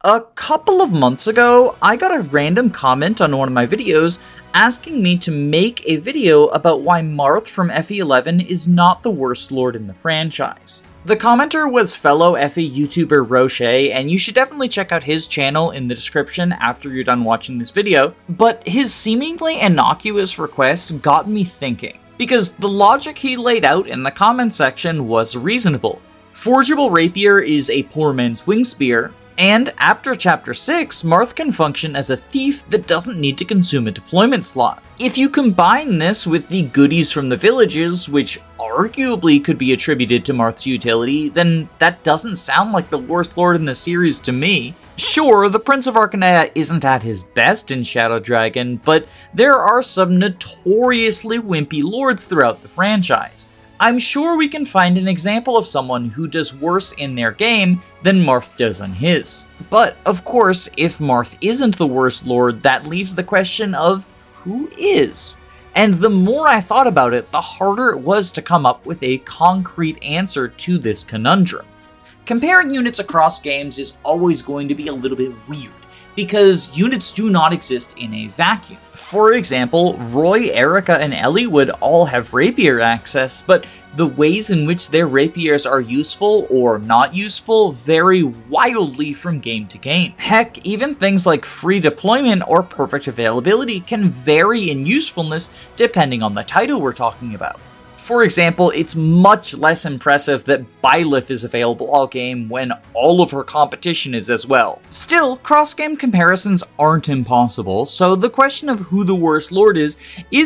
A couple of months ago, I got a random comment on one of my videos asking me to make a video about why Marth from FE11 is not the worst lord in the franchise. The commenter was fellow FE YouTuber Roche, and you should definitely check out his channel in the description after you're done watching this video, but his seemingly innocuous request got me thinking, because the logic he laid out in the comment section was reasonable. Forgeable Rapier is a poor man's wing spear, and after Chapter 6, Marth can function as a thief that doesn't need to consume a deployment slot. If you combine this with the goodies from the villages, which arguably could be attributed to Marth's utility, then that doesn't sound like the worst lord in the series to me. Sure, the Prince of Arcanea isn't at his best in Shadow Dragon, but there are some notoriously wimpy lords throughout the franchise. I'm sure we can find an example of someone who does worse in their game than Marth does on his. But, of course, if Marth isn't the worst lord, that leaves the question of who is? And the more I thought about it, the harder it was to come up with a concrete answer to this conundrum. Comparing units across games is always going to be a little bit weird, because units do not exist in a vacuum. For example, Roy, Eirika, and Eliwood all have rapier access, but the ways in which their rapiers are useful or not useful vary wildly from game to game. Heck, even things like free deployment or perfect availability can vary in usefulness depending on the title we're talking about. For example, it's much less impressive that Byleth is available all game when all of her competition is as well. Still, cross-game comparisons aren't impossible, so the question of who the worst lord is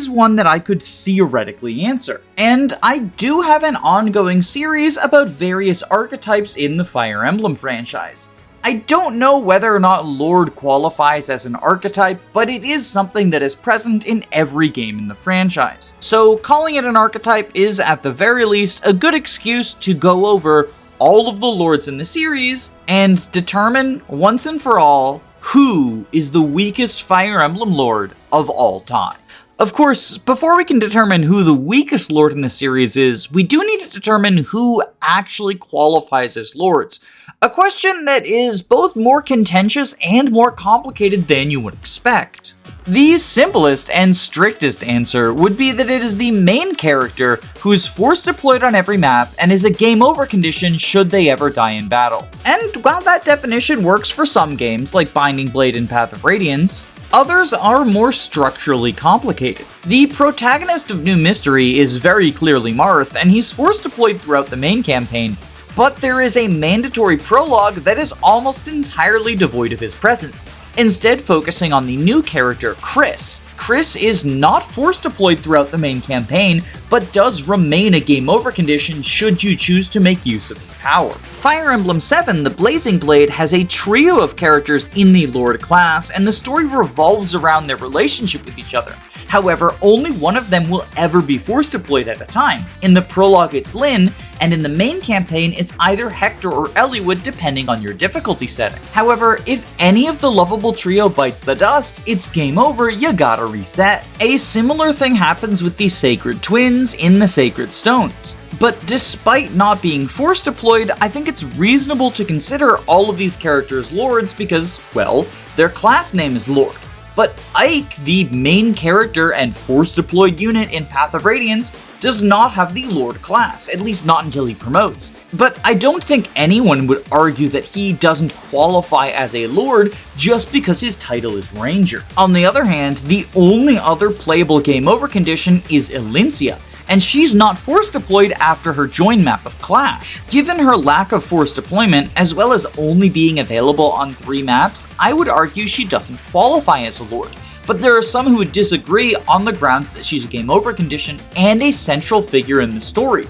one that I could theoretically answer. And I do have an ongoing series about various archetypes in the Fire Emblem franchise. I don't know whether or not Lord qualifies as an archetype, but it is something that is present in every game in the franchise. So calling it an archetype is, at the very least, a good excuse to go over all of the lords in the series and determine, once and for all, who is the weakest Fire Emblem lord of all time. Of course, before we can determine who the weakest lord in the series is, we do need to determine who actually qualifies as lords. A question that is both more contentious and more complicated than you would expect. The simplest and strictest answer would be that it is the main character who is force deployed on every map and is a game over condition should they ever die in battle. And while that definition works for some games like Binding Blade and Path of Radiance, others are more structurally complicated. The protagonist of New Mystery is very clearly Marth, and he's force deployed throughout the main campaign, but there is a mandatory prologue that is almost entirely devoid of his presence, instead focusing on the new character, Kris. Kris is not force deployed throughout the main campaign, but does remain a game over condition should you choose to make use of his power. Fire Emblem 7, the Blazing Blade, has a trio of characters in the Lord class, and the story revolves around their relationship with each other. However, only one of them will ever be force deployed at a time. In the prologue it's Lyn, and in the main campaign it's either Hector or Eliwood depending on your difficulty setting. However, if any of the lovable trio bites the dust, it's game over, you gotta reset. A similar thing happens with the Sacred Twins in the Sacred Stones. But despite not being force deployed, I think it's reasonable to consider all of these characters lords because, well, their class name is Lord. But Ike, the main character and force deployed unit in Path of Radiance, does not have the Lord class, at least not until he promotes. But I don't think anyone would argue that he doesn't qualify as a Lord just because his title is Ranger. On the other hand, the only other playable game over condition is Elincia, and she's not force deployed after her join map of Clash. Given her lack of force deployment, as well as only being available on 3 maps, I would argue she doesn't qualify as a Lord. But there are some who would disagree on the ground that she's a game over condition and a central figure in the story.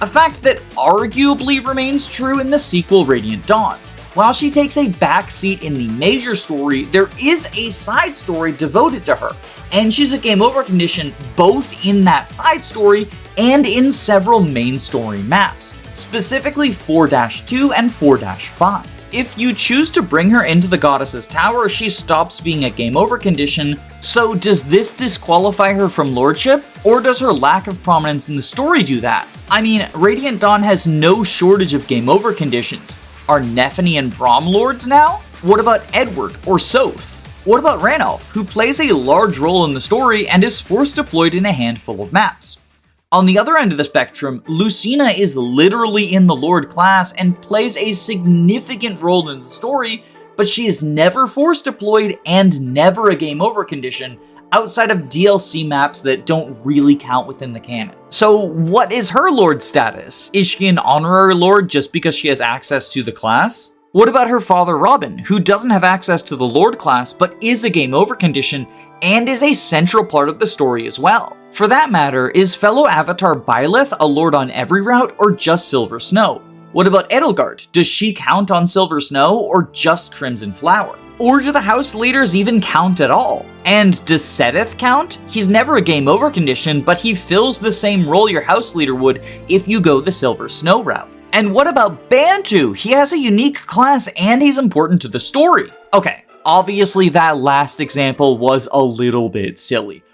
A fact that arguably remains true in the sequel Radiant Dawn. While she takes a backseat in the major story, there is a side story devoted to her, and she's a game over condition both in that side story and in several main story maps, specifically 4-2 and 4-5. If you choose to bring her into the Goddess's Tower, she stops being a game over condition, so does this disqualify her from Lordship, or does her lack of prominence in the story do that? I mean, Radiant Dawn has no shortage of game over conditions. Are Nephany and Braum Lords now? What about Edward or Soth? What about Ranulf, who plays a large role in the story and is force deployed in a handful of maps? On the other end of the spectrum, Lucina is literally in the Lord class and plays a significant role in the story, but she is never force deployed and never a game over condition outside of DLC maps that don't really count within the canon. So what is her Lord status? Is she an honorary Lord just because she has access to the class? What about her father Robin, who doesn't have access to the Lord class but is a game over condition and is a central part of the story as well? For that matter, is fellow Avatar Byleth a Lord on every route or just Silver Snow? What about Edelgard? Does she count on Silver Snow or just Crimson Flower? Or do the house leaders even count at all? And does Seliph count? He's never a game over condition, but he fills the same role your house leader would if you go the Silver Snow route. And what about Bantu? He has a unique class and he's important to the story. Okay, obviously that last example was a little bit silly.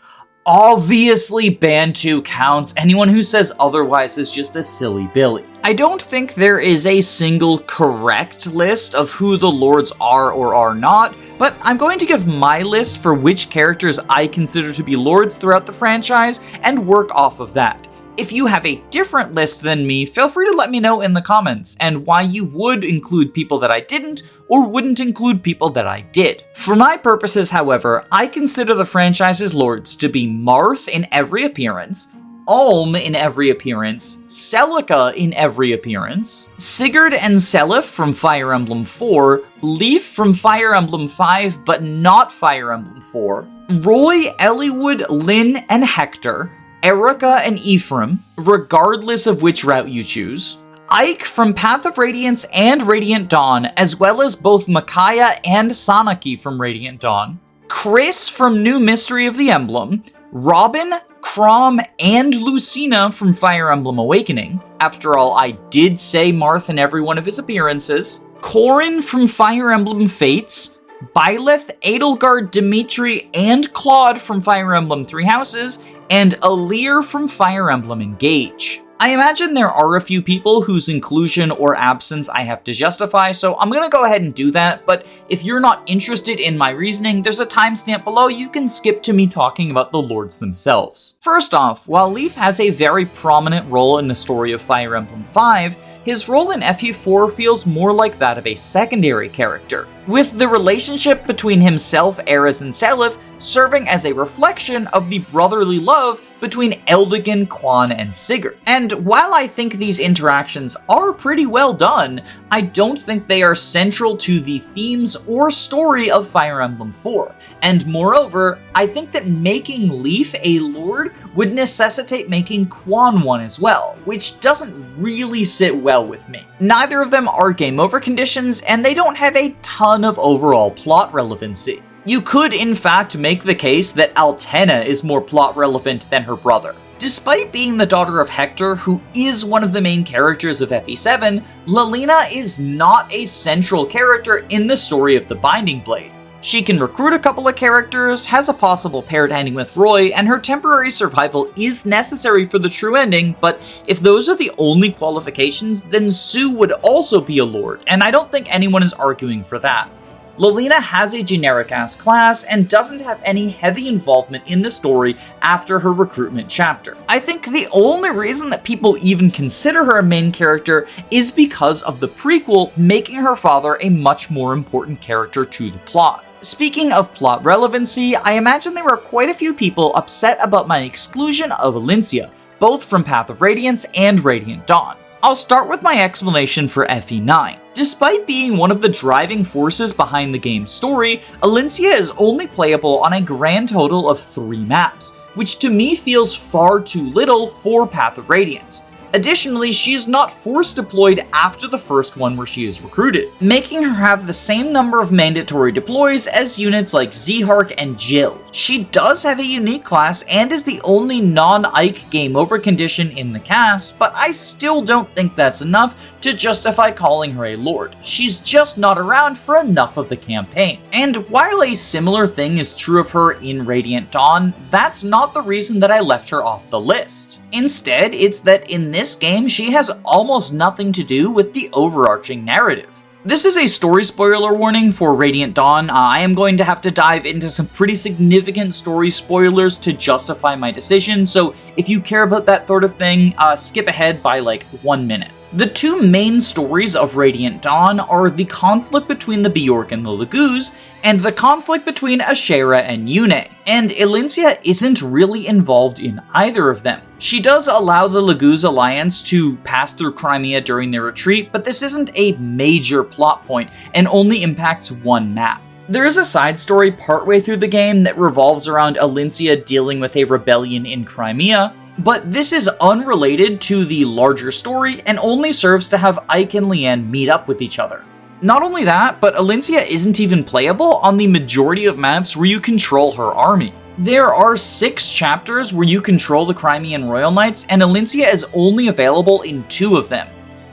Obviously Bantu counts. Anyone who says otherwise is just a silly Billy. I don't think there is a single correct list of who the lords are or are not, but I'm going to give my list for which characters I consider to be lords throughout the franchise and work off of that. If you have a different list than me, feel free to let me know in the comments, and why you would include people that I didn't, or wouldn't include people that I did. For my purposes, however, I consider the franchise's lords to be Marth in every appearance, Ulm in every appearance, Celica in every appearance, Sigurd and Seliph from Fire Emblem 4, Leif from Fire Emblem 5 but not Fire Emblem 4, Roy, Eliwood, Lyn, and Hector, Eirika and Ephraim, regardless of which route you choose, Ike from Path of Radiance and Radiant Dawn, as well as both Micciah and Sanaki from Radiant Dawn, Kris from New Mystery of the Emblem, Robin, Chrom, and Lucina from Fire Emblem Awakening. After all, I did say Marth in every one of his appearances, Corrin from Fire Emblem Fates, Byleth, Edelgard, Dimitiri, and Claude from Fire Emblem Three Houses, and Alear from Fire Emblem Engage. I imagine there are a few people whose inclusion or absence I have to justify, so I'm gonna go ahead and do that, but if you're not interested in my reasoning, there's a timestamp below you can skip to me talking about the lords themselves. First off, while Leif has a very prominent role in the story of Fire Emblem 5, his role in FE4 feels more like that of a secondary character, with the relationship between himself, Ares, and Seliph serving as a reflection of the brotherly love between Eldigan, Quan, and Sigurd. And while I think these interactions are pretty well done, I don't think they are central to the themes or story of Fire Emblem 4. And moreover, I think that making Leif a lord would necessitate making Quan one as well, which doesn't really sit well with me. Neither of them are game over conditions, and they don't have a ton of overall plot relevancy. You could, in fact, make the case that Altena is more plot relevant than her brother. Despite being the daughter of Hector, who is one of the main characters of FE7, Lilina is not a central character in the story of the Binding Blade. She can recruit a couple of characters, has a possible paired ending with Roy, and her temporary survival is necessary for the true ending, but if those are the only qualifications, then Sue would also be a lord, and I don't think anyone is arguing for that. Lilina has a generic-ass class and doesn't have any heavy involvement in the story after her recruitment chapter. I think the only reason that people even consider her a main character is because of the prequel making her father a much more important character to the plot. Speaking of plot relevancy, I imagine there were quite a few people upset about my exclusion of Elincia, both from Path of Radiance and Radiant Dawn. I'll start with my explanation for FE9. Despite being one of the driving forces behind the game's story, Elincia is only playable on a grand total of 3 maps, which to me feels far too little for Path of Radiance. Additionally, she is not force deployed after the first one where she is recruited, making her have the same number of mandatory deploys as units like Zehark and Jill. She does have a unique class and is the only non-Ike game over condition in the cast, but I still don't think that's enough to justify calling her a lord. She's just not around for enough of the campaign. And while a similar thing is true of her in Radiant Dawn, that's not the reason that I left her off the list. Instead, it's that in this game she has almost nothing to do with the overarching narrative. This is a story spoiler warning for Radiant Dawn. I am going to have to dive into some pretty significant story spoilers to justify my decision, so if you care about that sort of thing, skip ahead by like 1 minute. The two main stories of Radiant Dawn are the conflict between the Bjork and the Laguz, and the conflict between Ashera and Yune, and Elincia isn't really involved in either of them. She does allow the Laguz Alliance to pass through Crimea during their retreat, but this isn't a major plot point, and only impacts one map. There is a side story partway through the game that revolves around Elincia dealing with a rebellion in Crimea, but this is unrelated to the larger story and only serves to have Ike and Leanne meet up with each other. Not only that, but Elincia isn't even playable on the majority of maps where you control her army. There are 6 chapters where you control the Crimean Royal Knights, and Elincia is only available in 2 of them.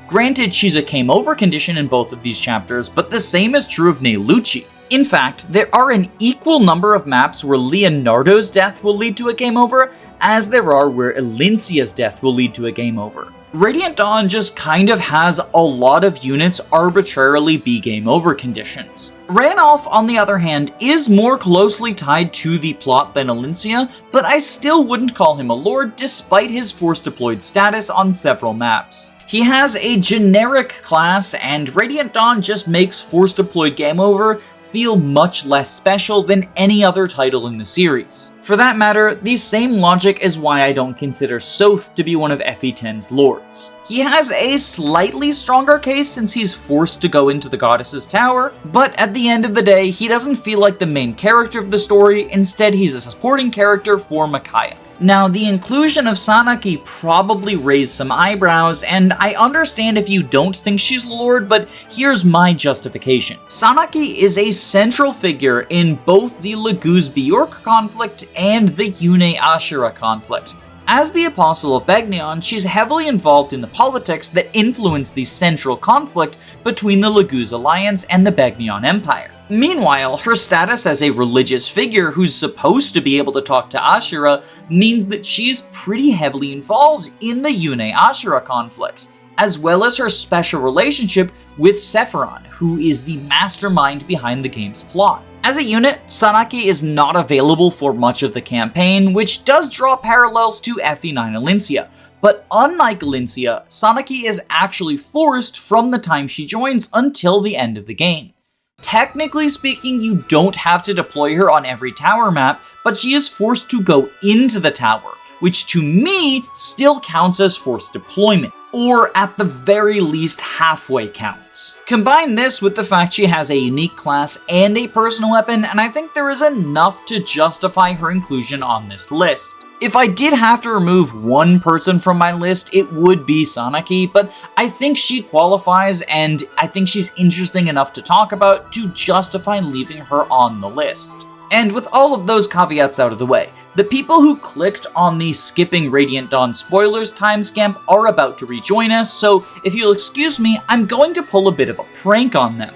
Granted, she's a game over condition in both of these chapters, but the same is true of Neyluchi. In fact, there are an equal number of maps where Leonardo's death will lead to a game over, as there are where Elincia's death will lead to a game over. Radiant Dawn just kind of has a lot of units arbitrarily be game over conditions. Ranulf, on the other hand, is more closely tied to the plot than Elincia, but I still wouldn't call him a lord despite his force deployed status on several maps. He has a generic class, and Radiant Dawn just makes force deployed game over feel much less special than any other title in the series. For that matter, the same logic is why I don't consider Soth to be one of FE10's lords. He has a slightly stronger case since he's forced to go into the Goddess's Tower, but at the end of the day, he doesn't feel like the main character of the story, instead he's a supporting character for Micciah. Now, the inclusion of Sanaki probably raised some eyebrows, and I understand if you don't think she's the Lord, but here's my justification. Sanaki is a central figure in both the Laguz-Bjork conflict and the Yune-Ashera conflict. As the Apostle of Begnion, she's heavily involved in the politics that influence the central conflict between the Laguz Alliance and the Begnion Empire. Meanwhile, her status as a religious figure who's supposed to be able to talk to Ashera means that she's pretty heavily involved in the Yune-Ashera conflict, as well as her special relationship with Sephiron, who is the mastermind behind the game's plot. As a unit, Sanaki is not available for much of the campaign, which does draw parallels to FE9 Elincia, but unlike Elincia, Sanaki is actually forced from the time she joins until the end of the game. Technically speaking, you don't have to deploy her on every tower map, but she is forced to go into the tower, which to me still counts as forced deployment, or at the very least halfway counts. Combine this with the fact she has a unique class and a personal weapon, and I think there is enough to justify her inclusion on this list. If I did have to remove one person from my list, it would be Sanaki, but I think she qualifies, and I think she's interesting enough to talk about to justify leaving her on the list. And with all of those caveats out of the way, the people who clicked on the skipping Radiant Dawn spoilers timestamp are about to rejoin us, so if you'll excuse me, I'm going to pull a bit of a prank on them.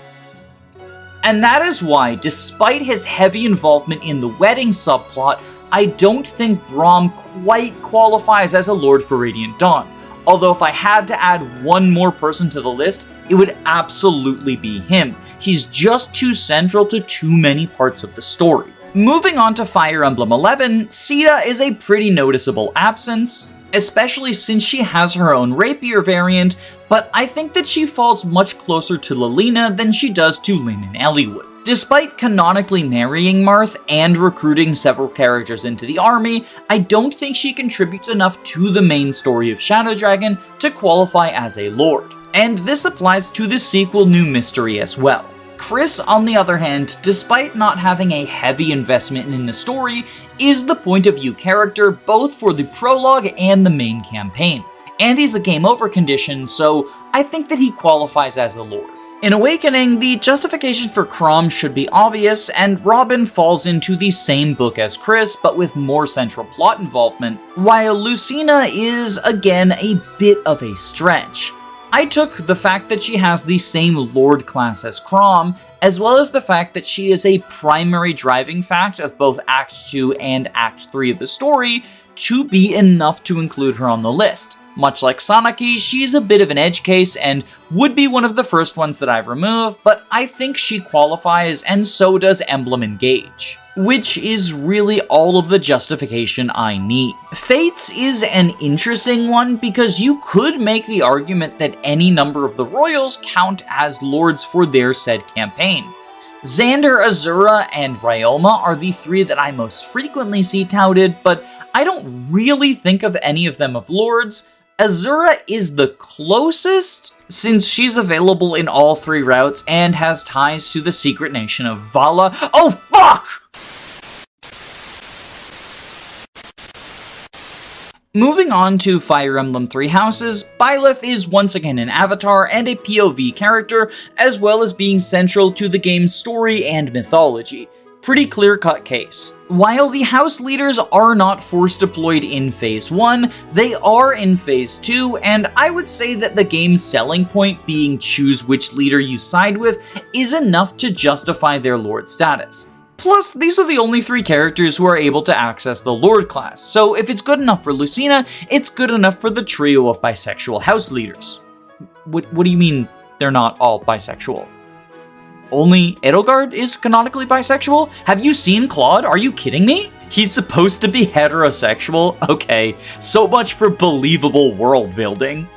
And that is why, despite his heavy involvement in the wedding subplot, I don't think Braum quite qualifies as a lord for Radiant Dawn. Although if I had to add one more person to the list, it would absolutely be him. He's just too central to too many parts of the story. Moving on to Fire Emblem 11, Sita is a pretty noticeable absence, especially since she has her own rapier variant, but I think that she falls much closer to Lilina than she does to Lyn and Eliwood. Despite canonically marrying Marth and recruiting several characters into the army, I don't think she contributes enough to the main story of Shadow Dragon to qualify as a lord. And this applies to the sequel New Mystery as well. Kris, on the other hand, despite not having a heavy investment in the story, is the point of view character both for the prologue and the main campaign. And he's a game over condition, so I think that he qualifies as a lord. In Awakening, the justification for Chrom should be obvious, and Robin falls into the same book as Kris, but with more central plot involvement, while Lucina is, again, a bit of a stretch. I took the fact that she has the same Lord class as Chrom, as well as the fact that she is a primary driving fact of both Act 2 and Act 3 of the story, to be enough to include her on the list. Much like Sanaki, she's a bit of an edge case and would be one of the first ones that I remove, but I think she qualifies, and so does Emblem Engage, which is really all of the justification I need. Fates is an interesting one because you could make the argument that any number of the royals count as lords for their said campaign. Xander, Azura, and Ryoma are the three that I most frequently see touted, but I don't really think of any of them as lords. Azura is the closest, since she's available in all three routes and has ties to the secret nation of Vala. Oh, fuck! Moving on to Fire Emblem Three Houses, Byleth is once again an avatar and a POV character, as well as being central to the game's story and mythology. Pretty clear-cut case. While the house leaders are not force deployed in Phase 1, they are in Phase 2, and I would say that the game's selling point, being choose which leader you side with, is enough to justify their lord status. Plus, these are the only three characters who are able to access the Lord class, so if it's good enough for Lucina, it's good enough for the trio of bisexual house leaders. What do you mean they're not all bisexual? Only Edelgard is canonically bisexual? Have you seen Claude? Are you kidding me? He's supposed to be heterosexual? Okay, so much for believable world building.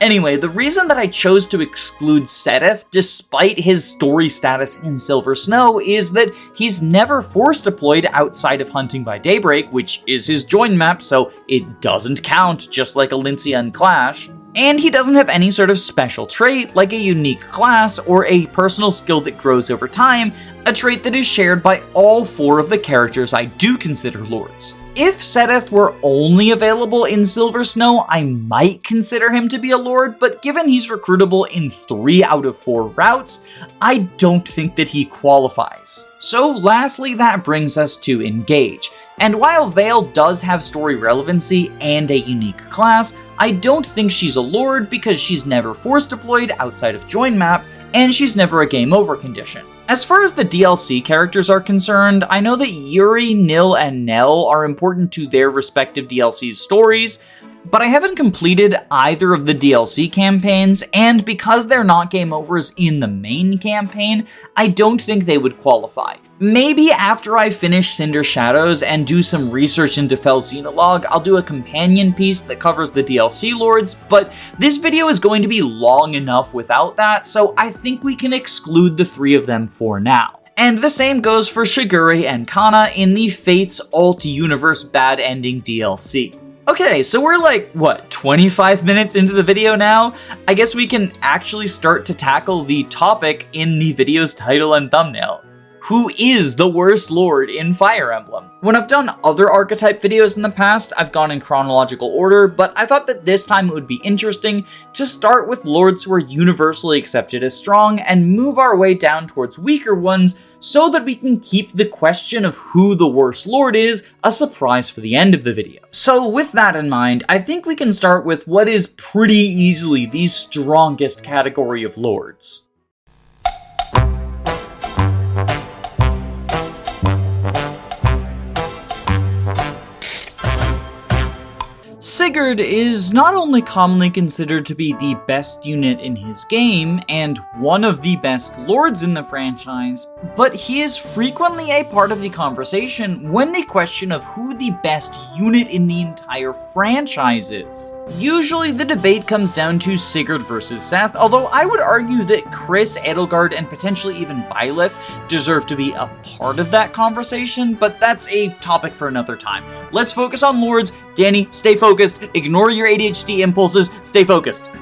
Anyway, the reason that I chose to exclude Seliph, despite his story status in Silver Snow, is that he's never force deployed outside of Hunting by Daybreak, which is his join map, so it doesn't count, just like Alencia and Clash. And he doesn't have any sort of special trait, like a unique class or a personal skill that grows over time, a trait that is shared by all four of the characters I do consider lords. If Seliph were only available in Silver Snow, I might consider him to be a lord, but given he's recruitable in 3 out of 4 routes, I don't think that he qualifies. So lastly, that brings us to Engage. And while Vale does have story relevancy and a unique class, I don't think she's a lord because she's never force deployed outside of join map, and she's never a game over condition. As far as the DLC characters are concerned, I know that Yuri, Nil, and Nell are important to their respective DLC's stories, but I haven't completed either of the DLC campaigns, and because they're not game overs in the main campaign, I don't think they would qualify. Maybe after I finish Cinder Shadows and do some research into Fel Xenologue, I'll do a companion piece that covers the DLC lords, but this video is going to be long enough without that, so I think we can exclude the 3 of them for now. And the same goes for Shigure and Kana in the Fates Alt Universe Bad Ending DLC. Okay, so we're like, 25 minutes into the video now? I guess we can actually start to tackle the topic in the video's title and thumbnail. Who is the worst lord in Fire Emblem? When I've done other archetype videos in the past, I've gone in chronological order, but I thought that this time it would be interesting to start with lords who are universally accepted as strong and move our way down towards weaker ones so that we can keep the question of who the worst lord is a surprise for the end of the video. So with that in mind, I think we can start with what is pretty easily the strongest category of lords. Sigurd is not only commonly considered to be the best unit in his game, and one of the best lords in the franchise, but he is frequently a part of the conversation when the question of who the best unit in the entire franchise is. Usually the debate comes down to Sigurd versus Seth, although I would argue that Kris, Edelgard, and potentially even Byleth deserve to be a part of that conversation, but that's a topic for another time. Let's focus on lords. Danny, stay focused. Ignore your ADHD impulses. Stay focused.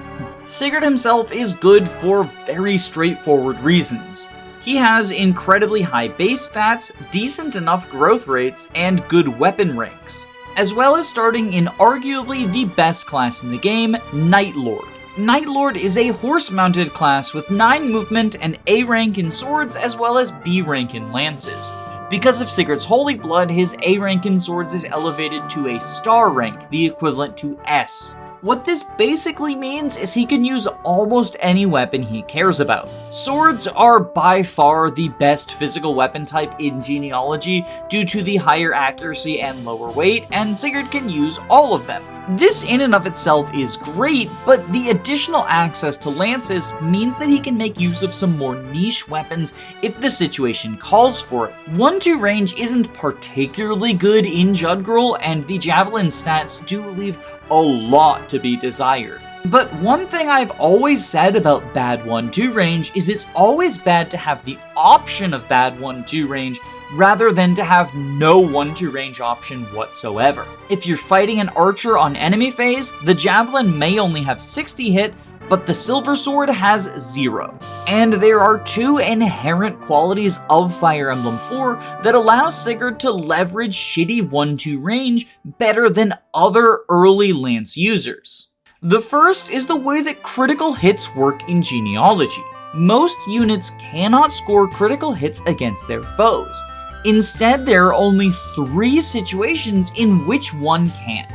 Sigurd himself is good for very straightforward reasons. He has incredibly high base stats, decent enough growth rates, and good weapon ranks, as well as starting in arguably the best class in the game, Night Lord. Night Lord is a horse-mounted class with 9 movement and A rank in swords as well as B rank in lances. Because of Sigurd's Holy Blood, his A rank in swords is elevated to a star rank, the equivalent to S. What this basically means is he can use almost any weapon he cares about. Swords are by far the best physical weapon type in Genealogy due to the higher accuracy and lower weight, and Sigurd can use all of them. This in and of itself is great, but the additional access to lances means that he can make use of some more niche weapons if the situation calls for it. 1-2 range isn't particularly good in Judgrel, and the javelin stats do leave a lot to be desired. But one thing I've always said about bad 1-2 range is it's always bad to have the option of bad 1-2 range rather than to have no 1-2 range option whatsoever. If you're fighting an archer on enemy phase, the javelin may only have 60 hit, but the silver sword has 0. And there are 2 inherent qualities of Fire Emblem 4 that allow Sigurd to leverage shitty 1-2 range better than other early lance users. The first is the way that critical hits work in Genealogy. Most units cannot score critical hits against their foes. Instead, there are only 3 situations in which one can.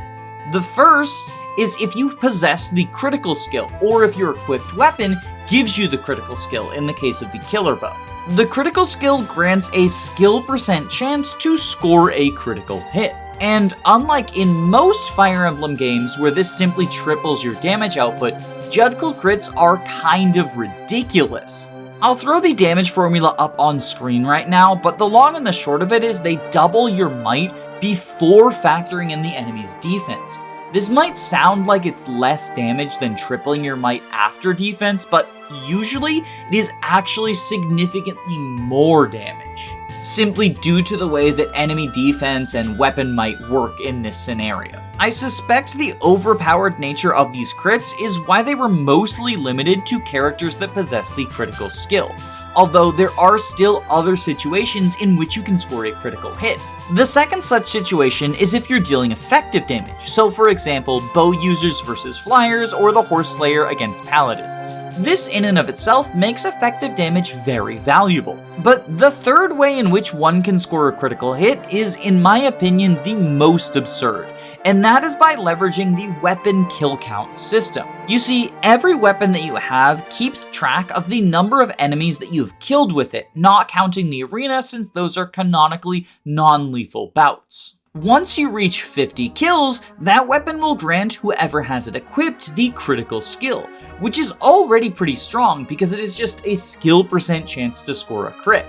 The first is if you possess the critical skill, or if your equipped weapon gives you the critical skill in the case of the killer bow. The critical skill grants a skill % chance to score a critical hit. And unlike in most Fire Emblem games where this simply triples your damage output, Judgrel crits are kind of ridiculous. I'll throw the damage formula up on screen right now, but the long and the short of it is they double your might before factoring in the enemy's defense. This might sound like it's less damage than tripling your might after defense, but usually it is actually significantly more damage, simply due to the way that enemy defense and weapon might work in this scenario. I suspect the overpowered nature of these crits is why they were mostly limited to characters that possess the critical skill, although there are still other situations in which you can score a critical hit. The second such situation is if you're dealing effective damage, so for example, bow users versus flyers or the horse slayer against paladins. This in and of itself makes effective damage very valuable. But the third way in which one can score a critical hit is, in my opinion, the most absurd, and that is by leveraging the weapon kill count system. You see, every weapon that you have keeps track of the number of enemies that you've killed with it, not counting the arena since those are canonically non-lethal bouts. Once you reach 50 kills, that weapon will grant whoever has it equipped the critical skill, which is already pretty strong because it is just a skill % chance to score a crit.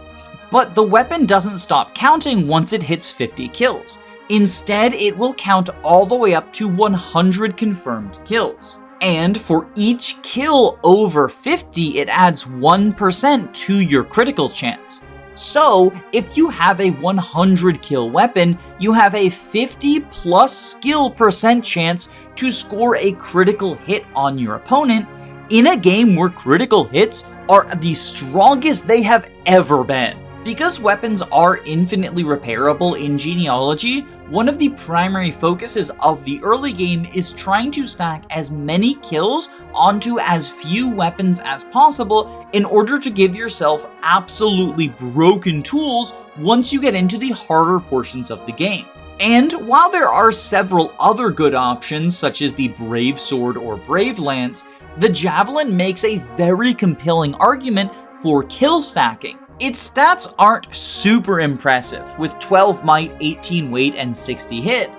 But the weapon doesn't stop counting once it hits 50 kills. Instead, it will count all the way up to 100 confirmed kills. And for each kill over 50, it adds 1% to your critical chance. So, if you have a 100 kill weapon, you have a 50 plus skill % chance to score a critical hit on your opponent in a game where critical hits are the strongest they have ever been. Because weapons are infinitely repairable in Genealogy, one of the primary focuses of the early game is trying to stack as many kills onto as few weapons as possible in order to give yourself absolutely broken tools once you get into the harder portions of the game. And while there are several other good options, such as the Brave Sword or Brave Lance, the Javelin makes a very compelling argument for kill stacking. Its stats aren't super impressive, with 12 might, 18 weight, and 60 hit.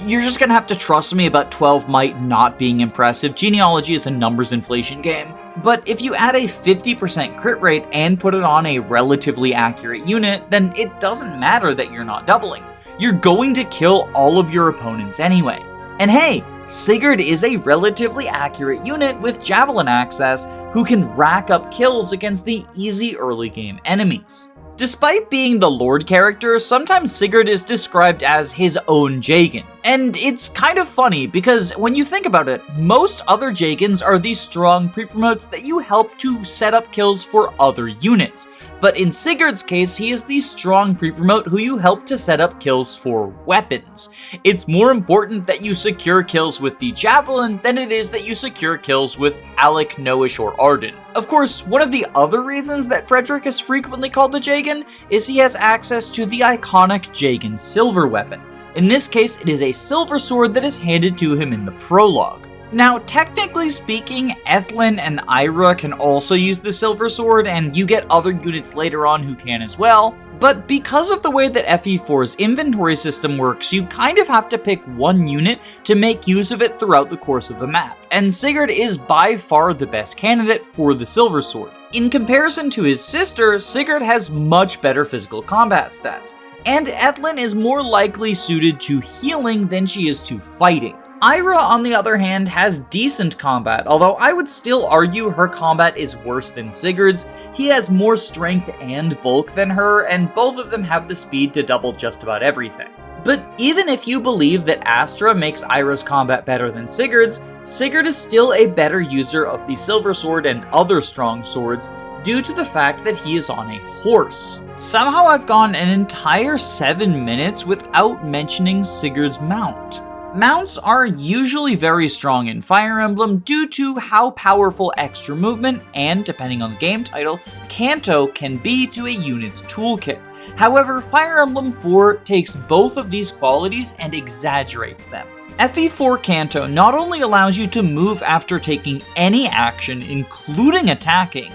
You're just gonna have to trust me about 12 might not being impressive. Genealogy is a numbers inflation game. But if you add a 50% crit rate and put it on a relatively accurate unit, then it doesn't matter that you're not doubling. You're going to kill all of your opponents anyway. And hey, Sigurd is a relatively accurate unit with Javelin access who can rack up kills against the easy early game enemies. Despite being the Lord character, sometimes Sigurd is described as his own Jagan. And it's kind of funny because when you think about it, most other Jagans are these strong pre-promotes that you help to set up kills for other units. But in Sigurd's case, he is the strong pre-promote who you help to set up kills for weapons. It's more important that you secure kills with the Javelin than it is that you secure kills with Alec, Noish, or Arden. Of course, one of the other reasons that Frederick is frequently called a Jagan is he has access to the iconic Jagan silver weapon. In this case, it is a silver sword that is handed to him in the prologue. Now, technically speaking, Ethlin and Eirika can also use the silver sword, and you get other units later on who can as well, But because of the way that FE4's inventory system works, you kind of have to pick one unit to make use of it throughout the course of the map, and Sigurd is by far the best candidate for the Silver Sword. In comparison to his sister, Sigurd has much better physical combat stats, and Etlin is more likely suited to healing than she is to fighting. Eirika, on the other hand, has decent combat, although I would still argue her combat is worse than Sigurd's. He has more strength and bulk than her, and both of them have the speed to double just about everything. But even if you believe that Astra makes Eirika's combat better than Sigurd's, Sigurd is still a better user of the Silver Sword and other strong swords due to the fact that he is on a horse. Somehow I've gone an entire 7 minutes without mentioning Sigurd's mount. Mounts are usually very strong in Fire Emblem due to how powerful extra movement and, depending on the game title, Canto can be to a unit's toolkit. However, Fire Emblem 4 takes both of these qualities and exaggerates them. FE4 Canto not only allows you to move after taking any action, including attacking,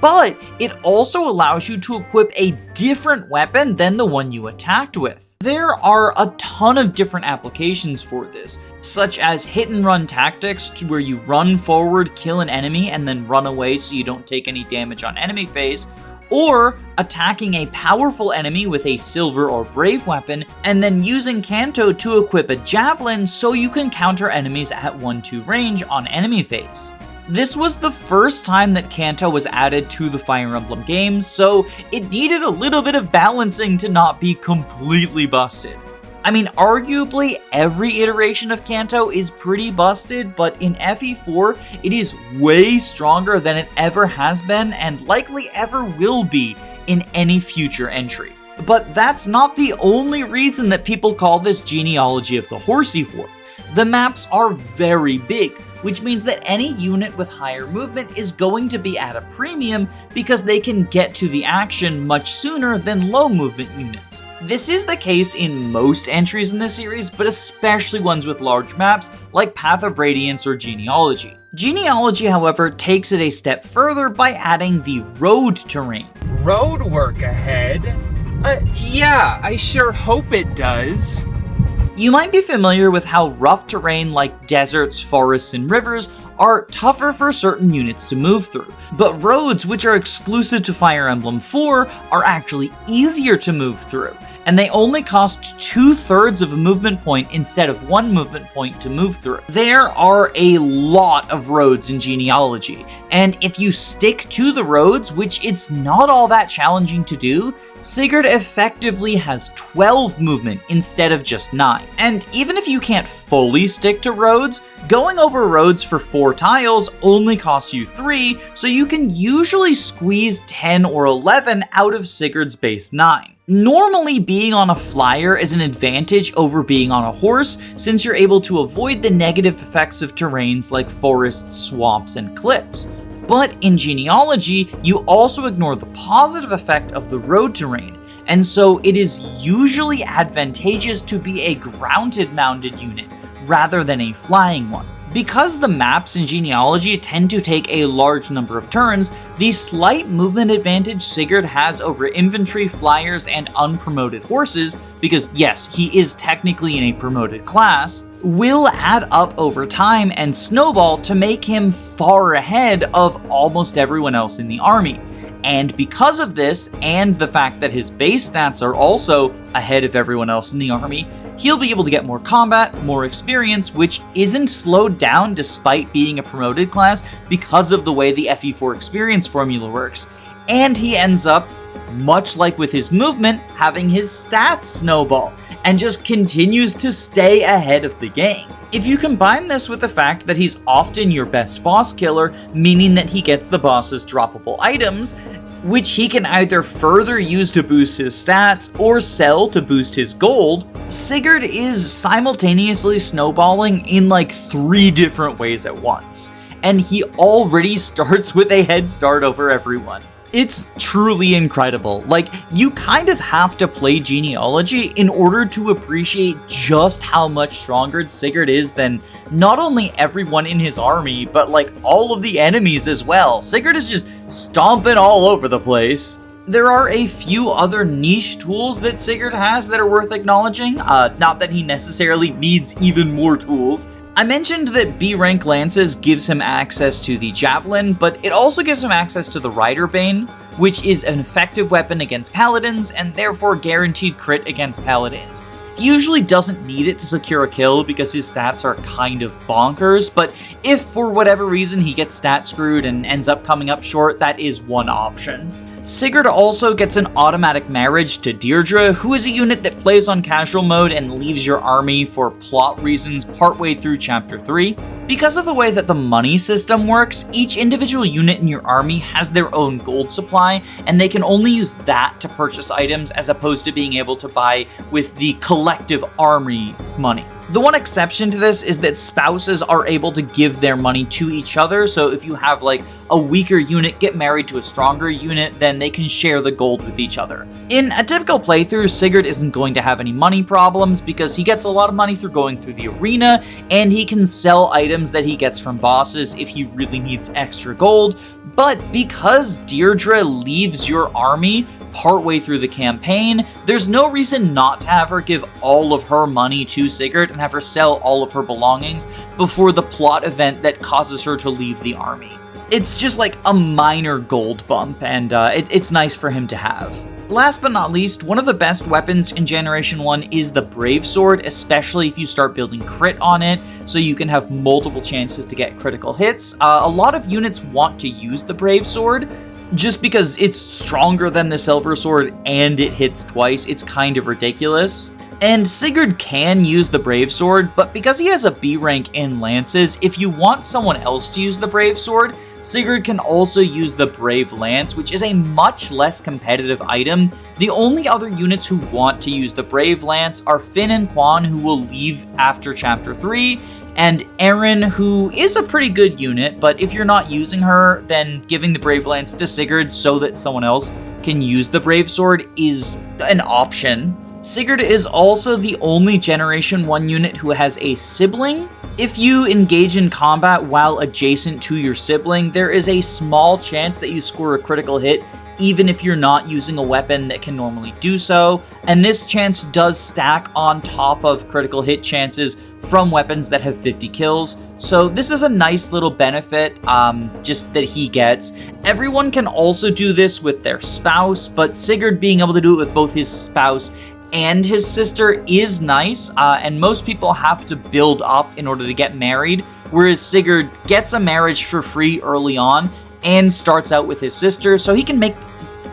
but it also allows you to equip a different weapon than the one you attacked with. There are a ton of different applications for this, such as hit and run tactics where you run forward, kill an enemy, and then run away so you don't take any damage on enemy phase, or attacking a powerful enemy with a silver or brave weapon, and then using Canto to equip a javelin so you can counter enemies at 1-2 range on enemy phase. This was the first time that Canto was added to the Fire Emblem games, so it needed a little bit of balancing to not be completely busted. I mean, arguably every iteration of Canto is pretty busted, but in FE4, it is way stronger than it ever has been and likely ever will be in any future entry. But that's not the only reason that people call this genealogy of the Horsey War. The maps are very big, which means that any unit with higher movement is going to be at a premium because they can get to the action much sooner than low movement units. This is the case in most entries in the series, but especially ones with large maps like Path of Radiance or Genealogy. Genealogy, however, takes it a step further by adding the road terrain. Road work ahead? Yeah, I sure hope it does. You might be familiar with how rough terrain like deserts, forests, and rivers are tougher for certain units to move through, but roads, which are exclusive to Fire Emblem 4, are actually easier to move through, and they only cost 2/3 of a movement point instead of 1 movement point to move through. There are a lot of roads in Genealogy, and if you stick to the roads, which it's not all that challenging to do, Sigurd effectively has 12 movement instead of just 9. And even if you can't fully stick to roads, going over roads for 4 tiles only costs you 3, so you can usually squeeze 10 or 11 out of Sigurd's base 9. Normally, being on a flyer is an advantage over being on a horse, since you're able to avoid the negative effects of terrains like forests, swamps, and cliffs. But in Genealogy, you also ignore the positive effect of the road terrain, and so it is usually advantageous to be a grounded-mounted unit rather than a flying one. Because the maps in Genealogy tend to take a large number of turns, the slight movement advantage Sigurd has over infantry, flyers, and unpromoted horses, because yes, he is technically in a promoted class, will add up over time and snowball to make him far ahead of almost everyone else in the army. And because of this, and the fact that his base stats are also ahead of everyone else in the army, he'll be able to get more combat, more experience, which isn't slowed down despite being a promoted class because of the way the FE4 experience formula works. And he ends up, much like with his movement, having his stats snowball, and just continues to stay ahead of the game. If you combine this with the fact that he's often your best boss killer, meaning that he gets the boss's droppable items, which he can either further use to boost his stats or sell to boost his gold, Sigurd is simultaneously snowballing in like 3 different ways at once. And he already starts with a head start over everyone. It's truly incredible. Like, you kind of have to play Genealogy in order to appreciate just how much stronger Sigurd is than not only everyone in his army, but like all of the enemies as well. Sigurd is just stomping all over the place. There are a few other niche tools that Sigurd has that are worth acknowledging, not that he necessarily needs even more tools. I mentioned that B rank lances gives him access to the javelin, but it also gives him access to the Rider Bane, which is an effective weapon against paladins and therefore guaranteed crit against paladins. He usually doesn't need it to secure a kill because his stats are kind of bonkers, but if for whatever reason he gets stat screwed and ends up coming up short, that is one option. Sigurd also gets an automatic marriage to Deirdre, who is a unit that plays on casual mode and leaves your army for plot reasons partway through Chapter 3. Because of the way that the money system works, each individual unit in your army has their own gold supply, and they can only use that to purchase items as opposed to being able to buy with the collective army money. The one exception to this is that spouses are able to give their money to each other, so if you have like a weaker unit get married to a stronger unit, then they can share the gold with each other. In a typical playthrough, Sigurd isn't going to have any money problems because he gets a lot of money through going through the arena, and he can sell items that he gets from bosses if he really needs extra gold. But because Deirdre leaves your army partway through the campaign, there's no reason not to have her give all of her money to Sigurd and have her sell all of her belongings before the plot event that causes her to leave the army. It's just like a minor gold bump, and it's nice for him to have. Last but not least, one of the best weapons in Generation 1 is the Brave Sword, especially if you start building crit on it, so you can have multiple chances to get critical hits. A lot of units want to use the Brave Sword, just because it's stronger than the Silver Sword and it hits twice. It's kind of ridiculous. And Sigurd can use the Brave Sword, but because he has a B rank in Lances, if you want someone else to use the Brave Sword, Sigurd can also use the Brave Lance, which is a much less competitive item. The only other units who want to use the Brave Lance are Finn and Quan, who will leave after Chapter 3, and Erin, who is a pretty good unit, but if you're not using her, then giving the Brave Lance to Sigurd so that someone else can use the Brave Sword is an option. Sigurd is also the only Generation 1 unit who has a sibling. If you engage in combat while adjacent to your sibling, there is a small chance that you score a critical hit, even if you're not using a weapon that can normally do so, and this chance does stack on top of critical hit chances from weapons that have 50 kills, so this is a nice little benefit just that he gets. Everyone can also do this with their spouse, but Sigurd being able to do it with both his spouse and his sister is nice, and most people have to build up in order to get married, whereas Sigurd gets a marriage for free early on and starts out with his sister, so he can make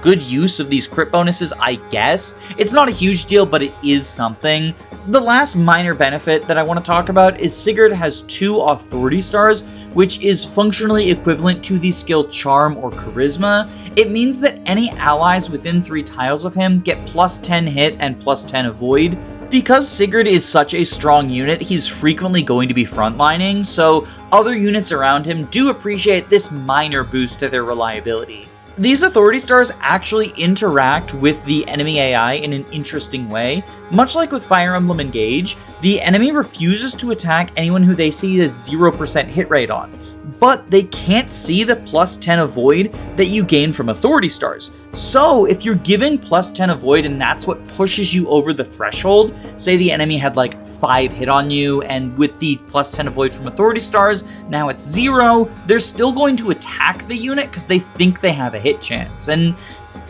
good use of these crit bonuses, I guess. It's not a huge deal, but it is something. The last minor benefit that I want to talk about is Sigurd has 2 authority stars, which is functionally equivalent to the skill Charm or Charisma. It means that any allies within 3 tiles of him get plus 10 hit and plus 10 avoid. Because Sigurd is such a strong unit, he's frequently going to be frontlining, so other units around him do appreciate this minor boost to their reliability. These authority stars actually interact with the enemy AI in an interesting way. Much like with Fire Emblem Engage, the enemy refuses to attack anyone who they see a 0% hit rate on, but they can't see the plus 10 avoid that you gain from authority stars. So if you're giving plus 10 avoid and that's what pushes you over the threshold, say the enemy had like 5 hit on you, and with the plus 10 avoid from authority stars, now it's 0, they're still going to attack the unit because they think they have a hit chance. And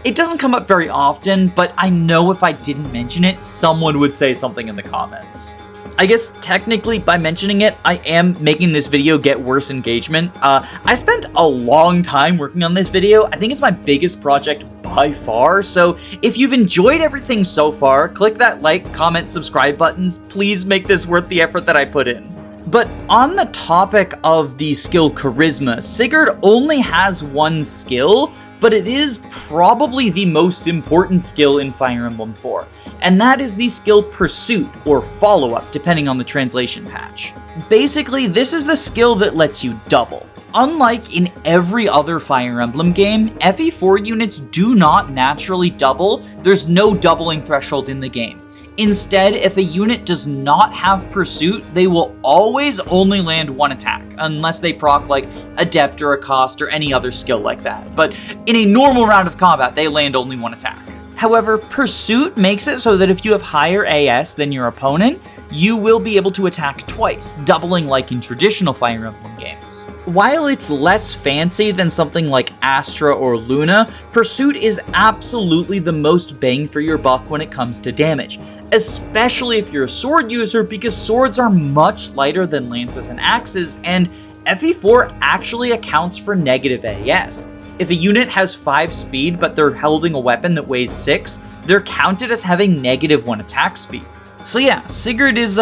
it doesn't come up very often, but I know if I didn't mention it, someone would say something in the comments. I guess technically by mentioning it, I am making this video get worse engagement. I spent a long time working on this video. I think it's my biggest project by far. So if you've enjoyed everything so far, click that like, comment, subscribe buttons. Please make this worth the effort that I put in. But on the topic of the skill Charisma, Sigurd only has 1 skill, but it is probably the most important skill in Fire Emblem 4, and that is the skill Pursuit, or Follow-Up, depending on the translation patch. Basically, this is the skill that lets you double. Unlike in every other Fire Emblem game, FE4 units do not naturally double. There's no doubling threshold in the game. Instead, if a unit does not have Pursuit, they will always only land one attack, unless they proc like Adept or Accost or any other skill like that. But in a normal round of combat, they land only one attack. However, Pursuit makes it so that if you have higher AS than your opponent, you will be able to attack twice, doubling like in traditional Fire Emblem games. While it's less fancy than something like Astra or Luna, Pursuit is absolutely the most bang for your buck when it comes to damage, especially if you're a sword user, because swords are much lighter than lances and axes, and FE4 actually accounts for negative AS. If a unit has 5 speed but they're holding a weapon that weighs 6, they're counted as having -1 attack speed. So yeah, Sigurd is,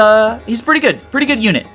he's pretty good unit.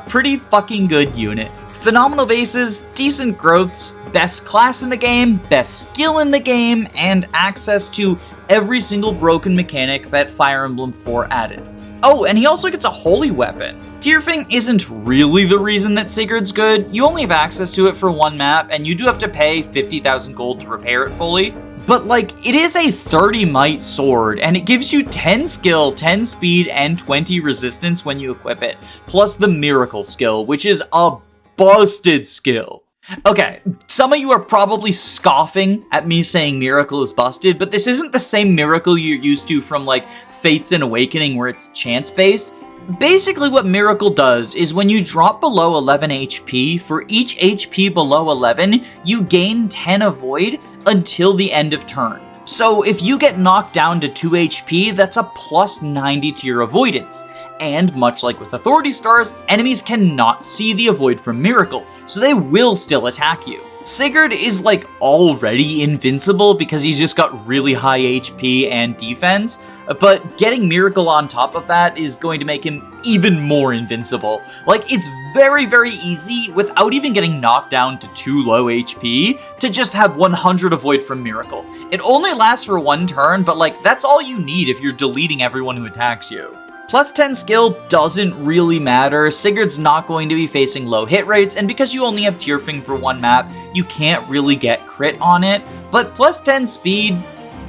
Pretty fucking good unit. Phenomenal bases, decent growths, best class in the game, best skill in the game, and access to every single broken mechanic that Fire Emblem 4 added. Oh, and he also gets a holy weapon. Tyrfing isn't really the reason that Sigurd's good. You only have access to it for one map, and you do have to pay 50,000 gold to repair it fully. But like, it is a 30 might sword, and it gives you 10 skill, 10 speed, and 20 resistance when you equip it, plus the miracle skill, which is a busted skill. Okay, some of you are probably scoffing at me saying Miracle is busted, but this isn't the same Miracle you're used to from like Fates and Awakening where it's chance-based. Basically what Miracle does is when you drop below 11 HP, for each HP below 11, you gain 10 avoid until the end of turn. So if you get knocked down to 2 HP, that's a plus 90 to your avoidance. And much like with Authority Stars, enemies cannot see the avoid from Miracle, so they will still attack you. Sigurd is like already invincible because he's just got really high HP and defense, but getting Miracle on top of that is going to make him even more invincible. Like, it's very, very easy, without even getting knocked down to too low HP, to just have 100 avoid from Miracle. It only lasts for one turn, but like, that's all you need if you're deleting everyone who attacks you. Plus 10 skill doesn't really matter. Sigurd's not going to be facing low hit rates, and because you only have Tyrfing for one map, you can't really get crit on it. But plus 10 speed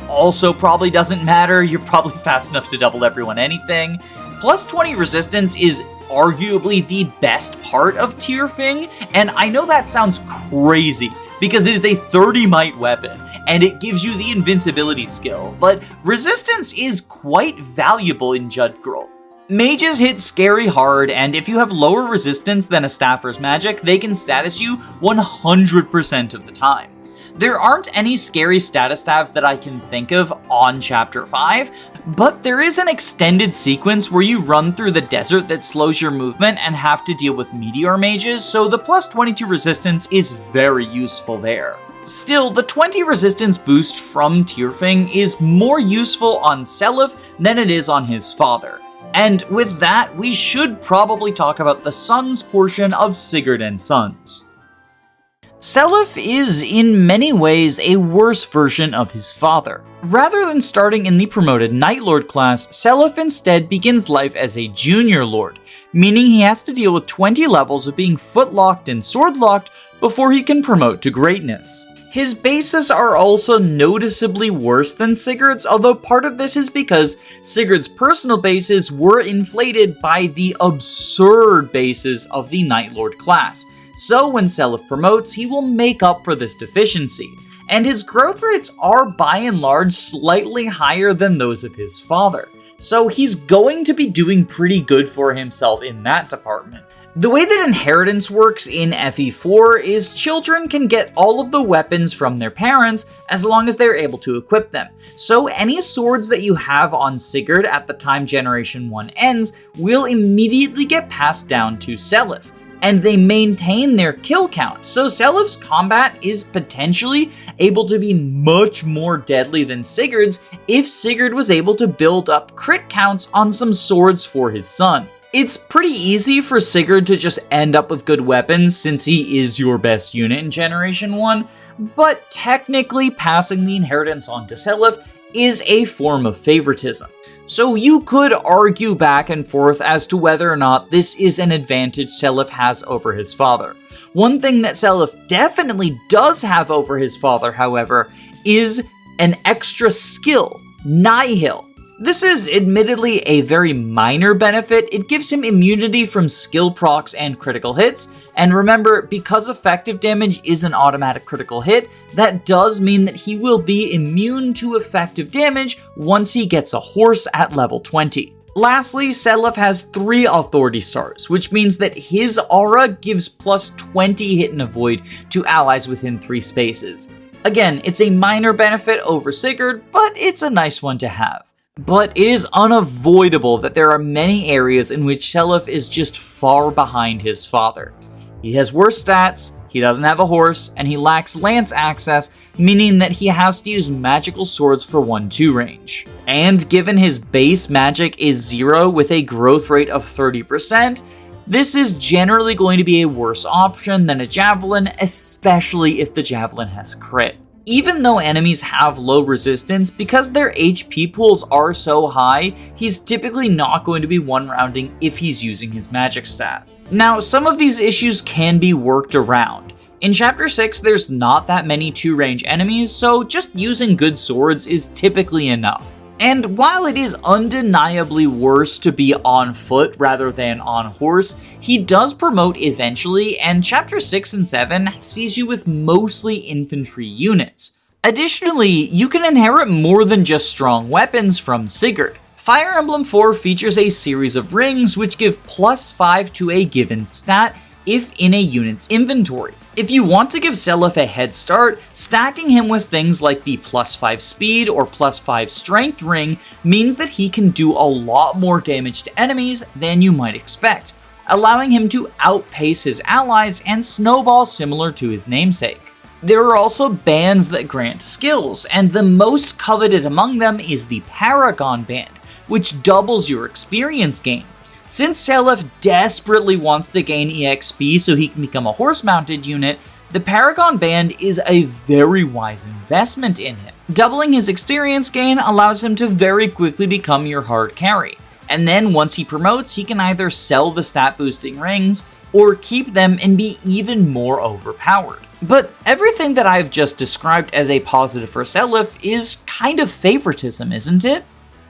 also probably doesn't matter. You're probably fast enough to double everyone anything. Plus 20 resistance is arguably the best part of Tyrfing, and I know that sounds crazy, because it is a 30 might weapon, and it gives you the invincibility skill, but resistance is quite valuable in Judgrel. Mages hit scary hard, and if you have lower resistance than a Staffer's magic, they can status you 100% of the time. There aren't any scary status staves that I can think of on Chapter 5, but there is an extended sequence where you run through the desert that slows your movement and have to deal with meteor mages, so the plus 22 resistance is very useful there. Still, the 20 resistance boost from Tyrfing is more useful on Seliph than it is on his father. And with that, we should probably talk about the sons portion of Sigurd and Sons. Seliph is in many ways a worse version of his father. Rather than starting in the promoted Night Lord class, Seliph instead begins life as a junior lord, meaning he has to deal with 20 levels of being footlocked and swordlocked before he can promote to greatness. His bases are also noticeably worse than Sigurd's, although part of this is because Sigurd's personal bases were inflated by the absurd bases of the Night Lord class. So when Seliph promotes, he will make up for this deficiency, and his growth rates are by and large slightly higher than those of his father. So he's going to be doing pretty good for himself in that department. The way that inheritance works in FE4 is children can get all of the weapons from their parents as long as they're able to equip them. So any swords that you have on Sigurd at the time Generation 1 ends will immediately get passed down to Seliph, and they maintain their kill count. So Seliph's combat is potentially able to be much more deadly than Sigurd's if Sigurd was able to build up crit counts on some swords for his son. It's pretty easy for Sigurd to just end up with good weapons since he is your best unit in Generation 1, but technically passing the inheritance on to Seliph is a form of favoritism. So you could argue back and forth as to whether or not this is an advantage Seliph has over his father. One thing that Seliph definitely does have over his father, however, is an extra skill, Nihil. This is admittedly a very minor benefit. It gives him immunity from skill procs and critical hits, and remember, because effective damage is an automatic critical hit, that does mean that he will be immune to effective damage once he gets a horse at level 20. Lastly, Seliph has 3 authority stars, which means that his aura gives plus 20 hit and avoid to allies within 3 spaces. Again, it's a minor benefit over Sigurd, but it's a nice one to have. But it is unavoidable that there are many areas in which Seliph is just far behind his father. He has worse stats, he doesn't have a horse, and he lacks lance access, meaning that he has to use magical swords for 1-2 range. And given his base magic is 0 with a growth rate of 30%, this is generally going to be a worse option than a javelin, especially if the javelin has crit. Even though enemies have low resistance, because their HP pools are so high, he's typically not going to be one-rounding if he's using his magic stat. Now, some of these issues can be worked around. In Chapter 6, there's not that many 2-range enemies, so just using good swords is typically enough. And while it is undeniably worse to be on foot rather than on horse, he does promote eventually, and Chapter 6 and 7 sees you with mostly infantry units. Additionally, you can inherit more than just strong weapons from Sigurd. Fire Emblem 4 features a series of rings which give plus 5 to a given stat if in a unit's inventory. If you want to give Seliph a head start, stacking him with things like the plus 5 speed or plus 5 strength ring means that he can do a lot more damage to enemies than you might expect, allowing him to outpace his allies and snowball similar to his namesake. There are also bands that grant skills, and the most coveted among them is the Paragon Band, which doubles your experience gain. Since Seliph desperately wants to gain EXP so he can become a horse-mounted unit, the Paragon Band is a very wise investment in him. Doubling his experience gain allows him to very quickly become your hard carry, and then once he promotes, he can either sell the stat-boosting rings or keep them and be even more overpowered. But everything that I've just described as a positive for Seliph is kind of favoritism, isn't it?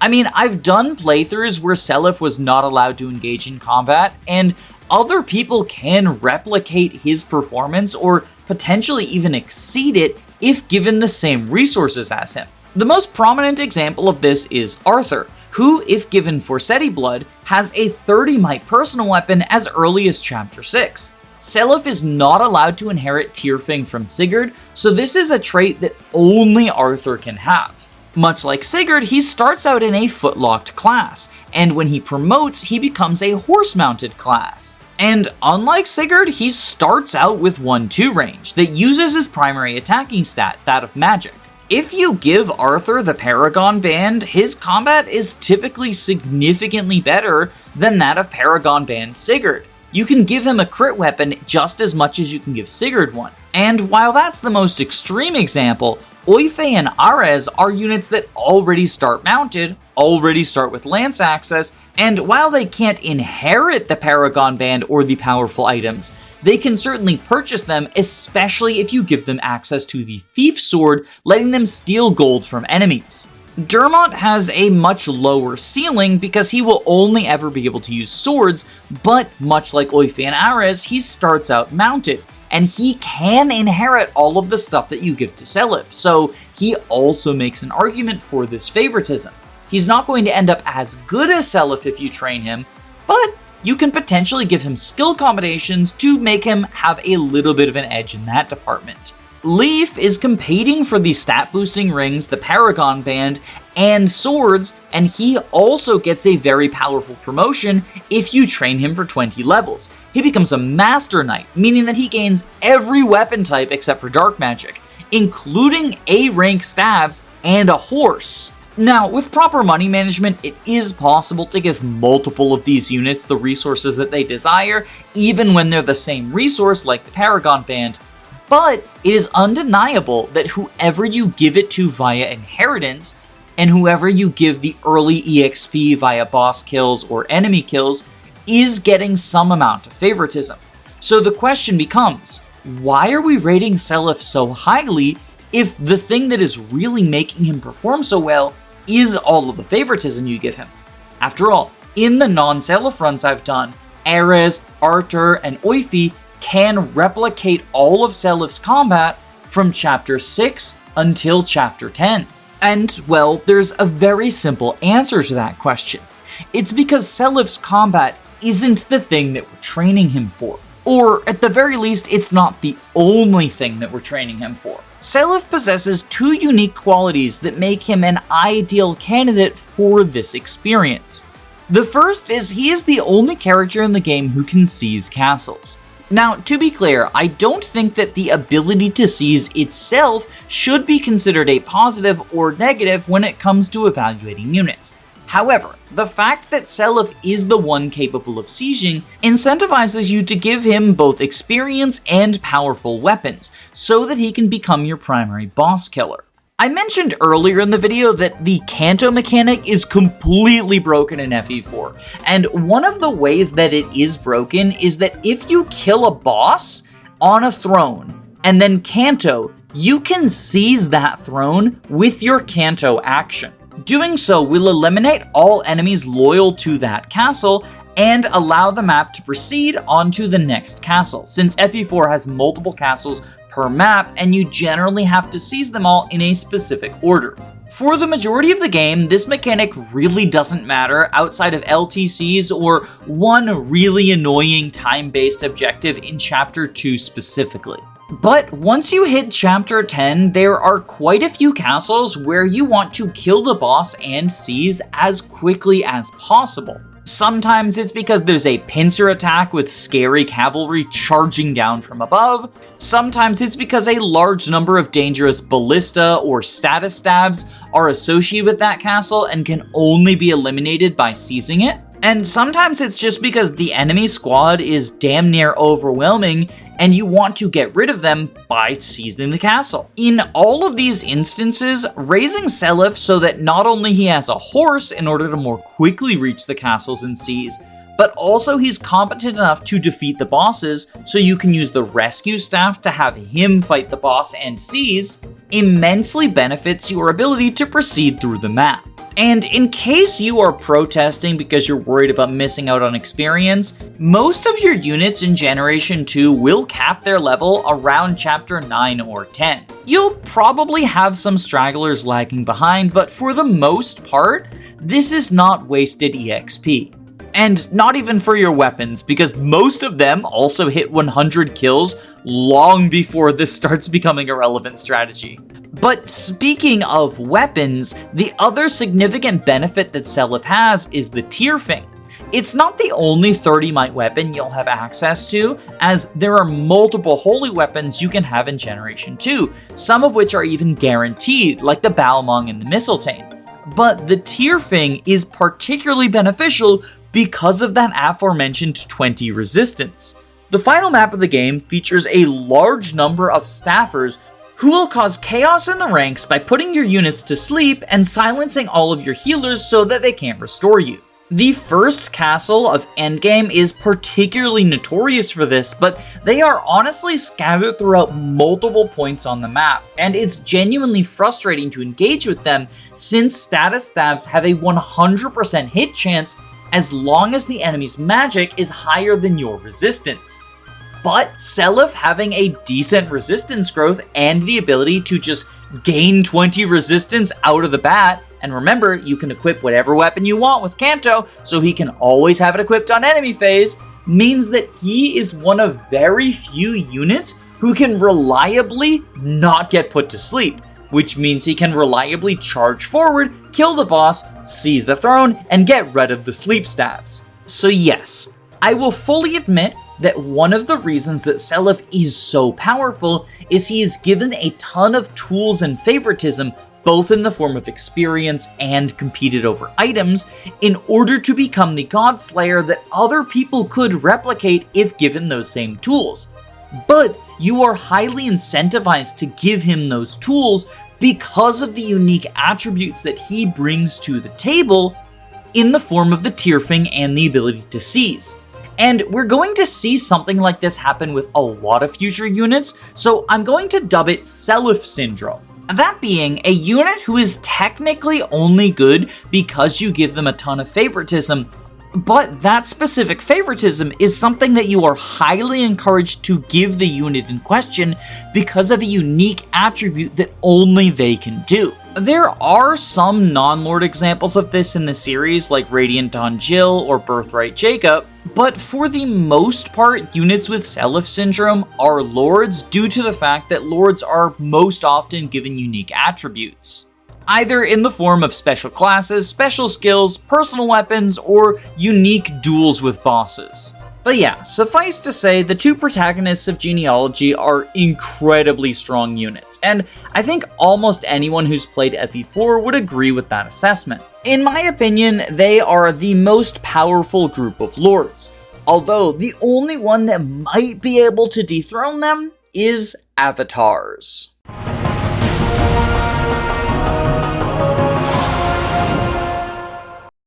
I mean, I've done playthroughs where Seliph was not allowed to engage in combat, and other people can replicate his performance or potentially even exceed it if given the same resources as him. The most prominent example of this is Arthur, who, if given Forseti blood, has a 30 might personal weapon as early as Chapter 6. Seliph is not allowed to inherit Tyrfing from Sigurd, so this is a trait that only Arthur can have. Much like Sigurd, he starts out in a footlocked class, and when he promotes, he becomes a horse-mounted class. And unlike Sigurd, he starts out with 1-2 range that uses his primary attacking stat, that of magic. If you give Arthur the Paragon Band, his combat is typically significantly better than that of Paragon Band Sigurd. You can give him a crit weapon just as much as you can give Sigurd one. And while that's the most extreme example, Oife and Ares are units that already start mounted, already start with lance access, and while they can't inherit the Paragon Band or the powerful items, they can certainly purchase them, especially if you give them access to the Thief Sword, letting them steal gold from enemies. Dermot has a much lower ceiling because he will only ever be able to use swords, but much like Oife and Ares, he starts out mounted, and he can inherit all of the stuff that you give to Seliph, so he also makes an argument for this favoritism. He's not going to end up as good as Seliph if you train him, but you can potentially give him skill combinations to make him have a little bit of an edge in that department. Leif is competing for the stat boosting rings, the Paragon Band, and swords, and he also gets a very powerful promotion if you train him for 20 levels. He becomes a Master Knight, meaning that he gains every weapon type except for dark magic, including A-rank stabs and a horse. Now, with proper money management, it is possible to give multiple of these units the resources that they desire, even when they're the same resource like the Paragon Band, but it is undeniable that whoever you give it to via inheritance, and whoever you give the early EXP via boss kills or enemy kills, is getting some amount of favoritism. So the question becomes, why are we rating Seliph so highly if the thing that is really making him perform so well is all of the favoritism you give him. After all, in the non-Seliph runs I've done, Ares, Artur, and Oifi can replicate all of Seliph's combat from Chapter 6 until Chapter 10. And, well, there's a very simple answer to that question. It's because Seliph's combat isn't the thing that we're training him for. Or, at the very least, it's not the only thing that we're training him for. Seliph possesses two unique qualities that make him an ideal candidate for this experience. The first is he is the only character in the game who can seize castles. Now, to be clear, I don't think that the ability to seize itself should be considered a positive or negative when it comes to evaluating units. However, the fact that Seliph is the one capable of sieging incentivizes you to give him both experience and powerful weapons, so that he can become your primary boss killer. I mentioned earlier in the video that the Canto mechanic is completely broken in FE4, and one of the ways that it is broken is that if you kill a boss on a throne and then Canto, you can seize that throne with your Canto action. Doing so will eliminate all enemies loyal to that castle and allow the map to proceed onto the next castle, since FE4 has multiple castles per map and you generally have to seize them all in a specific order. For the majority of the game, this mechanic really doesn't matter outside of LTCs or one really annoying time-based objective in Chapter 2 specifically. But once you hit Chapter 10, there are quite a few castles where you want to kill the boss and seize as quickly as possible. Sometimes it's because there's a pincer attack with scary cavalry charging down from above. Sometimes it's because a large number of dangerous ballista or status stabs are associated with that castle and can only be eliminated by seizing it. And sometimes it's just because the enemy squad is damn near overwhelming and you want to get rid of them by seizing the castle. In all of these instances, raising Seliph so that not only he has a horse in order to more quickly reach the castles and seize, but also he's competent enough to defeat the bosses so you can use the rescue staff to have him fight the boss and seize, immensely benefits your ability to proceed through the map. And in case you are protesting because you're worried about missing out on experience, most of your units in Generation 2 will cap their level around Chapter 9 or 10. You'll probably have some stragglers lagging behind, but for the most part, this is not wasted EXP. And not even for your weapons, because most of them also hit 100 kills long before this starts becoming a relevant strategy. But speaking of weapons, the other significant benefit that Seliph has is the Tyrfing. It's not the only 30 might weapon you'll have access to, as there are multiple holy weapons you can have in Generation 2, some of which are even guaranteed, like the Balmung and the Mistletoe. But the Tyrfing is particularly beneficial because of that aforementioned 20 resistance. The final map of the game features a large number of staffers who will cause chaos in the ranks by putting your units to sleep and silencing all of your healers so that they can't restore you. The first castle of Endgame is particularly notorious for this, but they are honestly scattered throughout multiple points on the map, and it's genuinely frustrating to engage with them since status stabs have a 100% hit chance as long as the enemy's magic is higher than your resistance. But Seliph having a decent resistance growth and the ability to just gain 20 resistance out of the bat, and remember, you can equip whatever weapon you want with Canto, so he can always have it equipped on enemy phase, means that he is one of very few units who can reliably not get put to sleep, which means he can reliably charge forward, kill the boss, seize the throne, and get rid of the sleep stabs. So yes, I will fully admit that one of the reasons that Seliph is so powerful is he is given a ton of tools and favoritism, both in the form of experience and competed over items, in order to become the God Slayer that other people could replicate if given those same tools. But you are highly incentivized to give him those tools because of the unique attributes that he brings to the table in the form of the Tyrfing and the ability to seize. And we're going to see something like this happen with a lot of future units, so I'm going to dub it Seliph Syndrome. That being, a unit who is technically only good because you give them a ton of favoritism, but that specific favoritism is something that you are highly encouraged to give the unit in question because of a unique attribute that only they can do. There are some non-Lord examples of this in the series, like Radiant Dawn Jill or Birthright Jacob, but for the most part, units with Seliph syndrome are Lords due to the fact that Lords are most often given unique attributes, either in the form of special classes, special skills, personal weapons, or unique duels with bosses. But yeah, suffice to say, the two protagonists of Genealogy are incredibly strong units, and I think almost anyone who's played FE4 would agree with that assessment. In my opinion, they are the most powerful group of Lords, although the only one that might be able to dethrone them is Avatars.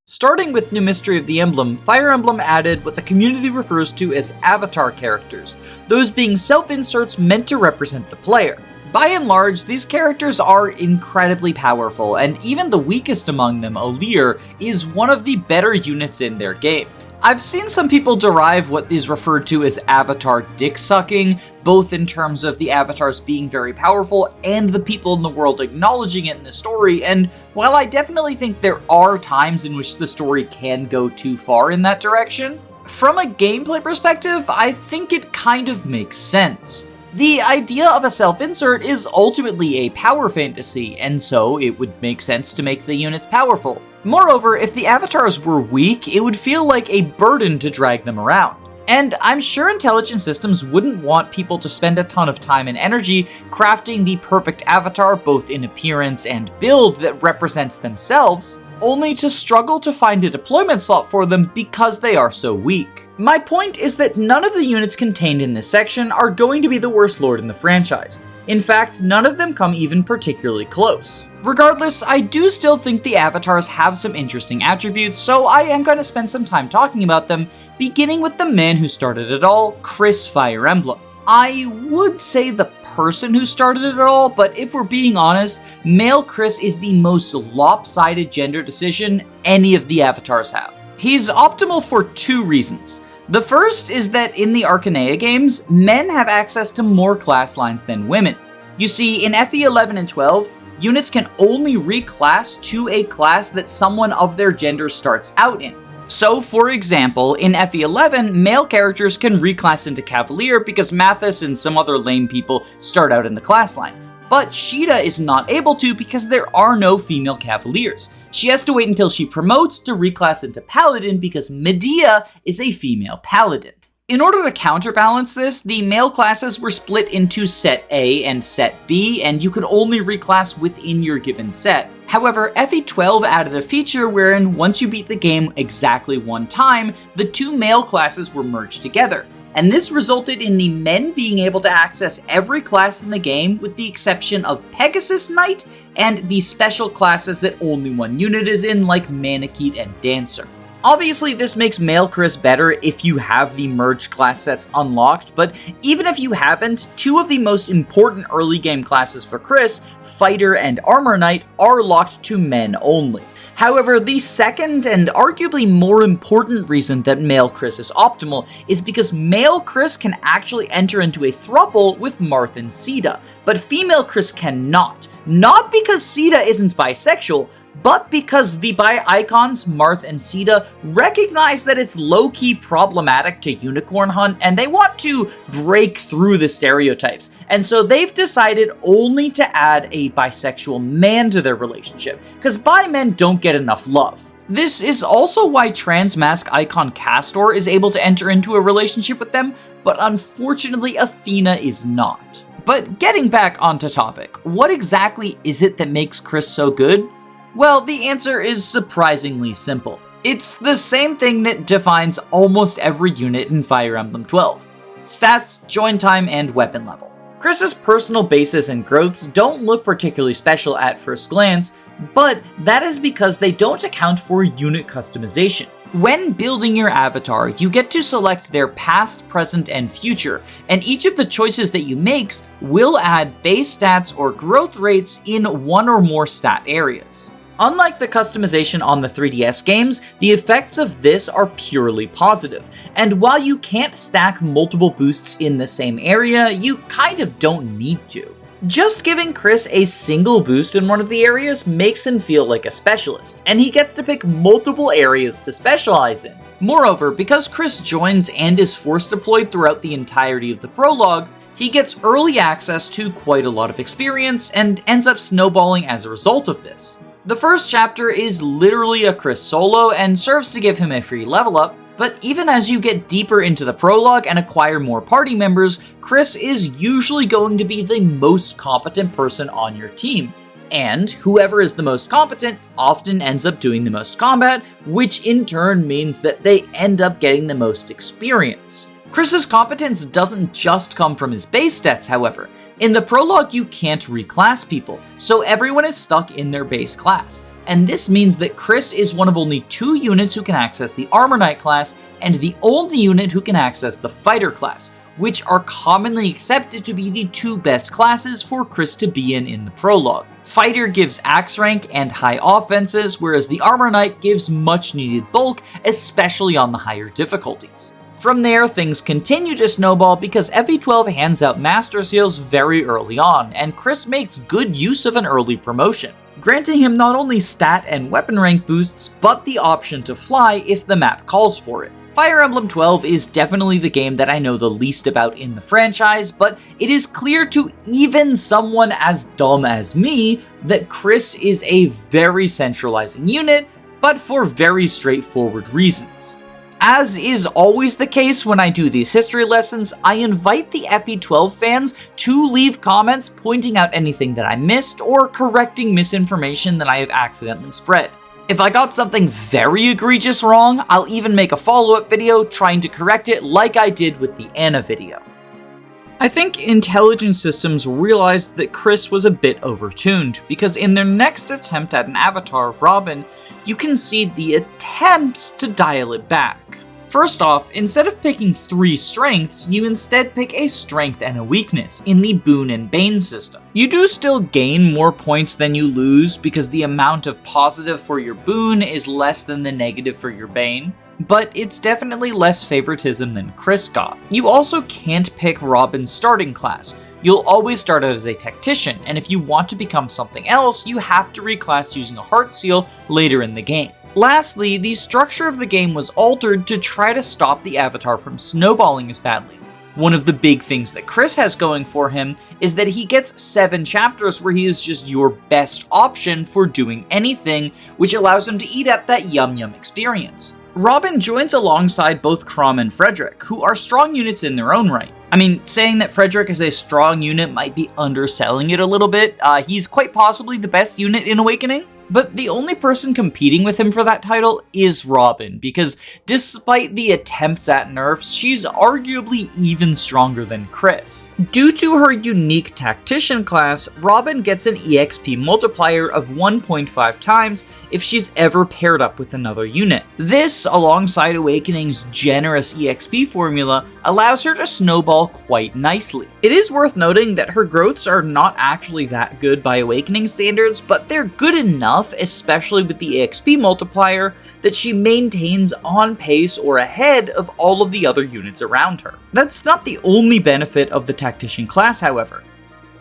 Starting with New Mystery of the Emblem, Fire Emblem added what the community refers to as avatar characters, those being self-inserts meant to represent the player. By and large, these characters are incredibly powerful, and even the weakest among them, Alear, is one of the better units in their game. I've seen some people derive what is referred to as avatar dick-sucking, both in terms of the avatars being very powerful and the people in the world acknowledging it in the story, and while I definitely think there are times in which the story can go too far in that direction, from a gameplay perspective, I think it kind of makes sense. The idea of a self-insert is ultimately a power fantasy, and so it would make sense to make the units powerful. Moreover, if the avatars were weak, it would feel like a burden to drag them around. And I'm sure intelligent systems wouldn't want people to spend a ton of time and energy crafting the perfect avatar both in appearance and build that represents themselves, only to struggle to find a deployment slot for them because they are so weak. My point is that none of the units contained in this section are going to be the worst Lord in the franchise. In fact, none of them come even particularly close. Regardless, I do still think the avatars have some interesting attributes, so I am going to spend some time talking about them, beginning with the man who started it all, Kris Fire Emblem. I would say the person who started it all, but if we're being honest, male Kris is the most lopsided gender decision any of the avatars have. He's optimal for two reasons. The first is that in the Arcanea games, men have access to more class lines than women. You see, in FE11 and 12, units can only reclass to a class that someone of their gender starts out in. So, for example, in FE11, male characters can reclass into Cavalier because Mathis and some other lame people start out in the class line. But Sheeta is not able to because there are no female Cavaliers. She has to wait until she promotes to reclass into Paladin because Medea is a female Paladin. In order to counterbalance this, the male classes were split into Set A and Set B, and you could only reclass within your given set. However, FE12 added a feature wherein once you beat the game exactly one time, the two male classes were merged together. And this resulted in the men being able to access every class in the game with the exception of Pegasus Knight and the special classes that only one unit is in, like Manakete and Dancer. Obviously, this makes male Kris better if you have the merged class sets unlocked, but even if you haven't, two of the most important early game classes for Kris, Fighter and Armor Knight, are locked to men only. However, the second and arguably more important reason that male Kris is optimal is because male Kris can actually enter into a throuple with Marth and Sita, but female Kris cannot. Not because Sita isn't bisexual, but because the bi-icons, Marth and Sita, recognize that it's low-key problematic to unicorn hunt, and they want to break through the stereotypes. And so they've decided only to add a bisexual man to their relationship, because bi men don't get enough love. This is also why trans mask icon Castor is able to enter into a relationship with them, but unfortunately Athena is not. But getting back onto topic, what exactly is it that makes Kris so good? Well, the answer is surprisingly simple. It's the same thing that defines almost every unit in Fire Emblem 12. Stats, join time, and weapon level. Kris's personal bases and growths don't look particularly special at first glance, but that is because they don't account for unit customization. When building your avatar, you get to select their past, present, and future, and each of the choices that you make will add base stats or growth rates in one or more stat areas. Unlike the customization on the 3DS games, the effects of this are purely positive, and while you can't stack multiple boosts in the same area, you kind of don't need to. Just giving Kris a single boost in one of the areas makes him feel like a specialist, and he gets to pick multiple areas to specialize in. Moreover, because Kris joins and is force deployed throughout the entirety of the prologue, he gets early access to quite a lot of experience and ends up snowballing as a result of this. The first chapter is literally a Kris solo and serves to give him a free level up, but even as you get deeper into the prologue and acquire more party members, Kris is usually going to be the most competent person on your team. And whoever is the most competent often ends up doing the most combat, which in turn means that they end up getting the most experience. Kris's competence doesn't just come from his base stats, however. In the prologue, you can't reclass people, so everyone is stuck in their base class. And this means that Kris is one of only 2 units who can access the Armor Knight class, and the only unit who can access the Fighter class, which are commonly accepted to be the 2 best classes for Kris to be in the prologue. Fighter gives axe rank and high offenses, whereas the Armor Knight gives much needed bulk, especially on the higher difficulties. From there, things continue to snowball because FE12 hands out Master Seals very early on, and Kris makes good use of an early promotion, granting him not only stat and weapon rank boosts, but the option to fly if the map calls for it. Fire Emblem 12 is definitely the game that I know the least about in the franchise, but it is clear to even someone as dumb as me that Kris is a very centralizing unit, but for very straightforward reasons. As is always the case when I do these history lessons, I invite the FE12 fans to leave comments pointing out anything that I missed or correcting misinformation that I have accidentally spread. If I got something very egregious wrong, I'll even make a follow-up video trying to correct it like I did with the Anna video. I think Intelligent Systems realized that Kris was a bit overtuned, because in their next attempt at an avatar of Robin, you can see the attempts to dial it back. First off, instead of picking 3 strengths, you instead pick a strength and a weakness in the Boon and Bane system. You do still gain more points than you lose because the amount of positive for your Boon is less than the negative for your Bane, but it's definitely less favoritism than Kris got. You also can't pick Robin's starting class. You'll always start out as a tactician, and if you want to become something else, you have to reclass using a heart seal later in the game. Lastly, the structure of the game was altered to try to stop the avatar from snowballing as badly. One of the big things that Kris has going for him is that he gets 7 chapters where he is just your best option for doing anything, which allows him to eat up that yum-yum experience. Robin joins alongside both Chrom and Frederick, who are strong units in their own right. I mean, saying that Frederick is a strong unit might be underselling it a little bit. He's quite possibly the best unit in Awakening. But the only person competing with him for that title is Robin, because despite the attempts at nerfs, she's arguably even stronger than Kris. Due to her unique tactician class, Robin gets an EXP multiplier of 1.5 times if she's ever paired up with another unit. This, alongside Awakening's generous EXP formula, allows her to snowball quite nicely. It is worth noting that her growths are not actually that good by Awakening standards, but they're good enough, especially with the EXP multiplier, that she maintains on pace or ahead of all of the other units around her. That's not the only benefit of the Tactician class, however.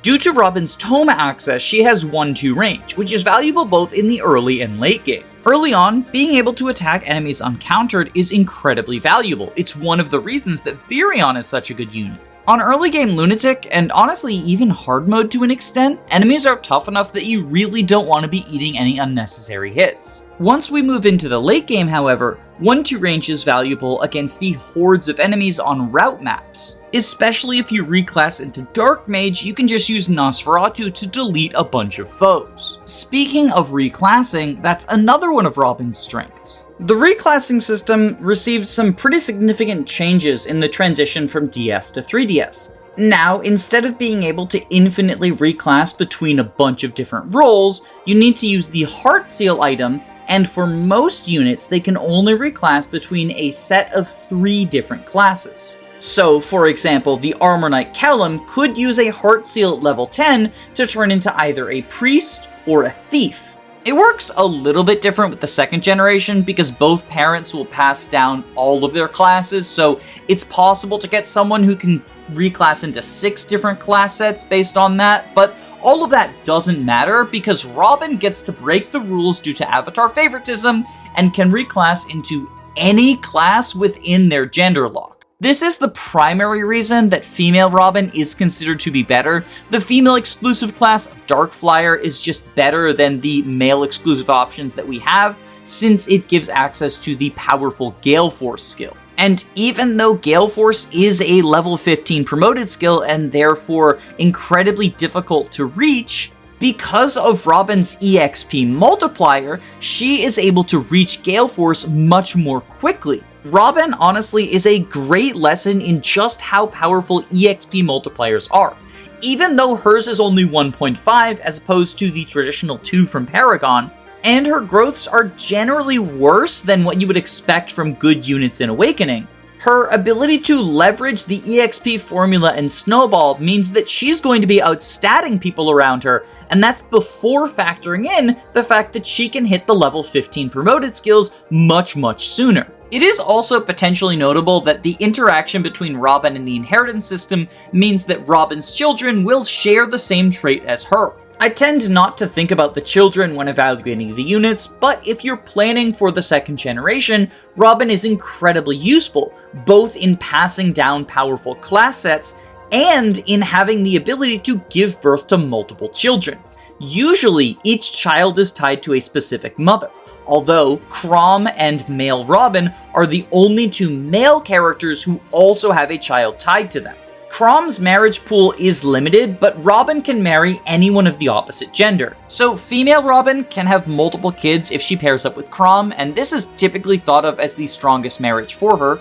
Due to Robin's tome access, she has 1-2 range, which is valuable both in the early and late game. Early on, being able to attack enemies uncountered is incredibly valuable. It's one of the reasons that Virion is such a good unit. On early game Lunatic, and honestly even hard mode to an extent, enemies are tough enough that you really don't want to be eating any unnecessary hits. Once we move into the late game, however, 1-2 range is valuable against the hordes of enemies on route maps. Especially if you reclass into Dark Mage, you can just use Nosferatu to delete a bunch of foes. Speaking of reclassing, that's another one of Robin's strengths. The reclassing system received some pretty significant changes in the transition from DS to 3DS. Now, instead of being able to infinitely reclass between a bunch of different roles, you need to use the Heart Seal item and for most units they can only reclass between a set of 3 different classes. So, for example, the Armor Knight Callum could use a Heart Seal at level 10 to turn into either a Priest or a Thief. It works a little bit different with the 2nd generation because both parents will pass down all of their classes, so it's possible to get someone who can reclass into 6 different class sets based on that, but all of that doesn't matter because Robin gets to break the rules due to avatar favoritism and can reclass into any class within their gender lock. This is the primary reason that female Robin is considered to be better. The female exclusive class of Darkflyer is just better than the male exclusive options that we have, since it gives access to the powerful Gale Force skill. And even though Gale Force is a level 15 promoted skill and therefore incredibly difficult to reach, because of Robin's EXP multiplier, she is able to reach Gale Force much more quickly. Robin, honestly, is a great lesson in just how powerful EXP multipliers are. Even though hers is only 1.5 as opposed to the traditional 2 from Paragon, and her growths are generally worse than what you would expect from good units in Awakening, her ability to leverage the EXP formula and Snowball means that she's going to be outstatting people around her, and that's before factoring in the fact that she can hit the level 15 promoted skills much sooner. It is also potentially notable that the interaction between Robin and the inheritance system means that Robin's children will share the same trait as her. I tend not to think about the children when evaluating the units, but if you're planning for the 2nd generation, Robin is incredibly useful, both in passing down powerful class sets and in having the ability to give birth to multiple children. Usually, each child is tied to a specific mother, although Chrom and male Robin are the only 2 male characters who also have a child tied to them. Chrom's marriage pool is limited, but Robin can marry anyone of the opposite gender. So female Robin can have multiple kids if she pairs up with Chrom, and this is typically thought of as the strongest marriage for her,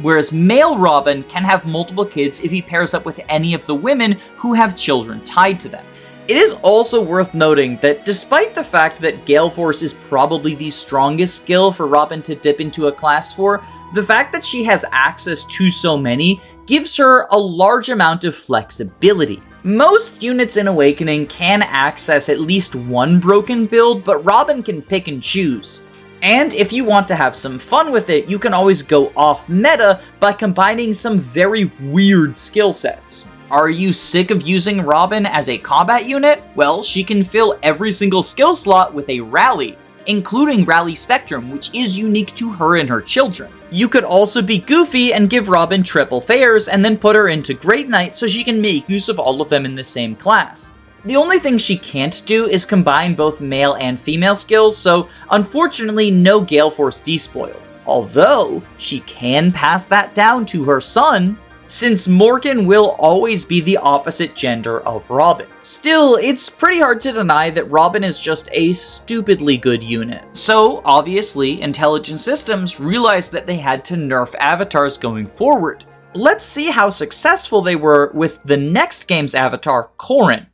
whereas male Robin can have multiple kids if he pairs up with any of the women who have children tied to them. It is also worth noting that despite the fact that Gale Force is probably the strongest skill for Robin to dip into a class for, the fact that she has access to so many gives her a large amount of flexibility. Most units in Awakening can access at least one broken build, but Robin can pick and choose. And if you want to have some fun with it, you can always go off meta by combining some very weird skill sets. Are you sick of using Robin as a combat unit? Well, she can fill every single skill slot with a rally, including Rally Spectrum, which is unique to her and her children. You could also be goofy and give Robin triple fares and then put her into Great Knight so she can make use of all of them in the same class. The only thing she can't do is combine both male and female skills, so unfortunately no Gale Force despoil. Although, she can pass that down to her son, since Morgan will always be the opposite gender of Robin. Still, it's pretty hard to deny that Robin is just a stupidly good unit. So, obviously, Intelligent Systems realized that they had to nerf avatars going forward. Let's see how successful they were with the next game's avatar, Corrin.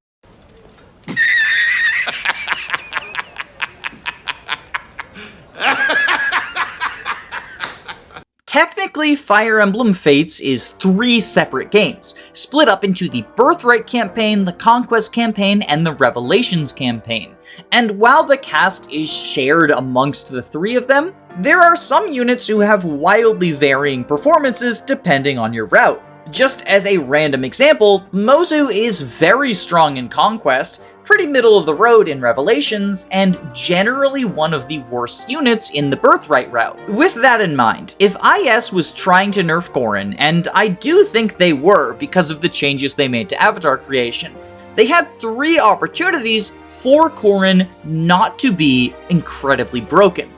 Technically, Fire Emblem Fates is 3 separate games, split up into the Birthright campaign, the Conquest campaign, and the Revelations campaign. And while the cast is shared amongst the 3 of them, there are some units who have wildly varying performances depending on your route. Just as a random example, Mozu is very strong in Conquest, pretty middle of the road in Revelations, and generally one of the worst units in the Birthright route. With that in mind, if IS was trying to nerf Corrin, and I do think they were because of the changes they made to avatar creation, they had 3 opportunities for Corrin not to be incredibly broken.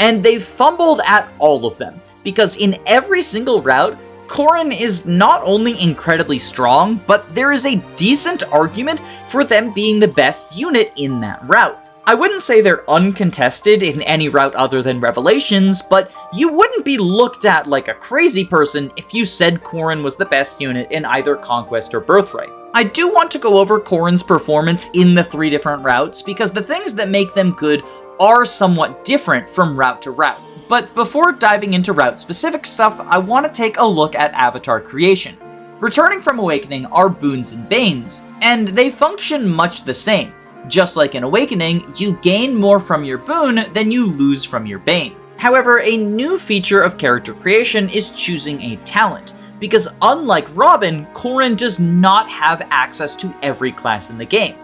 And they fumbled at all of them, because in every single route, Corrin is not only incredibly strong, but there is a decent argument for them being the best unit in that route. I wouldn't say they're uncontested in any route other than Revelations, but you wouldn't be looked at like a crazy person if you said Corrin was the best unit in either Conquest or Birthright. I do want to go over Corrin's performance in the 3 different routes, because the things that make them good are somewhat different from route to route. But before diving into route-specific stuff, I want to take a look at avatar creation. Returning from Awakening are boons and banes, and they function much the same. Just like in Awakening, you gain more from your boon than you lose from your bane. However, a new feature of character creation is choosing a talent, because unlike Robin, Corrin does not have access to every class in the game.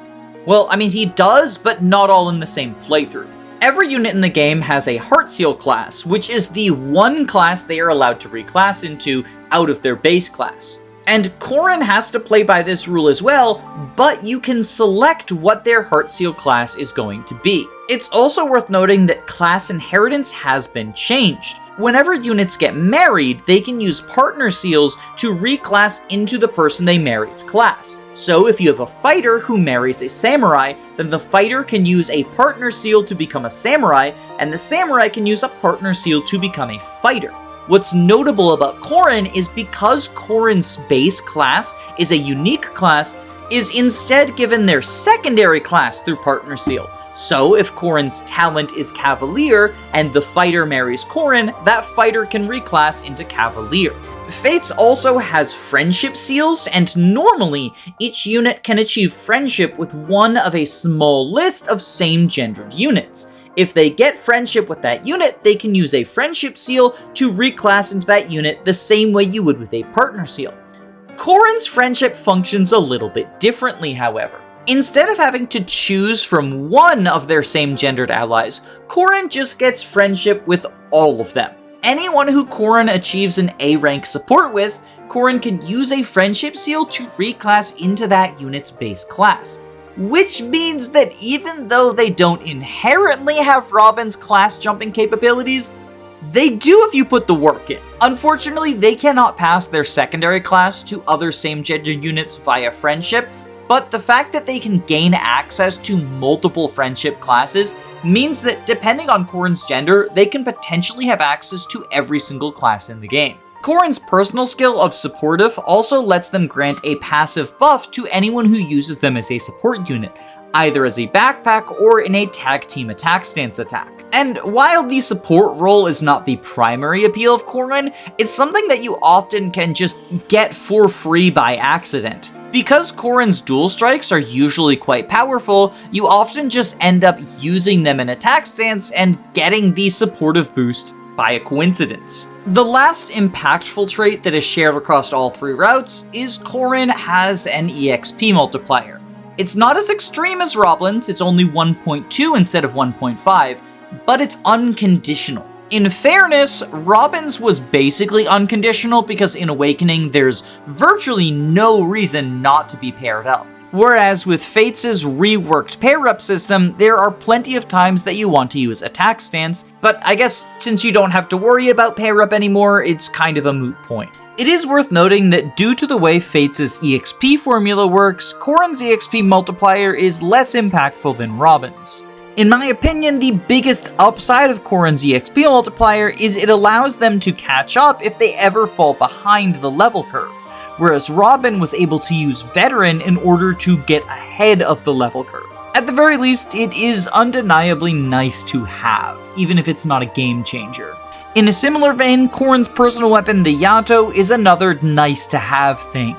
Well, I mean, he does, but not all in the same playthrough. Every unit in the game has a Heartseal class, which is the one class they are allowed to reclass into out of their base class. And Corrin has to play by this rule as well, but you can select what their Heartseal class is going to be. It's also worth noting that class inheritance has been changed. Whenever units get married, they can use partner seals to reclass into the person they married's class. So if you have a fighter who marries a samurai, then the fighter can use a partner seal to become a samurai, and the samurai can use a partner seal to become a fighter. What's notable about Corrin is because Corrin's base class is a unique class, is instead given their secondary class through partner seal. So if Corrin's talent is Cavalier and the fighter marries Corrin, that fighter can reclass into Cavalier. Fates also has friendship seals, and normally each unit can achieve friendship with one of a small list of same-gendered units. If they get friendship with that unit, they can use a friendship seal to reclass into that unit the same way you would with a partner seal. Corrin's friendship functions a little bit differently, however. Instead of having to choose from one of their same-gendered allies, Corrin just gets friendship with all of them. Anyone who Corrin achieves an A-rank support with, Corrin can use a friendship seal to reclass into that unit's base class. Which means that even though they don't inherently have Robin's class jumping capabilities, they do if you put the work in. Unfortunately, they cannot pass their secondary class to other same-gender units via friendship, but the fact that they can gain access to multiple friendship classes means that depending on Corrin's gender, they can potentially have access to every single class in the game. Corrin's personal skill of Supportive also lets them grant a passive buff to anyone who uses them as a support unit, either as a backpack or in a tag team attack stance attack. And while the support role is not the primary appeal of Corrin, it's something that you often can just get for free by accident. Because Corrin's dual strikes are usually quite powerful, you often just end up using them in attack stance and getting the supportive boost by a coincidence. The last impactful trait that is shared across all three routes is Corrin has an EXP multiplier. It's not as extreme as Robin's, it's only 1.2 instead of 1.5, but it's unconditional. In fairness, Robin's was basically unconditional because in Awakening there's virtually no reason not to be paired up. Whereas with Fates' reworked pair-up system, there are plenty of times that you want to use attack stance, but I guess since you don't have to worry about pair-up anymore, it's kind of a moot point. It is worth noting that due to the way Fates' EXP formula works, Corrin's EXP multiplier is less impactful than Robin's. In my opinion, the biggest upside of Corrin's EXP multiplier is it allows them to catch up if they ever fall behind the level curve, whereas Robin was able to use Veteran in order to get ahead of the level curve. At the very least, it is undeniably nice to have, even if it's not a game changer. In a similar vein, Corrin's personal weapon, the Yato, is another nice to have thing.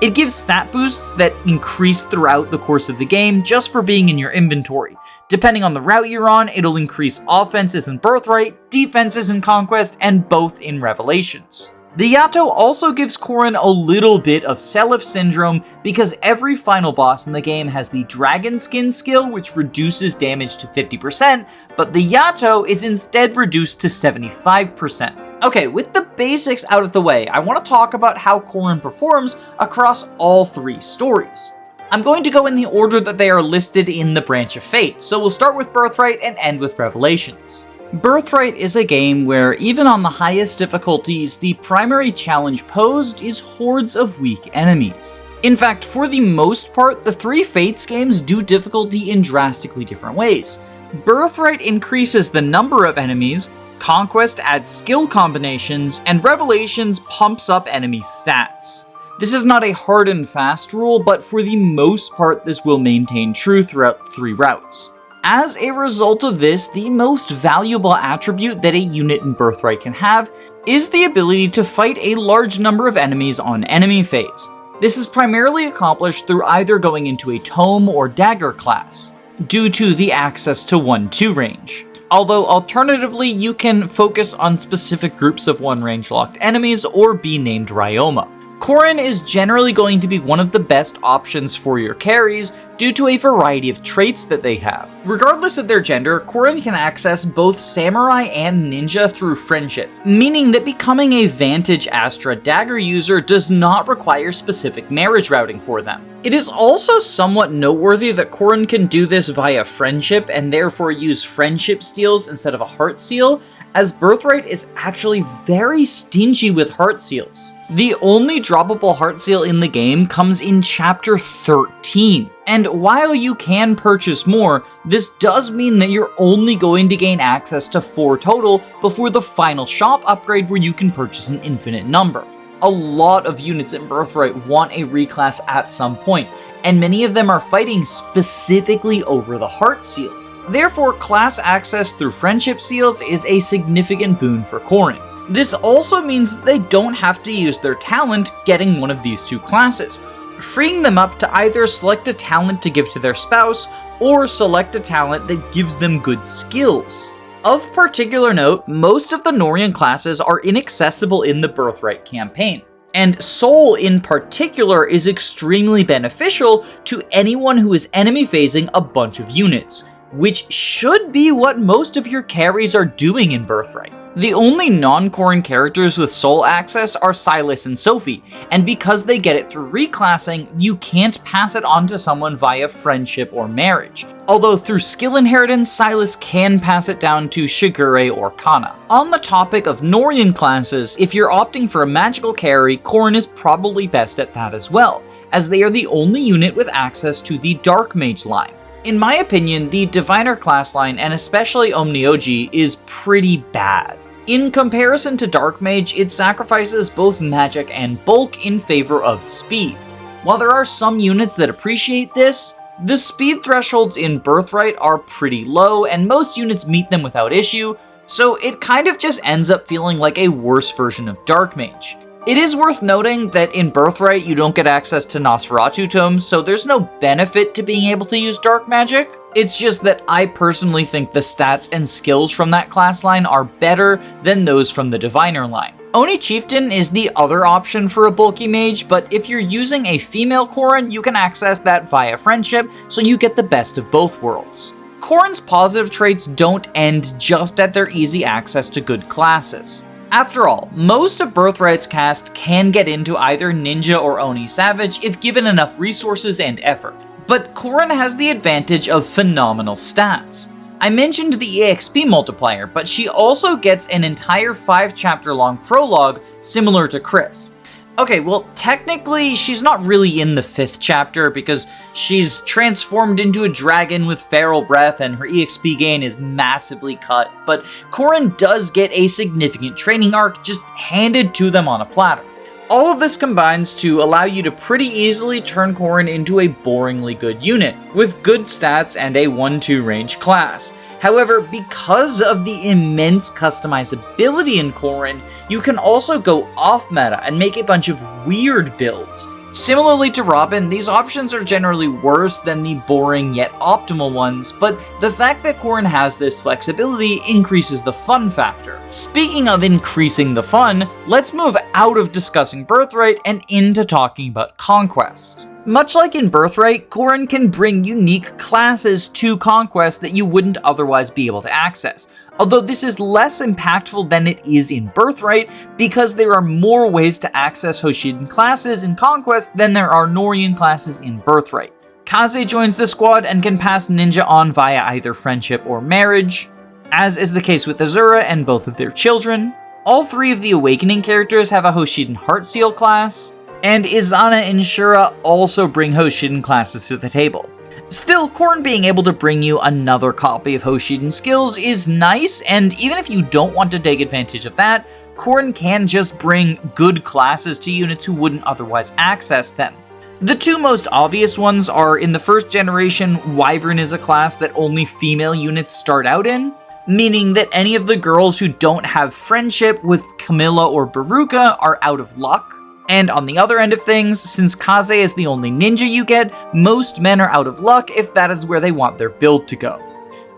It gives stat boosts that increase throughout the course of the game just for being in your inventory. Depending on the route you're on, it'll increase offenses in Birthright, defenses in Conquest, and both in Revelations. The Yato also gives Corrin a little bit of Seliph syndrome because every final boss in the game has the Dragon Skin skill, which reduces damage to 50%, but the Yato is instead reduced to 75%. Okay, with the basics out of the way, I want to talk about how Corrin performs across all three stories. I'm going to go in the order that they are listed in the Branch of Fate, so we'll start with Birthright and end with Revelations. Birthright is a game where, even on the highest difficulties, the primary challenge posed is hordes of weak enemies. In fact, for the most part, the three Fates games do difficulty in drastically different ways. Birthright increases the number of enemies, Conquest adds skill combinations, and Revelations pumps up enemy stats. This is not a hard and fast rule, but for the most part this will maintain true throughout the three routes. As a result of this, the most valuable attribute that a unit in Birthright can have is the ability to fight a large number of enemies on enemy phase. This is primarily accomplished through either going into a Tome or Dagger class, due to the access to 1-2 range. Although alternatively, you can focus on specific groups of 1-range locked enemies or be named Ryoma. Corrin is generally going to be one of the best options for your carries due to a variety of traits that they have. Regardless of their gender, Corrin can access both Samurai and Ninja through friendship, meaning that becoming a Vantage Astra Dagger user does not require specific marriage routing for them. It is also somewhat noteworthy that Corrin can do this via friendship and therefore use friendship steals instead of a heart seal, as Birthright is actually very stingy with heart seals. The only droppable heart seal in the game comes in Chapter 13, and while you can purchase more, this does mean that you're only going to gain access to 4 total before the final shop upgrade where you can purchase an infinite number. A lot of units in Birthright want a reclass at some point, and many of them are fighting specifically over the heart seal. Therefore, class access through friendship seals is a significant boon for Corrin. This also means that they don't have to use their talent getting one of these 2 classes, freeing them up to either select a talent to give to their spouse, or select a talent that gives them good skills. Of particular note, most of the Norian classes are inaccessible in the Birthright campaign, and Soul in particular is extremely beneficial to anyone who is enemy phasing a bunch of units, which should be what most of your carries are doing in Birthright. The only non-Corrin characters with Soul access are Silas and Sophie, and because they get it through reclassing, you can't pass it on to someone via friendship or marriage. Although through skill inheritance, Silas can pass it down to Shigure or Kana. On the topic of Norian classes, if you're opting for a magical carry, Corrin is probably best at that as well, as they are the only unit with access to the Dark Mage line. In my opinion, the Diviner class line, and especially Omnioji, is pretty bad. In comparison to Dark Mage, it sacrifices both magic and bulk in favor of speed. While there are some units that appreciate this, the speed thresholds in Birthright are pretty low, and most units meet them without issue, so it kind of just ends up feeling like a worse version of Dark Mage. It is worth noting that in Birthright you don't get access to Nosferatu tomes, so there's no benefit to being able to use dark magic. It's just that I personally think the stats and skills from that class line are better than those from the Diviner line. Oni Chieftain is the other option for a bulky mage, but if you're using a female Corrin, you can access that via friendship, so you get the best of both worlds. Corrin's positive traits don't end just at their easy access to good classes. After all, most of Birthright's cast can get into either Ninja or Oni Savage if given enough resources and effort. But Corrin has the advantage of phenomenal stats. I mentioned the EXP multiplier, but she also gets an entire 5-chapter long prologue similar to Kris. Okay, well, technically, she's not really in the 5th chapter because she's transformed into a dragon with feral breath and her EXP gain is massively cut, but Corrin does get a significant training arc just handed to them on a platter. All of this combines to allow you to pretty easily turn Corrin into a boringly good unit, with good stats and a 1-2 range class. However, because of the immense customizability in Corrin, you can also go off meta and make a bunch of weird builds. Similarly to Robin, these options are generally worse than the boring yet optimal ones, but the fact that Corrin has this flexibility increases the fun factor. Speaking of increasing the fun, let's move out of discussing Birthright and into talking about Conquest. Much like in Birthright, Corrin can bring unique classes to Conquest that you wouldn't otherwise be able to access, although this is less impactful than it is in Birthright because there are more ways to access Hoshidan classes in Conquest than there are Norian classes in Birthright. Kaze joins the squad and can pass Ninja on via either friendship or marriage, as is the case with Azura and both of their children. All 3 of the Awakening characters have a Hoshidan Heart Seal class, and Izana and Shura also bring Hoshidan classes to the table. Still, Corrin being able to bring you another copy of Hoshidan skills is nice, and even if you don't want to take advantage of that, Corrin can just bring good classes to units who wouldn't otherwise access them. The two most obvious ones are, in the first generation, Wyvern is a class that only female units start out in, meaning that any of the girls who don't have friendship with Camilla or Baruka are out of luck. And on the other end of things, since Kaze is the only ninja you get, most men are out of luck if that is where they want their build to go.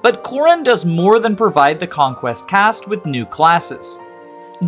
But Corrin does more than provide the Conquest cast with new classes.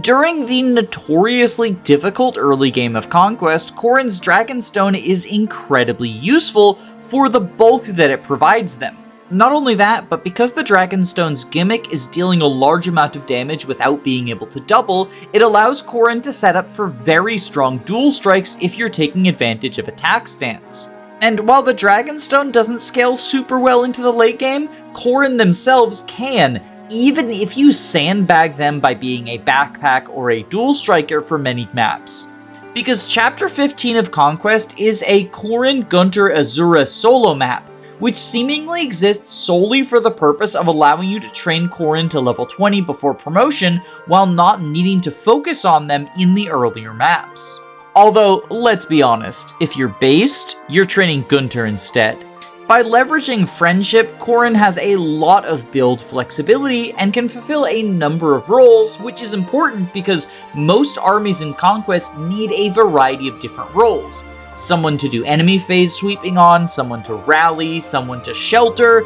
During the notoriously difficult early game of Conquest, Corrin's Dragonstone is incredibly useful for the bulk that it provides them. Not only that, but because the Dragonstone's gimmick is dealing a large amount of damage without being able to double, it allows Corrin to set up for very strong dual strikes if you're taking advantage of attack stance. And while the Dragonstone doesn't scale super well into the late game, Corrin themselves can, even if you sandbag them by being a backpack or a dual striker for many maps. Because Chapter 15 of Conquest is a Corrin Gunter Azura solo map, which seemingly exists solely for the purpose of allowing you to train Corrin to level 20 before promotion, while not needing to focus on them in the earlier maps. Although, let's be honest, if you're based, you're training Gunter instead. By leveraging friendship, Corrin has a lot of build flexibility and can fulfill a number of roles, which is important because most armies in Conquest need a variety of different roles. Someone to do enemy phase sweeping on, someone to rally, someone to shelter,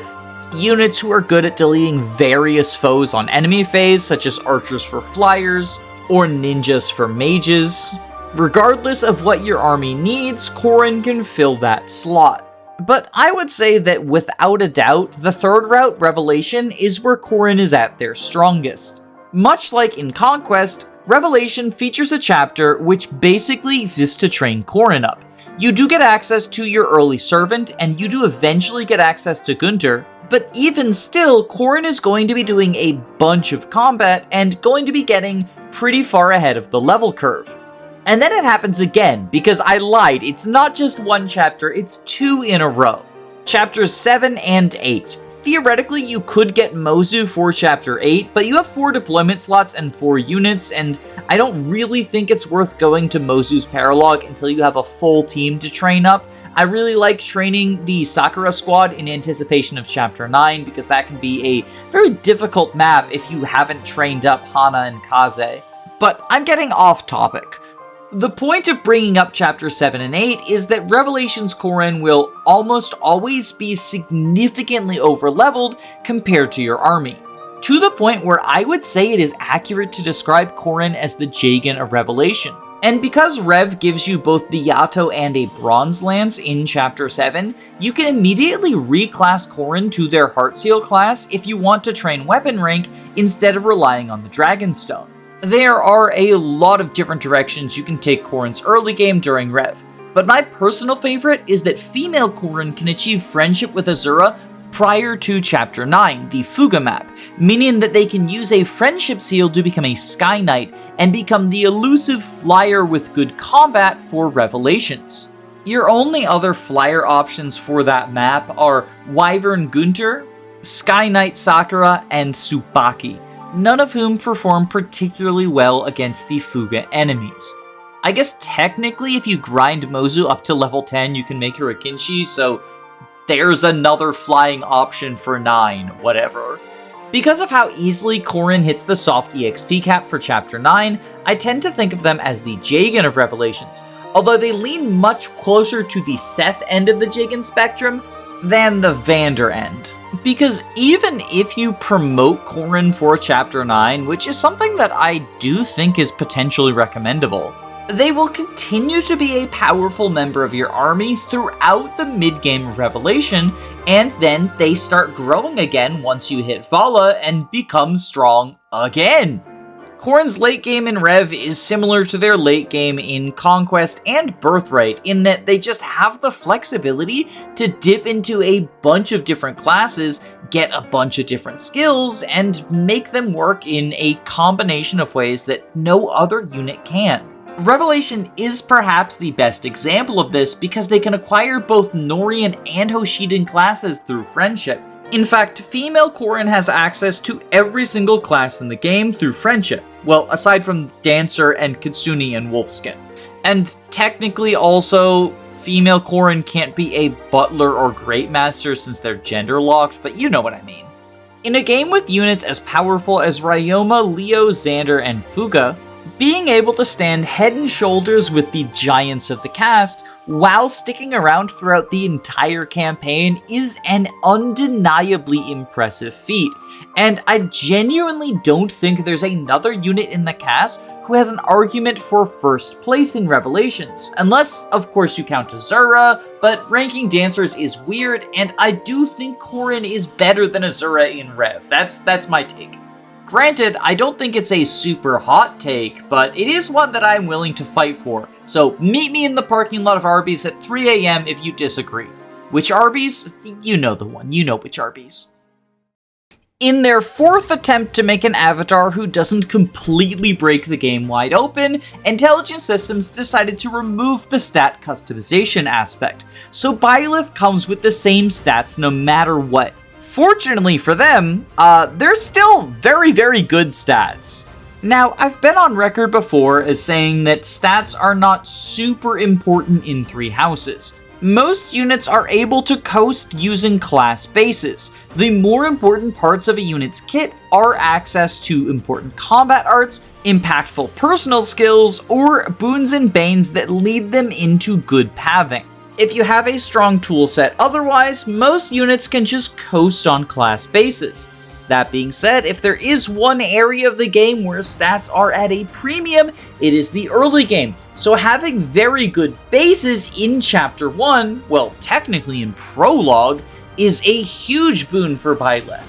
units who are good at deleting various foes on enemy phase, such as archers for flyers, or ninjas for mages. Regardless of what your army needs, Corrin can fill that slot. But I would say that without a doubt, the third route, Revelation, is where Corrin is at their strongest. Much like in Conquest, Revelation features a chapter which basically exists to train Corrin up. You do get access to your early servant, and you do eventually get access to Gunter, but even still, Corrin is going to be doing a bunch of combat and going to be getting pretty far ahead of the level curve. And then it happens again, because I lied, it's not just one chapter, it's two in a row. Chapters 7 and 8. Theoretically, you could get Mozu for Chapter 8, but you have 4 deployment slots and 4 units, and I don't really think it's worth going to Mozu's Paralog until you have a full team to train up. I really like training the Sakura squad in anticipation of Chapter 9, because that can be a very difficult map if you haven't trained up Hana and Kaze. But I'm getting off topic. The point of bringing up Chapter 7 and 8 is that Revelation's Corrin will almost always be significantly overleveled compared to your army, to the point where I would say it is accurate to describe Corrin as the Jagan of Revelation. And because Rev gives you both the Yato and a Bronze Lance in Chapter 7, you can immediately reclass Corrin to their Heartseal class if you want to train weapon rank instead of relying on the Dragonstone. There are a lot of different directions you can take Corrin's early game during Rev, but my personal favorite is that female Corrin can achieve friendship with Azura prior to Chapter 9, the Fuga map, meaning that they can use a friendship seal to become a Sky Knight and become the elusive flyer with good combat for Revelations. Your only other flyer options for that map are Wyvern Gunter, Sky Knight Sakura, and Tsubaki, none of whom perform particularly well against the Fuga enemies. I guess technically if you grind Mozu up to level 10 you can make her a Kinshi, so there's another flying option for 9, whatever. Because of how easily Corrin hits the soft EXP cap for Chapter 9, I tend to think of them as the Jagan of Revelations, although they lean much closer to the Seth end of the Jagan spectrum than the Vander end. Because even if you promote Corrin for Chapter 9, which is something that I do think is potentially recommendable, they will continue to be a powerful member of your army throughout the mid-game of Revelation, and then they start growing again once you hit Vala and become strong again. Corrin's late game in Rev is similar to their late game in Conquest and Birthright in that they just have the flexibility to dip into a bunch of different classes, get a bunch of different skills, and make them work in a combination of ways that no other unit can. Revelation is perhaps the best example of this because they can acquire both Norian and Hoshidan classes through friendship. In fact, female Corrin has access to every single class in the game through friendship. Well, aside from Dancer and Kitsune and Wolfskin. And technically also, female Corrin can't be a butler or great master since they're gender locked, but you know what I mean. In a game with units as powerful as Ryoma, Leo, Xander, and Fuga, being able to stand head and shoulders with the giants of the cast while sticking around throughout the entire campaign is an undeniably impressive feat, and I genuinely don't think there's another unit in the cast who has an argument for first place in Revelations, unless of course you count Azura, but ranking dancers is weird, and I do think Corrin is better than Azura in Rev. That's my take. Granted, I don't think it's a super hot take, but it is one that I'm willing to fight for. So meet me in the parking lot of Arby's at 3 a.m. if you disagree. Which Arby's? You know the one. You know which Arby's. In their fourth attempt to make an avatar who doesn't completely break the game wide open, Intelligent Systems decided to remove the stat customization aspect. So Byleth comes with the same stats no matter what. Fortunately for them, they're still very, very good stats. Now, I've been on record before as saying that stats are not super important in 3 houses. Most units are able to coast using class bases. The more important parts of a unit's kit are access to important combat arts, impactful personal skills, or boons and banes that lead them into good pathing. If you have a strong toolset otherwise, most units can just coast on class bases. That being said, if there is one area of the game where stats are at a premium, it is the early game. So having very good bases in Chapter 1, well, technically in Prologue, is a huge boon for Byleth.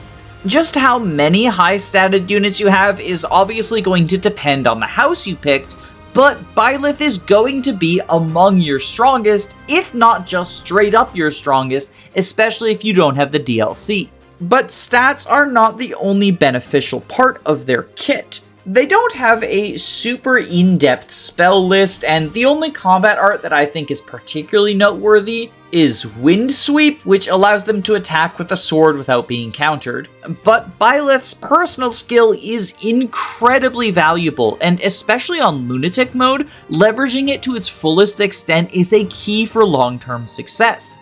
Just how many high-statted units you have is obviously going to depend on the house you picked, but Byleth is going to be among your strongest, if not just straight up your strongest, especially if you don't have the DLC. But stats are not the only beneficial part of their kit. They don't have a super in-depth spell list, and the only combat art that I think is particularly noteworthy is Wind Sweep, which allows them to attack with a sword without being countered. But Byleth's personal skill is incredibly valuable, and especially on Lunatic mode, leveraging it to its fullest extent is a key for long-term success.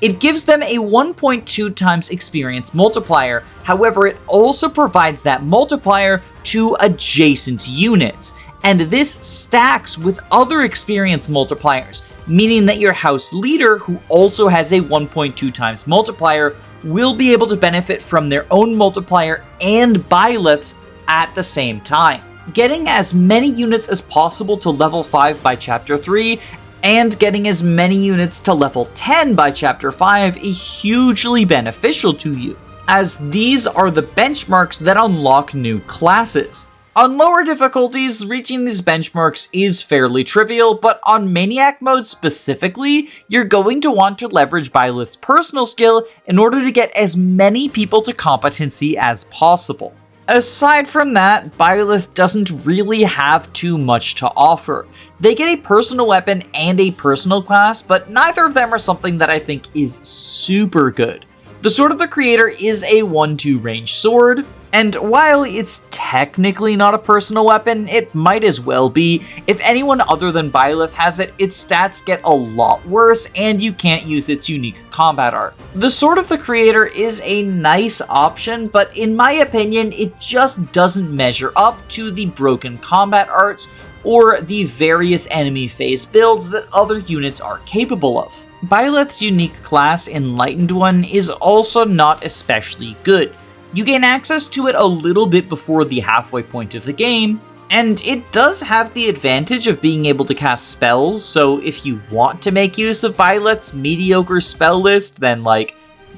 It gives them a 1.2 times experience multiplier, however it also provides that multiplier to adjacent units, and this stacks with other experience multipliers, meaning that your house leader, who also has a 1.2 times multiplier, will be able to benefit from their own multiplier and Byleth's at the same time. Getting as many units as possible to level 5 by Chapter 3, and getting as many units to level 10 by Chapter 5 is hugely beneficial to you, as these are the benchmarks that unlock new classes. On lower difficulties, reaching these benchmarks is fairly trivial, but on Maniac mode specifically, you're going to want to leverage Byleth's personal skill in order to get as many people to competency as possible. Aside from that, Byleth doesn't really have too much to offer. They get a personal weapon and a personal class, but neither of them are something that I think is super good. The Sword of the Creator is a 1-2 range sword, and while it's technically not a personal weapon, it might as well be. If anyone other than Byleth has it, its stats get a lot worse, and you can't use its unique combat art. The Sword of the Creator is a nice option, but in my opinion, it just doesn't measure up to the broken combat arts or the various enemy phase builds that other units are capable of. Byleth's unique class, Enlightened One, is also not especially good. You gain access to it a little bit before the halfway point of the game, and it does have the advantage of being able to cast spells, so if you want to make use of Byleth's mediocre spell list, then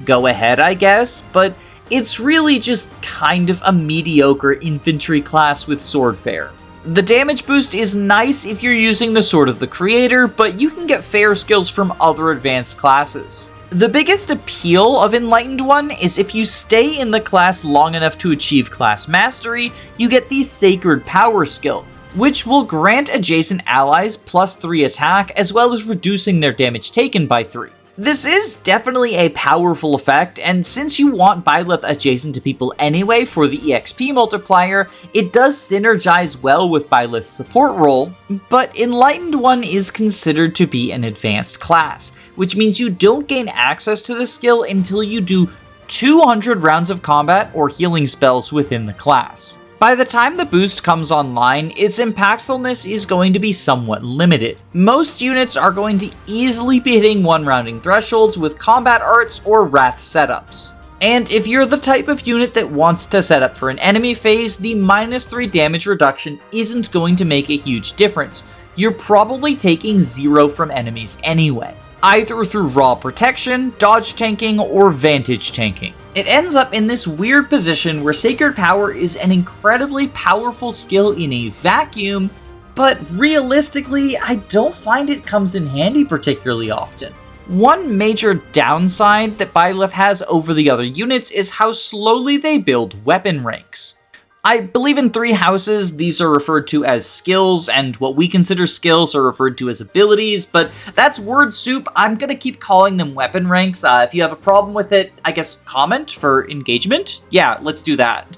go ahead I guess, but it's really just kind of a mediocre infantry class with sword fare. The damage boost is nice if you're using the Sword of the Creator, but you can get fair skills from other advanced classes. The biggest appeal of Enlightened One is if you stay in the class long enough to achieve class mastery, you get the Sacred Power skill, which will grant adjacent allies +3 attack as well as reducing their damage taken by 3. This is definitely a powerful effect, and since you want Byleth adjacent to people anyway for the EXP multiplier, it does synergize well with Byleth's support role, but Enlightened One is considered to be an advanced class, which means you don't gain access to the skill until you do 200 rounds of combat or healing spells within the class. By the time the boost comes online, its impactfulness is going to be somewhat limited. Most units are going to easily be hitting 1 rounding thresholds with combat arts or wrath setups. And if you're the type of unit that wants to set up for an enemy phase, the -3 damage reduction isn't going to make a huge difference. You're probably taking 0 from enemies anyway, either through raw protection, dodge tanking, or vantage tanking. It ends up in this weird position where Sacred Power is an incredibly powerful skill in a vacuum, but realistically, I don't find it comes in handy particularly often. One major downside that Byleth has over the other units is how slowly they build weapon ranks. I believe in 3 houses, these are referred to as skills, and what we consider skills are referred to as abilities, but that's word soup. I'm gonna keep calling them weapon ranks. If you have a problem with it, I guess comment for engagement? Yeah, let's do that.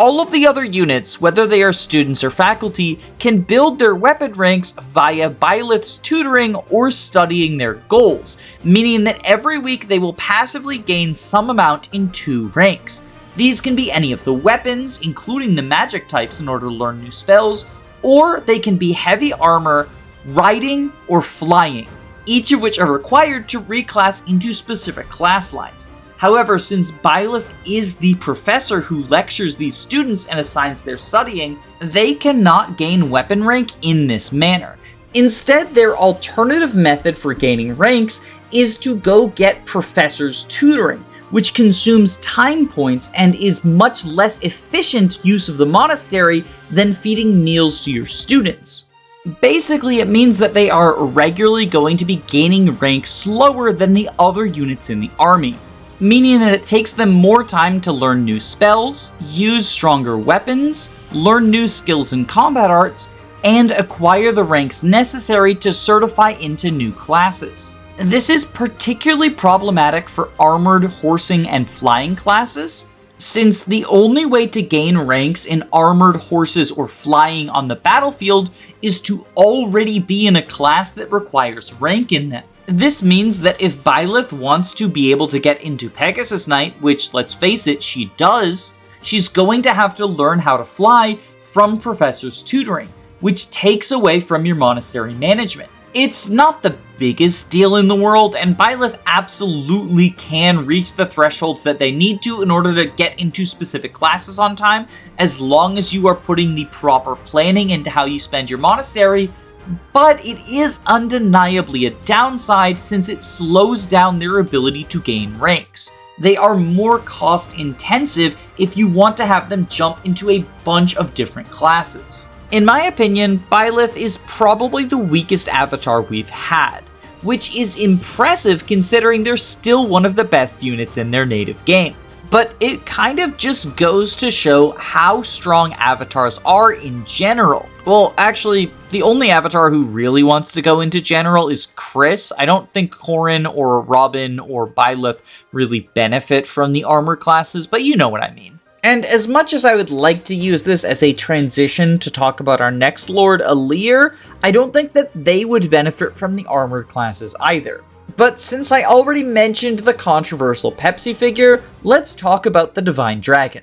All of the other units, whether they are students or faculty, can build their weapon ranks via Byleth's tutoring or studying their goals, meaning that every week they will passively gain some amount in 2 ranks. These can be any of the weapons, including the magic types in order to learn new spells, or they can be heavy armor, riding, or flying, each of which are required to reclass into specific class lines. However, since Byleth is the professor who lectures these students and assigns their studying, they cannot gain weapon rank in this manner. Instead, their alternative method for gaining ranks is to go get professor's tutoring, which consumes time points and is much less efficient use of the monastery than feeding meals to your students. Basically, it means that they are regularly going to be gaining rank slower than the other units in the army, meaning that it takes them more time to learn new spells, use stronger weapons, learn new skills and combat arts, and acquire the ranks necessary to certify into new classes. This is particularly problematic for armored, horsing, and flying classes, since the only way to gain ranks in armored, horses, or flying on the battlefield is to already be in a class that requires rank in them. This means that if Byleth wants to be able to get into Pegasus Knight, which, let's face it, she does, she's going to have to learn how to fly from Professor's tutoring, which takes away from your monastery management. It's not the biggest deal in the world, and Byleth absolutely can reach the thresholds that they need to in order to get into specific classes on time, as long as you are putting the proper planning into how you spend your monastery, but it is undeniably a downside since it slows down their ability to gain ranks. They are more cost intensive if you want to have them jump into a bunch of different classes. In my opinion, Byleth is probably the weakest avatar we've had, which is impressive considering they're still one of the best units in their native game. But it kind of just goes to show how strong avatars are in general. Well, actually, the only avatar who really wants to go into general is Kris. I don't think Corrin or Robin or Byleth really benefit from the armor classes, but you know what I mean. And as much as I would like to use this as a transition to talk about our next lord, Alear, I don't think that they would benefit from the armored classes either. But since I already mentioned the controversial Pepsi figure, let's talk about the Divine Dragon.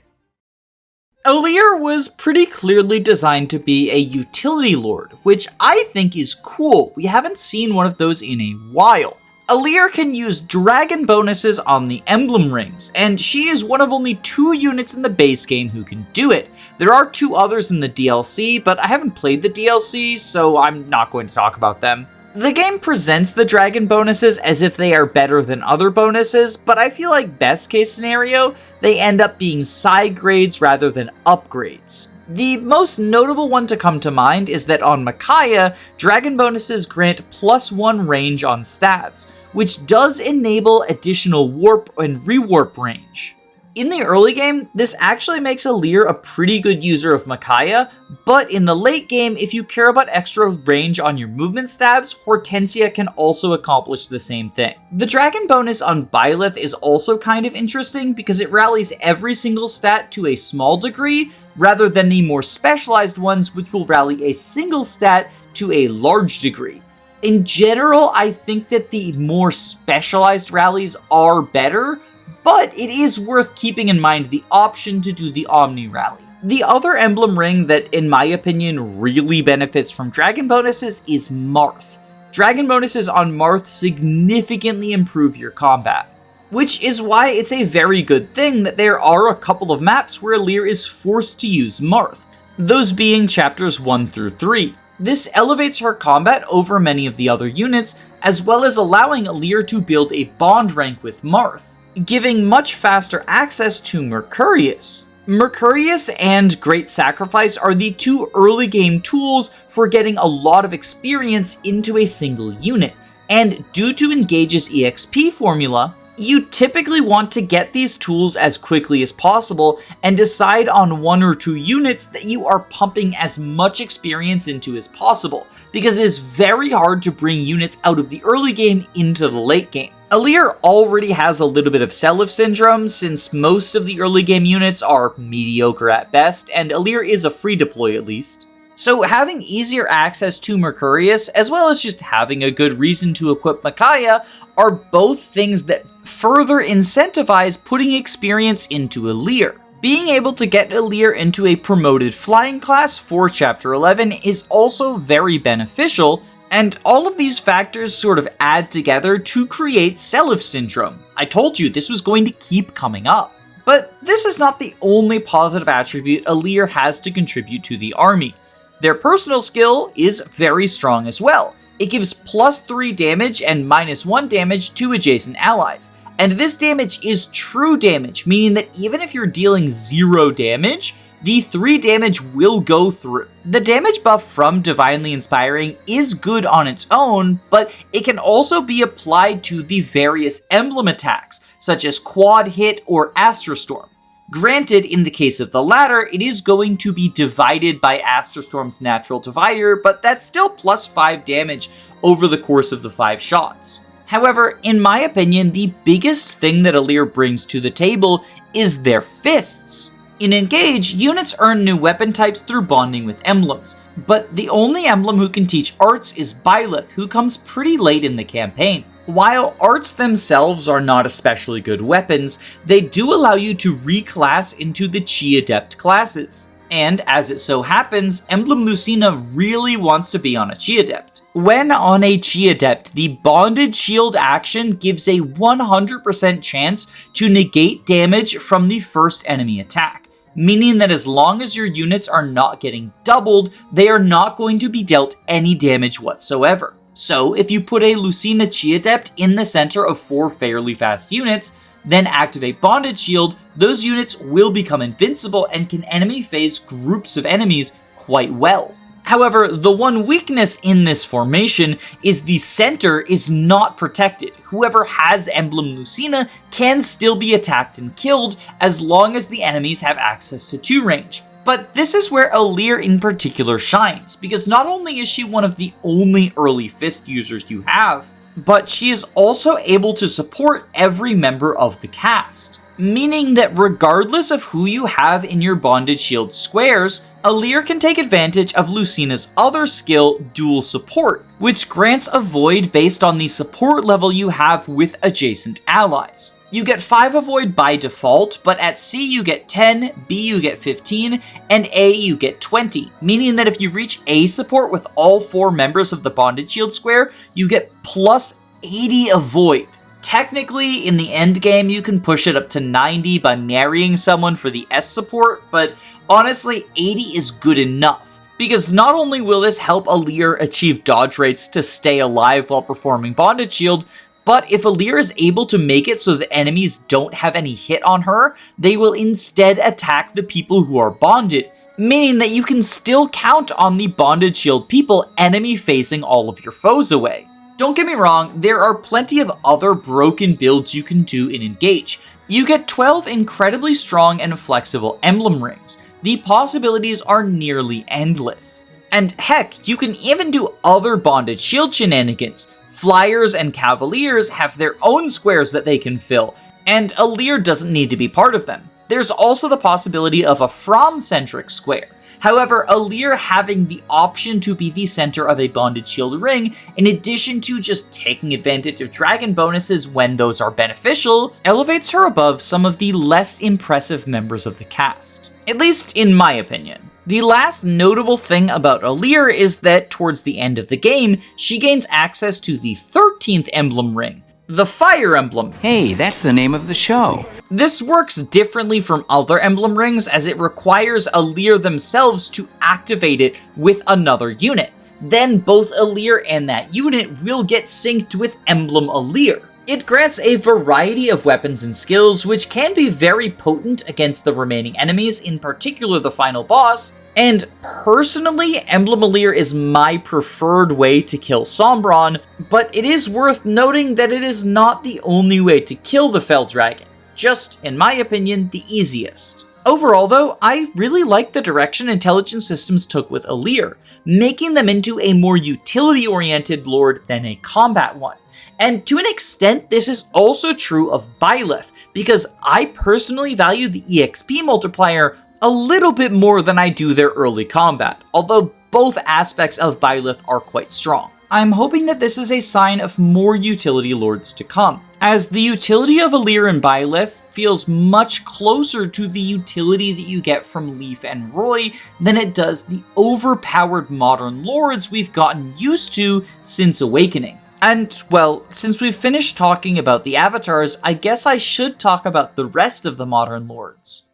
Alear was pretty clearly designed to be a utility lord, which I think is cool. We haven't seen one of those in a while. Alear can use dragon bonuses on the emblem rings, and she is one of only 2 units in the base game who can do it. There are 2 others in the DLC, but I haven't played the DLC, so I'm not going to talk about them. The game presents the dragon bonuses as if they are better than other bonuses, but I feel like best case scenario, they end up being side grades rather than upgrades. The most notable one to come to mind is that on Micciah, dragon bonuses grant +1 range on stabs, which does enable additional warp and rewarp range. In the early game, this actually makes Alear a pretty good user of Micciah, but in the late game, if you care about extra range on your movement stabs, Hortensia can also accomplish the same thing. The dragon bonus on Byleth is also kind of interesting because it rallies every single stat to a small degree, rather than the more specialized ones which will rally a single stat to a large degree. In general, I think that the more specialized rallies are better, but it is worth keeping in mind the option to do the Omni Rally. The other emblem ring that, in my opinion, really benefits from dragon bonuses is Marth. Dragon bonuses on Marth significantly improve your combat, which is why it's a very good thing that there are a couple of maps where Alear is forced to use Marth, those being chapters 1 through 3. This elevates her combat over many of the other units, as well as allowing Alear to build a bond rank with Marth, giving much faster access to Mercurius. Mercurius and Great Sacrifice are the two early game tools for getting a lot of experience into a single unit, and due to Engage's EXP formula, you typically want to get these tools as quickly as possible and decide on 1 or 2 units that you are pumping as much experience into as possible, because it is very hard to bring units out of the early game into the late game. Alear already has a little bit of Seliph syndrome, since most of the early game units are mediocre at best, and Alear is a free deploy at least. So having easier access to Mercurius, as well as just having a good reason to equip Micciah, are both things that further incentivize putting experience into Alear. Being able to get Alear into a promoted flying class for Chapter 11 is also very beneficial, and all of these factors sort of add together to create Seliph syndrome. I told you this was going to keep coming up. But this is not the only positive attribute Alear has to contribute to the army. Their personal skill is very strong as well. It gives +3 damage and -1 damage to adjacent allies. And this damage is true damage, meaning that even if you're dealing 0 damage, the 3 damage will go through. The damage buff from Divinely Inspiring is good on its own, but it can also be applied to the various emblem attacks, such as Quad Hit or Astrostorm. Granted, in the case of the latter, it is going to be divided by Astrostorm's natural divider, but that's still +5 damage over the course of the 5 shots. However, in my opinion, the biggest thing that Alear brings to the table is their fists. In Engage, units earn new weapon types through bonding with emblems, but the only emblem who can teach arts is Byleth, who comes pretty late in the campaign. While arts themselves are not especially good weapons, they do allow you to reclass into the Chi Adept classes. And as it so happens, Emblem Lucina really wants to be on a Chi Adept. When on a Chi Adept, the Bonded Shield action gives a 100% chance to negate damage from the first enemy attack, meaning that as long as your units are not getting doubled, they are not going to be dealt any damage whatsoever. So if you put a Lucina Chi Adept in the center of 4 fairly fast units, then activate Bonded Shield, those units will become invincible and can enemy phase groups of enemies quite well. However, the one weakness in this formation is the center is not protected. Whoever has Emblem Lucina can still be attacked and killed as long as the enemies have access to 2 range. But this is where Alear in particular shines, because not only is she one of the only early fist users you have, but she is also able to support every member of the cast. Meaning that regardless of who you have in your Bonded Shield squares, Alear can take advantage of Lucina's other skill, Dual Support, which grants a void based on the support level you have with adjacent allies. You get 5 avoid by default, but at C you get 10, B you get 15, and A you get 20, meaning that if you reach A support with all 4 members of the Bonded Shield square, you get +80 avoid. Technically, in the end game, you can push it up to 90 by marrying someone for the S support, but honestly, 80 is good enough. Because not only will this help Alear achieve dodge rates to stay alive while performing Bonded Shield, but if Alear is able to make it so that enemies don't have any hit on her, they will instead attack the people who are bonded, meaning that you can still count on the Bonded Shield people enemy facing all of your foes away. Don't get me wrong, there are plenty of other broken builds you can do in Engage. You get 12 incredibly strong and flexible emblem rings. The possibilities are nearly endless. And heck, you can even do other bonded shield shenanigans. Flyers and Cavaliers have their own squares that they can fill, and Alear doesn't need to be part of them. There's also the possibility of a Ephraim-centric square. However, Alear having the option to be the center of a bonded shield ring, in addition to just taking advantage of dragon bonuses when those are beneficial, elevates her above some of the less impressive members of the cast. At least in my opinion. The last notable thing about Alear is that towards the end of the game, she gains access to the 13th emblem ring, the Fire Emblem. Hey, that's the name of the show. This works differently from other emblem rings as it requires Alear themselves to activate it with another unit. Then both Alear and that unit will get synced with Emblem Alear. It grants a variety of weapons and skills which can be very potent against the remaining enemies, in particular the final boss, and personally, Emblem Alear is my preferred way to kill Sombron, but it is worth noting that it is not the only way to kill the Fell Dragon, just, in my opinion, the easiest. Overall though, I really like the direction Intelligent Systems took with Alear, making them into a more utility-oriented lord than a combat one. And to an extent, this is also true of Byleth, because I personally value the EXP multiplier a little bit more than I do their early combat, although both aspects of Byleth are quite strong. I'm hoping that this is a sign of more utility lords to come, as the utility of Alear and Byleth feels much closer to the utility that you get from Leif and Roy than it does the overpowered modern lords we've gotten used to since Awakening. And, well, since we've finished talking about the avatars, I guess I should talk about the rest of the modern lords.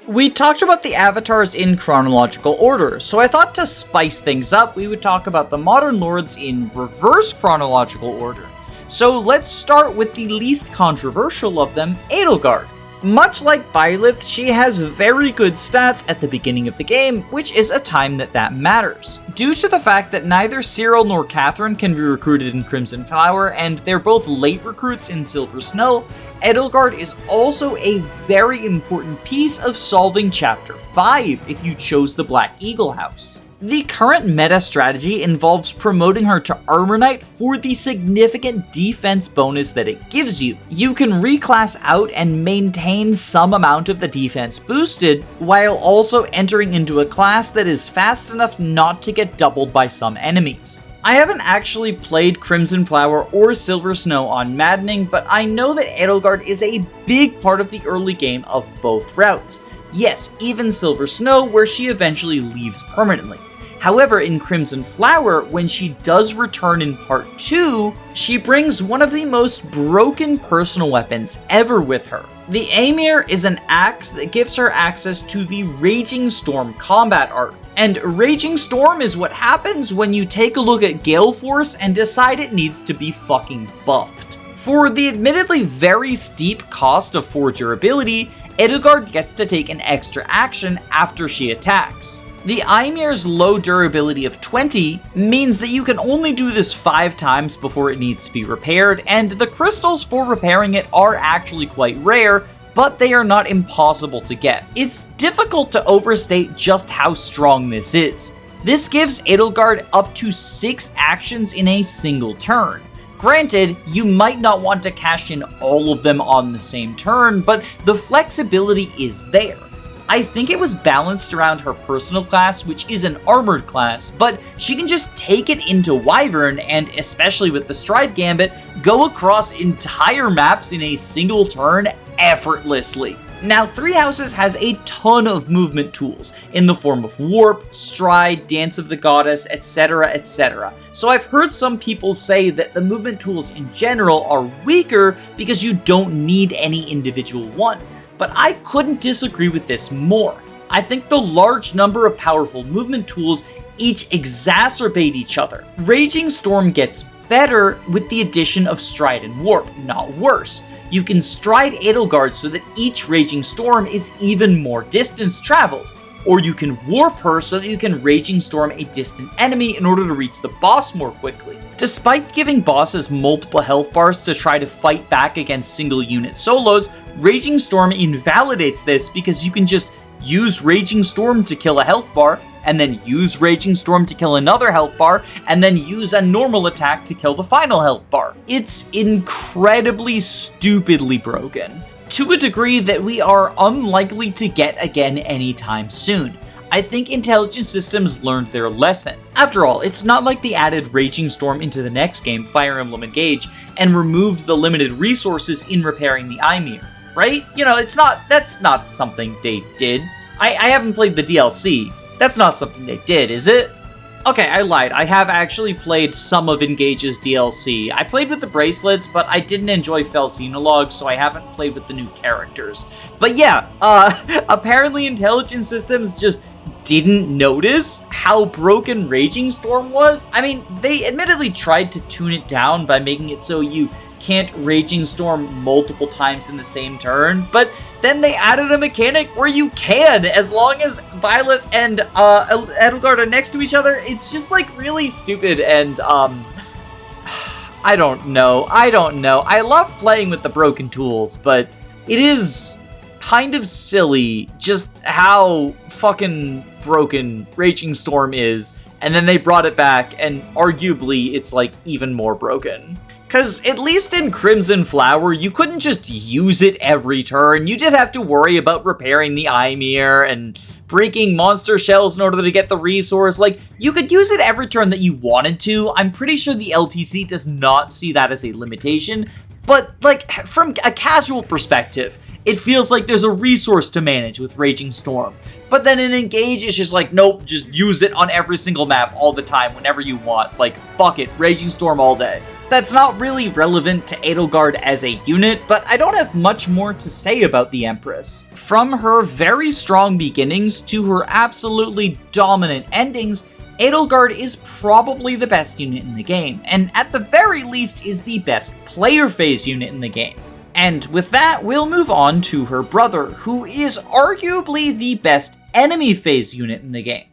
We talked about the avatars in chronological order, so I thought to spice things up, we would talk about the modern lords in reverse chronological order. So let's start with the least controversial of them, Edelgard. Much like Byleth, she has very good stats at the beginning of the game, which is a time that matters. Due to the fact that neither Cyril nor Catherine can be recruited in Crimson Flower, and they're both late recruits in Silver Snow, Edelgard is also a very important piece of solving Chapter 5 if you chose the Black Eagle House. The current meta strategy involves promoting her to Armor Knight for the significant defense bonus that it gives you. You can reclass out and maintain some amount of the defense boosted, while also entering into a class that is fast enough not to get doubled by some enemies. I haven't actually played Crimson Flower or Silver Snow on Maddening, but I know that Edelgard is a big part of the early game of both routes. Yes, even Silver Snow, where she eventually leaves permanently. However, in Crimson Flower, when she does return in Part 2, she brings one of the most broken personal weapons ever with her. The Aimir is an axe that gives her access to the Raging Storm combat art. And Raging Storm is what happens when you take a look at Gale Force and decide it needs to be fucking buffed. For the admittedly very steep cost of 4 durability, Edelgard gets to take an extra action after she attacks. The Aimir's low durability of 20 means that you can only do this 5 times before it needs to be repaired, and the crystals for repairing it are actually quite rare, but they are not impossible to get. It's difficult to overstate just how strong this is. This gives Edelgard up to 6 actions in a single turn. Granted, you might not want to cash in all of them on the same turn, but the flexibility is there. I think it was balanced around her personal class, which is an armored class, but she can just take it into Wyvern and, especially with the Stride Gambit, go across entire maps in a single turn effortlessly. Now, Three Houses has a ton of movement tools in the form of Warp, Stride, Dance of the Goddess, etc, etc. So I've heard some people say that the movement tools in general are weaker because you don't need any individual one. But I couldn't disagree with this more. I think the large number of powerful movement tools each exacerbate each other. Raging Storm gets better with the addition of Stride and Warp, not worse. You can stride Edelgard so that each Raging Storm is even more distance traveled. or you can warp her so that you can Raging Storm a distant enemy in order to reach the boss more quickly. Despite giving bosses multiple health bars to try to fight back against single unit solos, Raging Storm invalidates this because you can just use Raging Storm to kill a health bar, and then use Raging Storm to kill another health bar, and then use a normal attack to kill the final health bar. It's incredibly stupidly broken, to a degree that we are unlikely to get again anytime soon. I think Intelligent Systems learned their lesson. After all, it's not like they added Raging Storm into the next game, Fire Emblem Engage, and removed the limited resources in repairing the Ymir, right? You know, that's not something they did. I haven't played the DLC. That's not something they did, is it? Okay, I lied. I have actually played some of Engage's DLC. I played with the bracelets, but I didn't enjoy Fel Xenologue, so I haven't played with the new characters. But yeah, apparently Intelligent Systems just didn't notice how broken Raging Storm was. I mean, they admittedly tried to tune it down by making it so you can't Raging Storm multiple times in the same turn, but then they added a mechanic where you can, as long as Byleth and Edelgard are next to each other. It's just like really stupid, and I don't know. I love playing with the broken tools, but it is kind of silly just how fucking broken Raging Storm is, and then they brought it back, and arguably it's like even more broken. Because at least in Crimson Flower, you couldn't just use it every turn. You did have to worry about repairing the Ymir and breaking monster shells in order to get the resource. Like, you could use it every turn that you wanted to. I'm pretty sure the LTC does not see that as a limitation. But, like, from a casual perspective, it feels like there's a resource to manage with Raging Storm. But then in Engage, it's just like, nope, just use it on every single map all the time, whenever you want. Like, fuck it, Raging Storm all day. That's not really relevant to Edelgard as a unit, but I don't have much more to say about the Empress. From her very strong beginnings to her absolutely dominant endings, Edelgard is probably the best unit in the game, and at the very least is the best player phase unit in the game. And with that, we'll move on to her brother, who is arguably the best enemy phase unit in the game.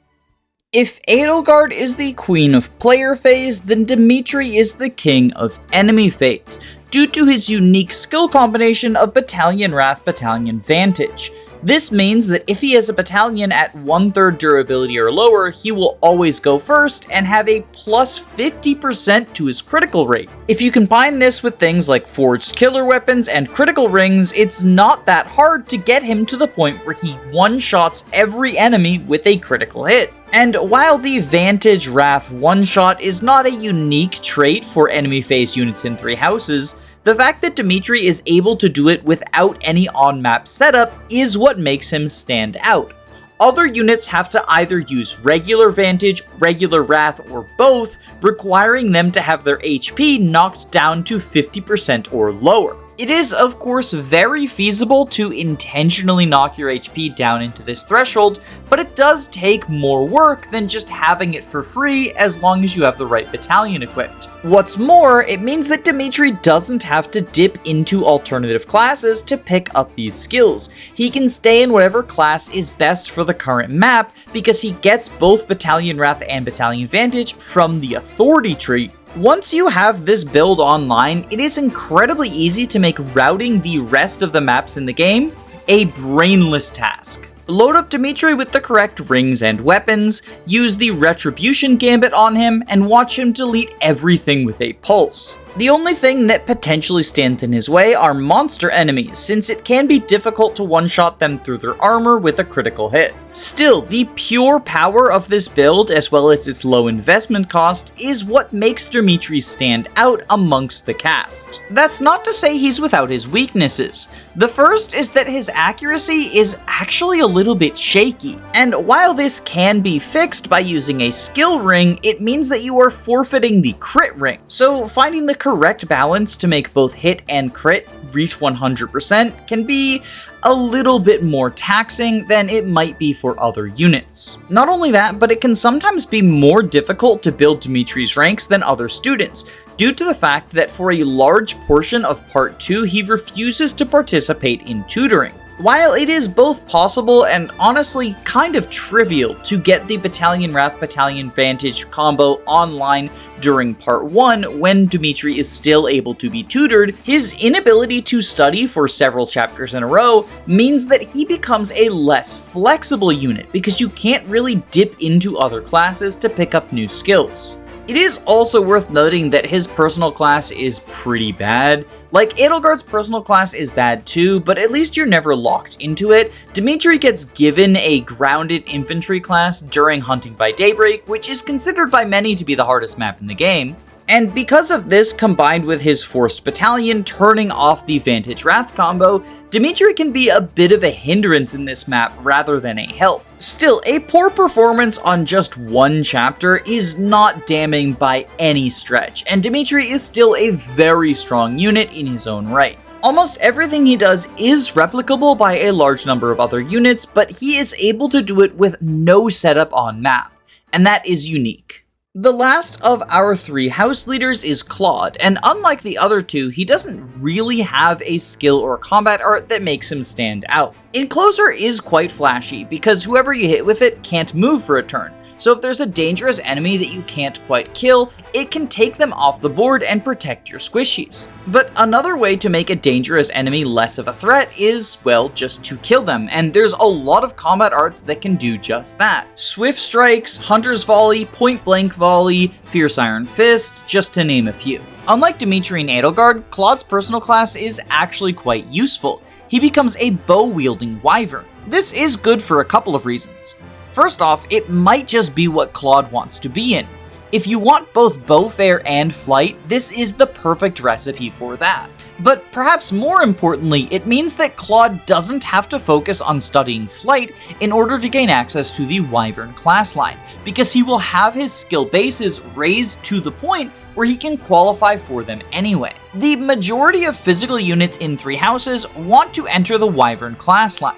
If Edelgard is the queen of player phase, then Dimitiri is the king of enemy phase, due to his unique skill combination of Battalion Wrath, Battalion Vantage. This means that if he has a battalion at 1/3 durability or lower, he will always go first and have a plus 50% to his critical rate. If you combine this with things like forged killer weapons and critical rings, it's not that hard to get him to the point where he one-shots every enemy with a critical hit. And while the Vantage Wrath one-shot is not a unique trait for enemy phase units in 3 houses, the fact that Dimitiri is able to do it without any on-map setup is what makes him stand out. Other units have to either use regular Vantage, regular Wrath, or both, requiring them to have their HP knocked down to 50% or lower. It is, of course, very feasible to intentionally knock your HP down into this threshold, but it does take more work than just having it for free as long as you have the right battalion equipped. What's more, it means that Dimitiri doesn't have to dip into alternative classes to pick up these skills. He can stay in whatever class is best for the current map because he gets both Battalion Wrath and Battalion Vantage from the Authority tree. Once you have this build online, it is incredibly easy to make routing the rest of the maps in the game a brainless task. Load up Dimitiri with the correct rings and weapons, use the Retribution Gambit on him, and watch him delete everything with a pulse. The only thing that potentially stands in his way are monster enemies, since it can be difficult to one-shot them through their armor with a critical hit. Still, the pure power of this build, as well as its low investment cost, is what makes Dimitiri stand out amongst the cast. That's not to say he's without his weaknesses. The first is that his accuracy is actually a little bit shaky, and while this can be fixed by using a skill ring, it means that you are forfeiting the crit ring. So finding the correct balance to make both hit and crit reach 100% can be a little bit more taxing than it might be for other units. Not only that, but it can sometimes be more difficult to build Dimitiri's ranks than other students, due to the fact that for a large portion of Part 2, he refuses to participate in tutoring. While it is both possible and honestly kind of trivial to get the Battalion Wrath Battalion Vantage combo online during part 1 when Dimitiri is still able to be tutored, his inability to study for several chapters in a row means that he becomes a less flexible unit because you can't really dip into other classes to pick up new skills. It is also worth noting that his personal class is pretty bad. Like, Edelgard's personal class is bad too, but at least you're never locked into it. Dimitiri gets given a grounded infantry class during Hunting by Daybreak, which is considered by many to be the hardest map in the game. And because of this, combined with his Forced Battalion turning off the Vantage Wrath combo, Dimitiri can be a bit of a hindrance in this map rather than a help. Still, a poor performance on just one chapter is not damning by any stretch, and Dimitiri is still a very strong unit in his own right. Almost everything he does is replicable by a large number of other units, but he is able to do it with no setup on map, and that is unique. The last of our 3 house leaders is Claude, and unlike the other 2, he doesn't really have a skill or combat art that makes him stand out. Enclosure is quite flashy, because whoever you hit with it can't move for a turn, so if there's a dangerous enemy that you can't quite kill, it can take them off the board and protect your squishies. But another way to make a dangerous enemy less of a threat is, well, just to kill them, and there's a lot of combat arts that can do just that. Swift Strikes, Hunter's Volley, Point Blank Volley, Fierce Iron Fist, just to name a few. Unlike Dimitiri and Edelgard, Claude's personal class is actually quite useful. He becomes a bow-wielding wyvern. This is good for a couple of reasons. First off, it might just be what Claude wants to be in. If you want both bowfare and flight, this is the perfect recipe for that. But perhaps more importantly, it means that Claude doesn't have to focus on studying flight in order to gain access to the Wyvern class line, because he will have his skill bases raised to the point where he can qualify for them anyway. The majority of physical units in 3 houses want to enter the Wyvern class line,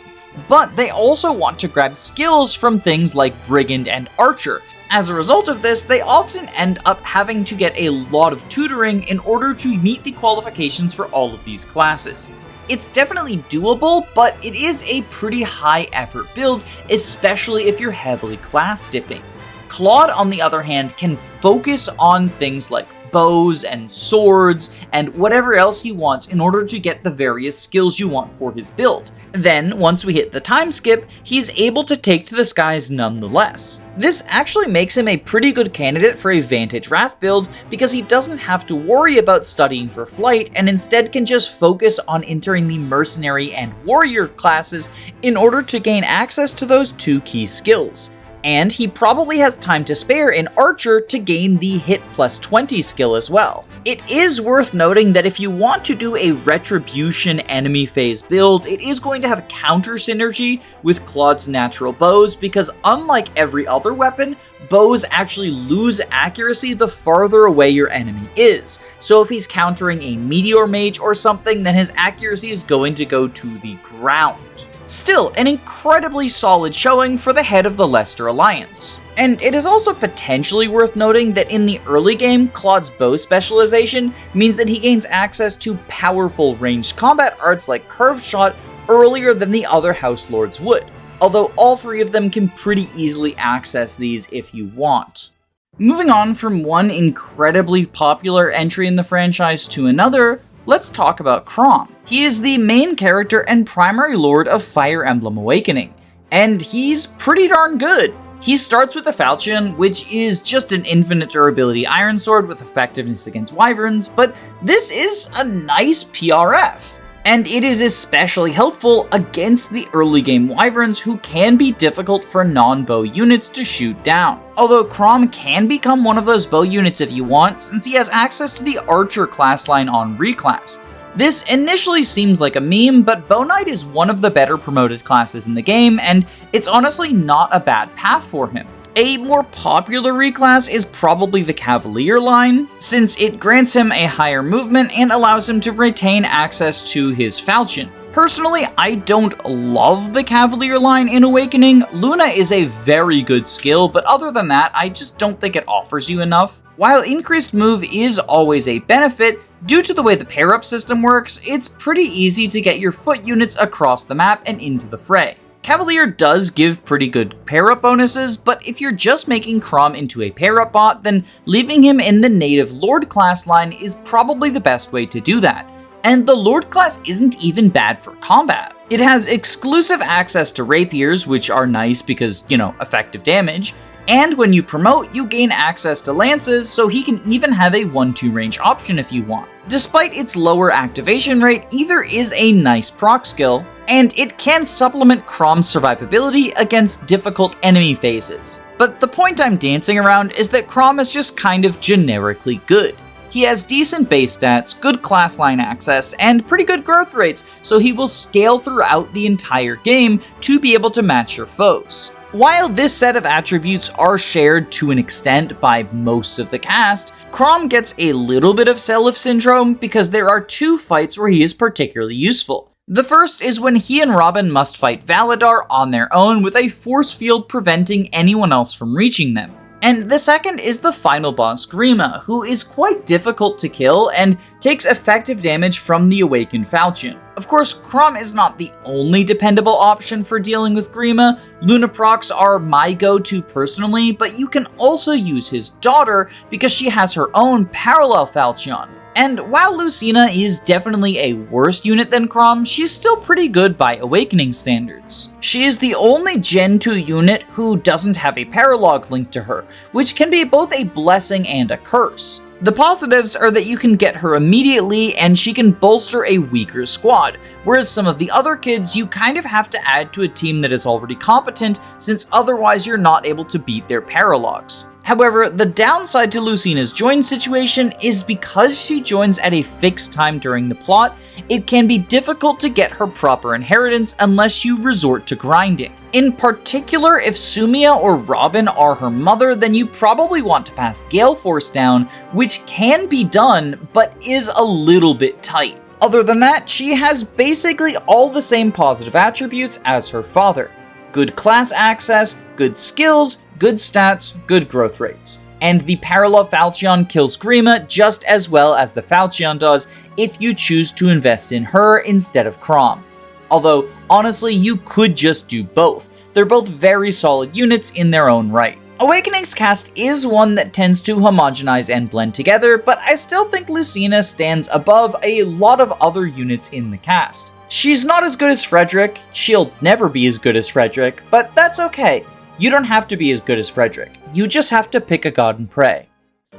but they also want to grab skills from things like Brigand and Archer. As a result of this, they often end up having to get a lot of tutoring in order to meet the qualifications for all of these classes. It's definitely doable, but it is a pretty high effort build, especially if you're heavily class dipping. Claude, on the other hand, can focus on things like bows and swords and whatever else he wants in order to get the various skills you want for his build. Then, once we hit the time skip, he's able to take to the skies nonetheless. This actually makes him a pretty good candidate for a Vantage Wrath build because he doesn't have to worry about studying for flight and instead can just focus on entering the Mercenary and Warrior classes in order to gain access to those 2 key skills. And he probably has time to spare in Archer to gain the Hit plus 20 skill as well. It is worth noting that if you want to do a Retribution enemy phase build, it is going to have counter synergy with Claude's natural bows because unlike every other weapon, bows actually lose accuracy the farther away your enemy is. So if he's countering a Meteor Mage or something, then his accuracy is going to go to the ground. Still, an incredibly solid showing for the head of the Leicester Alliance. And it is also potentially worth noting that in the early game, Claude's bow specialization means that he gains access to powerful ranged combat arts like Curved Shot earlier than the other House Lords would, although all 3 of them can pretty easily access these if you want. Moving on from one incredibly popular entry in the franchise to another, let's talk about Chrom. He is the main character and primary lord of Fire Emblem Awakening, and he's pretty darn good. He starts with a falchion, which is just an infinite durability iron sword with effectiveness against wyverns, but this is a nice PRF. And it is especially helpful against the early game wyverns who can be difficult for non-bow units to shoot down. Although Chrom can become one of those bow units if you want, since he has access to the Archer class line on reclass. This initially seems like a meme, but Bow Knight is one of the better promoted classes in the game, and it's honestly not a bad path for him. A more popular reclass is probably the Cavalier line, since it grants him a higher movement and allows him to retain access to his falchion. Personally, I don't love the Cavalier line in Awakening. Luna is a very good skill, but other than that, I just don't think it offers you enough. While increased move is always a benefit, due to the way the pair-up system works, it's pretty easy to get your foot units across the map and into the fray. Cavalier does give pretty good pair-up bonuses, but if you're just making Chrom into a pair-up bot, then leaving him in the native Lord class line is probably the best way to do that. And the Lord class isn't even bad for combat. It has exclusive access to rapiers, which are nice because, effective damage, and when you promote, you gain access to lances, so he can even have a 1-2 range option if you want. Despite its lower activation rate, either is a nice proc skill, and it can supplement Chrom's survivability against difficult enemy phases. But the point I'm dancing around is that Chrom is just kind of generically good. He has decent base stats, good class line access, and pretty good growth rates, so he will scale throughout the entire game to be able to match your foes. While this set of attributes are shared to an extent by most of the cast, Chrom gets a little bit of Seliph syndrome because there are two fights where he is particularly useful. The first is when he and Robin must fight Valadar on their own with a force field preventing anyone else from reaching them. And the second is the final boss, Grima, who is quite difficult to kill and takes effective damage from the awakened Falchion. Of course, Chrom is not the only dependable option for dealing with Grima. Luna procs are my go-to personally, but you can also use his daughter because she has her own parallel Falchion. And while Lucina is definitely a worse unit than Chrom, she's still pretty good by Awakening standards. She is the only Gen 2 unit who doesn't have a paralogue linked to her, which can be both a blessing and a curse. The positives are that you can get her immediately and she can bolster a weaker squad, whereas some of the other kids you kind of have to add to a team that is already competent, since otherwise you're not able to beat their paralogs. However, the downside to Lucina's join situation is because she joins at a fixed time during the plot, it can be difficult to get her proper inheritance unless you resort to grinding. In particular, if Sumia or Robin are her mother, then you probably want to pass Gale Force down, which can be done, but is a little bit tight. Other than that, she has basically all the same positive attributes as her father. Good class access, good skills, good stats, good growth rates. And the parallel Falchion kills Grima just as well as the Falchion does if you choose to invest in her instead of Chrom. Although, honestly, you could just do both. They're both very solid units in their own right. Awakening's cast is one that tends to homogenize and blend together, but I still think Lucina stands above a lot of other units in the cast. She's not as good as Frederick, she'll never be as good as Frederick, but that's okay. You don't have to be as good as Frederick, you just have to pick a god and pray.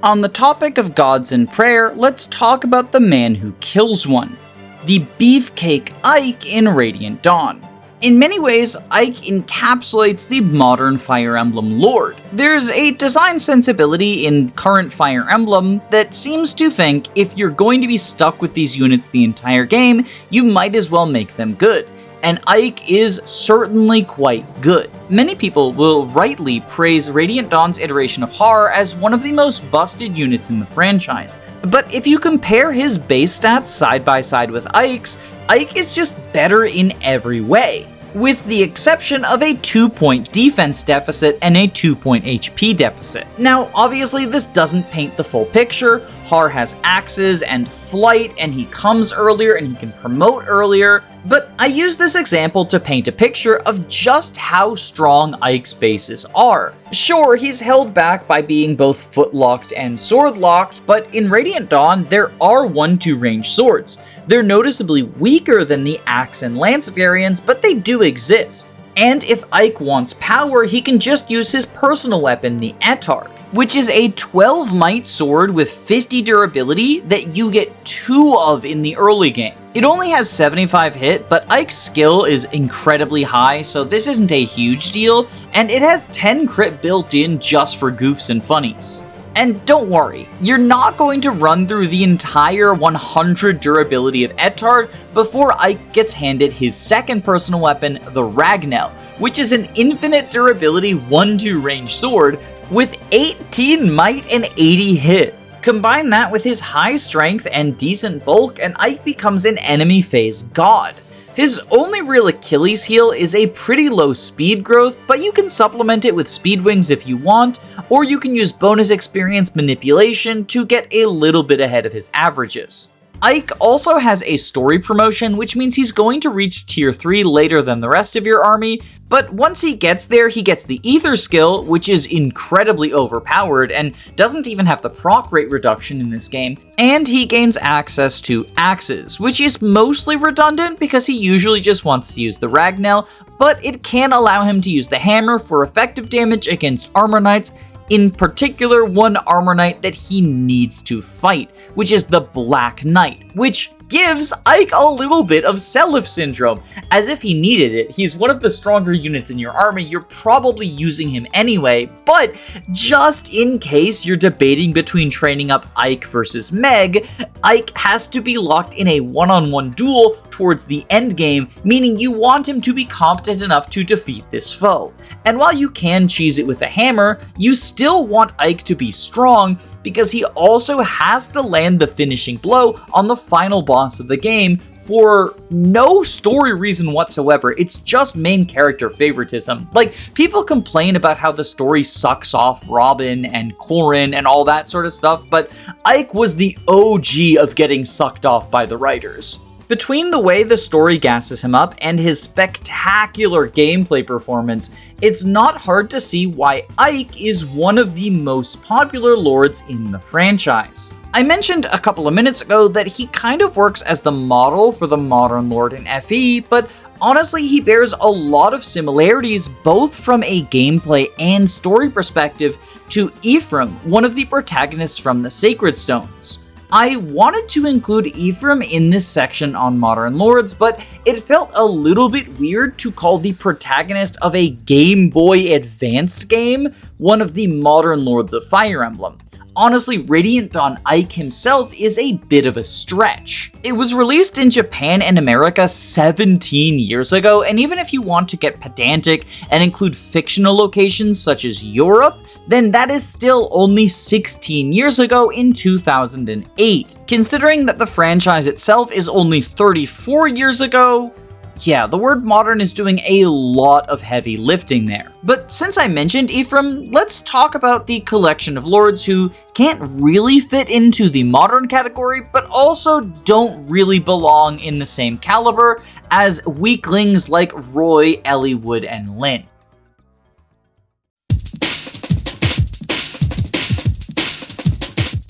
On the topic of gods and prayer, let's talk about the man who kills one. The Beefcake Ike in Radiant Dawn. In many ways, Ike encapsulates the modern Fire Emblem lore. There's a design sensibility in current Fire Emblem that seems to think if you're going to be stuck with these units the entire game, you might as well make them good. And Ike is certainly quite good. Many people will rightly praise Radiant Dawn's iteration of Har as one of the most busted units in the franchise. But if you compare his base stats side by side with Ike's, Ike is just better in every way, with the exception of a 2-point defense deficit and a 2-point HP deficit. Now, obviously this doesn't paint the full picture. Har has axes and flight, and he comes earlier and he can promote earlier, but I use this example to paint a picture of just how strong Ike's bases are. Sure, he's held back by being both foot-locked and sword-locked, but in Radiant Dawn, there are 1-2 range swords. They're noticeably weaker than the axe and lance variants, but they do exist. And if Ike wants power, he can just use his personal weapon, the Etard, which is a 12 might sword with 50 durability that you get 2 of in the early game. It only has 75 hit, but Ike's skill is incredibly high, so this isn't a huge deal, and it has 10 crit built in just for goofs and funnies. And don't worry, you're not going to run through the entire 100 durability of Etard before Ike gets handed his second personal weapon, the Ragnell, which is an infinite durability 1-2 range sword with 18 might and 80 hit. Combine that with his high strength and decent bulk, and Ike becomes an enemy phase god. His only real Achilles heel is a pretty low speed growth, but you can supplement it with speed wings if you want, or you can use bonus experience manipulation to get a little bit ahead of his averages. Ike also has a story promotion, which means he's going to reach tier 3 later than the rest of your army, but once he gets there, he gets the Ether skill, which is incredibly overpowered and doesn't even have the proc rate reduction in this game, and he gains access to axes, which is mostly redundant because he usually just wants to use the Ragnell, but it can allow him to use the hammer for effective damage against armor knights, in particular one armor knight that he needs to fight, which is the Black Knight, which gives Ike a little bit of Seliph syndrome, as if he needed it. He's one of the stronger units in your army, you're probably using him anyway, but just in case you're debating between training up Ike versus Meg, Ike has to be locked in a one-on-one duel towards the end game, meaning you want him to be competent enough to defeat this foe. And while you can cheese it with a hammer, you still want Ike to be strong, because he also has to land the finishing blow on the final boss of the game for no story reason whatsoever. It's just main character favoritism. Like, people complain about how the story sucks off Robin and Corrin and all that sort of stuff, but Ike was the OG of getting sucked off by the writers. Between the way the story gasses him up and his spectacular gameplay performance, it's not hard to see why Ike is one of the most popular lords in the franchise. I mentioned a couple of minutes ago that he kind of works as the model for the modern lord in FE, but honestly he bears a lot of similarities both from a gameplay and story perspective to Ephraim, one of the protagonists from the Sacred Stones. I wanted to include Ephraim in this section on Modern Lords, but it felt a little bit weird to call the protagonist of a Game Boy Advanced game one of the Modern Lords of Fire Emblem. Honestly, Radiant Dawn Ike himself is a bit of a stretch. It was released in Japan and America 17 years ago, and even if you want to get pedantic and include fictional locations such as Europe, then that is still only 16 years ago in 2008. Considering that the franchise itself is only 34 years ago, yeah, the word modern is doing a lot of heavy lifting there. But since I mentioned Ephraim, let's talk about the collection of lords who can't really fit into the modern category, but also don't really belong in the same caliber as weaklings like Roy, Eliwood, and Lyn.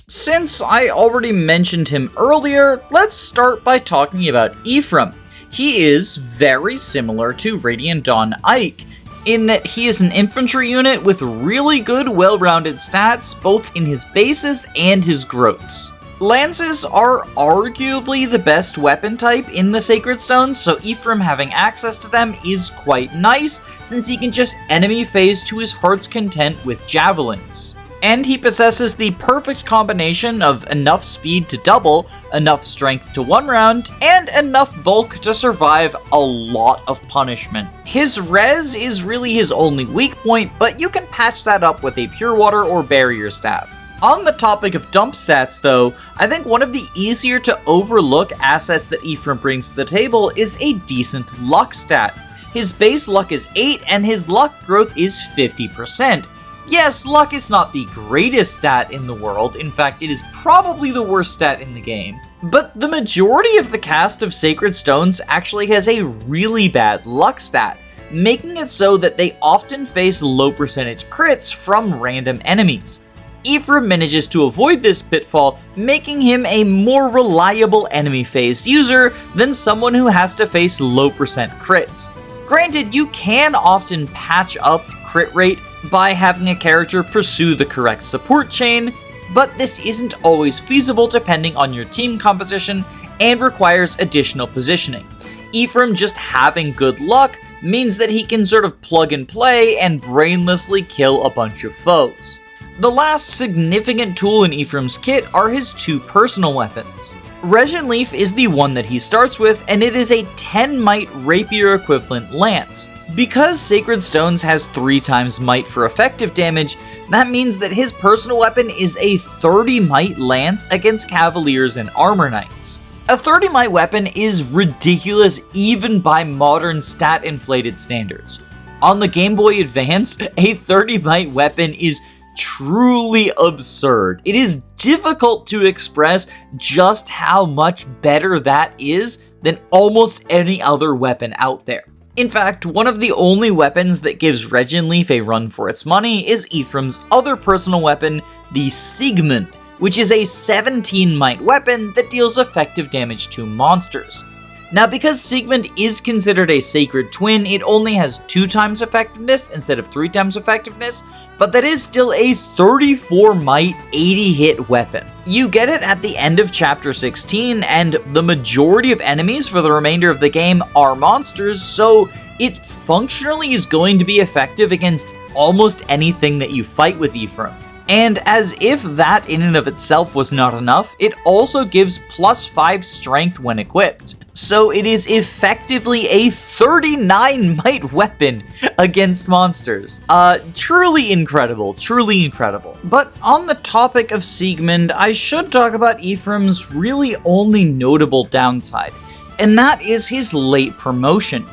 Since I already mentioned him earlier, let's start by talking about Ephraim. He is very similar to Radiant Dawn Ike, in that he is an infantry unit with really good well-rounded stats, both in his bases and his growths. Lances are arguably the best weapon type in the Sacred Stones, so Ephraim having access to them is quite nice, since he can just enemy phase to his heart's content with javelins. And he possesses the perfect combination of enough speed to double, enough strength to one round, and enough bulk to survive a lot of punishment. His res is really his only weak point, but you can patch that up with a Pure Water or Barrier Staff. On the topic of dump stats though, I think one of the easier to overlook assets that Ephraim brings to the table is a decent luck stat. His base luck is 8 and his luck growth is 50%. Yes, luck is not the greatest stat in the world, in fact it is probably the worst stat in the game. But the majority of the cast of Sacred Stones actually has a really bad luck stat, making it so that they often face low percentage crits from random enemies. Ephraim manages to avoid this pitfall, making him a more reliable enemy phased user than someone who has to face low percent crits. Granted, you can often patch up crit rate by having a character pursue the correct support chain, but this isn't always feasible depending on your team composition and requires additional positioning. Ephraim just having good luck means that he can sort of plug and play and brainlessly kill a bunch of foes. The last significant tool in Ephraim's kit are his two personal weapons. Leif is the one that he starts with, and it is a 10 might rapier equivalent lance. Because Sacred Stones has 3 times might for effective damage, that means that his personal weapon is a 30 might lance against cavaliers and armor knights. A 30 might weapon is ridiculous even by modern stat-inflated standards. On the Game Boy Advance, a 30 might weapon is truly absurd. It is difficult to express just how much better that is than almost any other weapon out there. In fact, one of the only weapons that gives Leif a run for its money is Ephraim's other personal weapon, the Sigmund, which is a 17 might weapon that deals effective damage to monsters. Now, because Sigmund is considered a sacred twin, it only has 2 times effectiveness instead of 3 times effectiveness, but that is still a 34 might 80 hit weapon. You get it at the end of chapter 16, and the majority of enemies for the remainder of the game are monsters, so it functionally is going to be effective against almost anything that you fight with Ephraim. And as if that in and of itself was not enough, it also gives +5 strength when equipped. So it is effectively a 39 might weapon against monsters. Truly incredible, truly incredible. But on the topic of Sigmund, I should talk about Ephraim's really only notable downside, and that is his late promotion.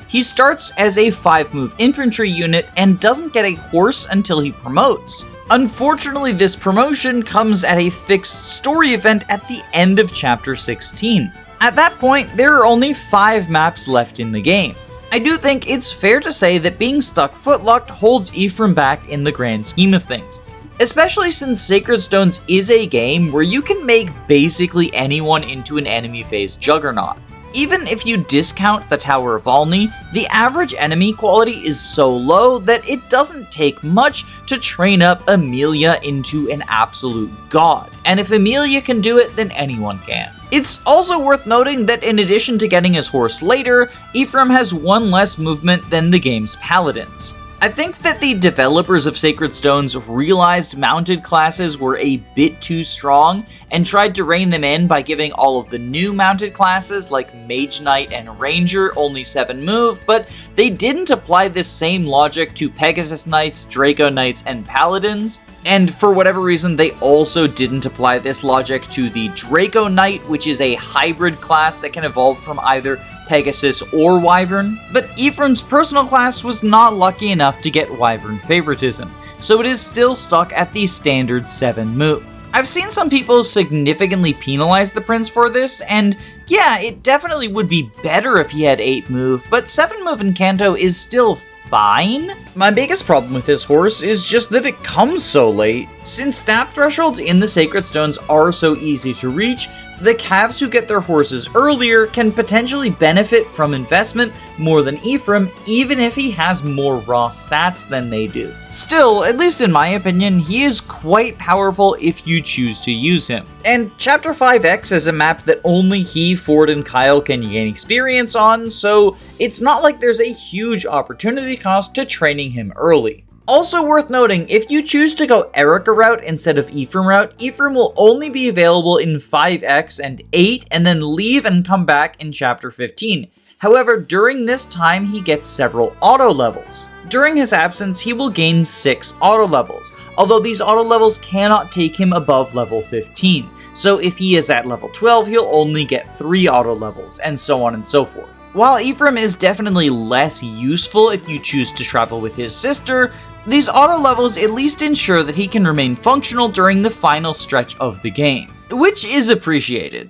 He starts as a 5-move infantry unit and doesn't get a horse until he promotes. Unfortunately, this promotion comes at a fixed story event at the end of chapter 16. At that point, there are only 5 maps left in the game. I do think it's fair to say that being stuck footlocked holds Ephraim back in the grand scheme of things, especially since Sacred Stones is a game where you can make basically anyone into an enemy phase juggernaut. Even if you discount the Tower of Valny, the average enemy quality is so low that it doesn't take much to train up Emilia into an absolute god. And if Emilia can do it, then anyone can. It's also worth noting that in addition to getting his horse later, Ephraim has 1 less movement than the game's paladins. I think that the developers of Sacred Stones realized mounted classes were a bit too strong and tried to rein them in by giving all of the new mounted classes like Mage Knight and Ranger only 7 move, but they didn't apply this same logic to Pegasus Knights, Draco Knights, and Paladins. And for whatever reason, they also didn't apply this logic to the Draco Knight, which is a hybrid class that can evolve from either Pegasus or Wyvern. But Ephraim's personal class was not lucky enough to get Wyvern favoritism, so it is still stuck at the standard 7 move. I've seen some people significantly penalize the prince for this, and yeah, it definitely would be better if he had 8 move, but 7 move in Kanto is still fine. My biggest problem with this horse is just that it comes so late. Since stat thresholds in the Sacred Stones are so easy to reach, the calves who get their horses earlier can potentially benefit from investment more than Ephraim, even if he has more raw stats than they do. Still, at least in my opinion, he is quite powerful if you choose to use him. And Chapter 5X is a map that only he, Ford, and Kyle can gain experience on, so it's not like there's a huge opportunity cost to training him early. Also worth noting, if you choose to go Eirika route instead of Ephraim route, Ephraim will only be available in 5X and 8, and then leave and come back in Chapter 15. However, during this time, he gets several auto levels. During his absence, he will gain 6 auto levels, although these auto levels cannot take him above level 15. So if he is at level 12, he'll only get 3 auto levels, and so on and so forth. While Ephraim is definitely less useful if you choose to travel with his sister, these auto levels at least ensure that he can remain functional during the final stretch of the game, which is appreciated.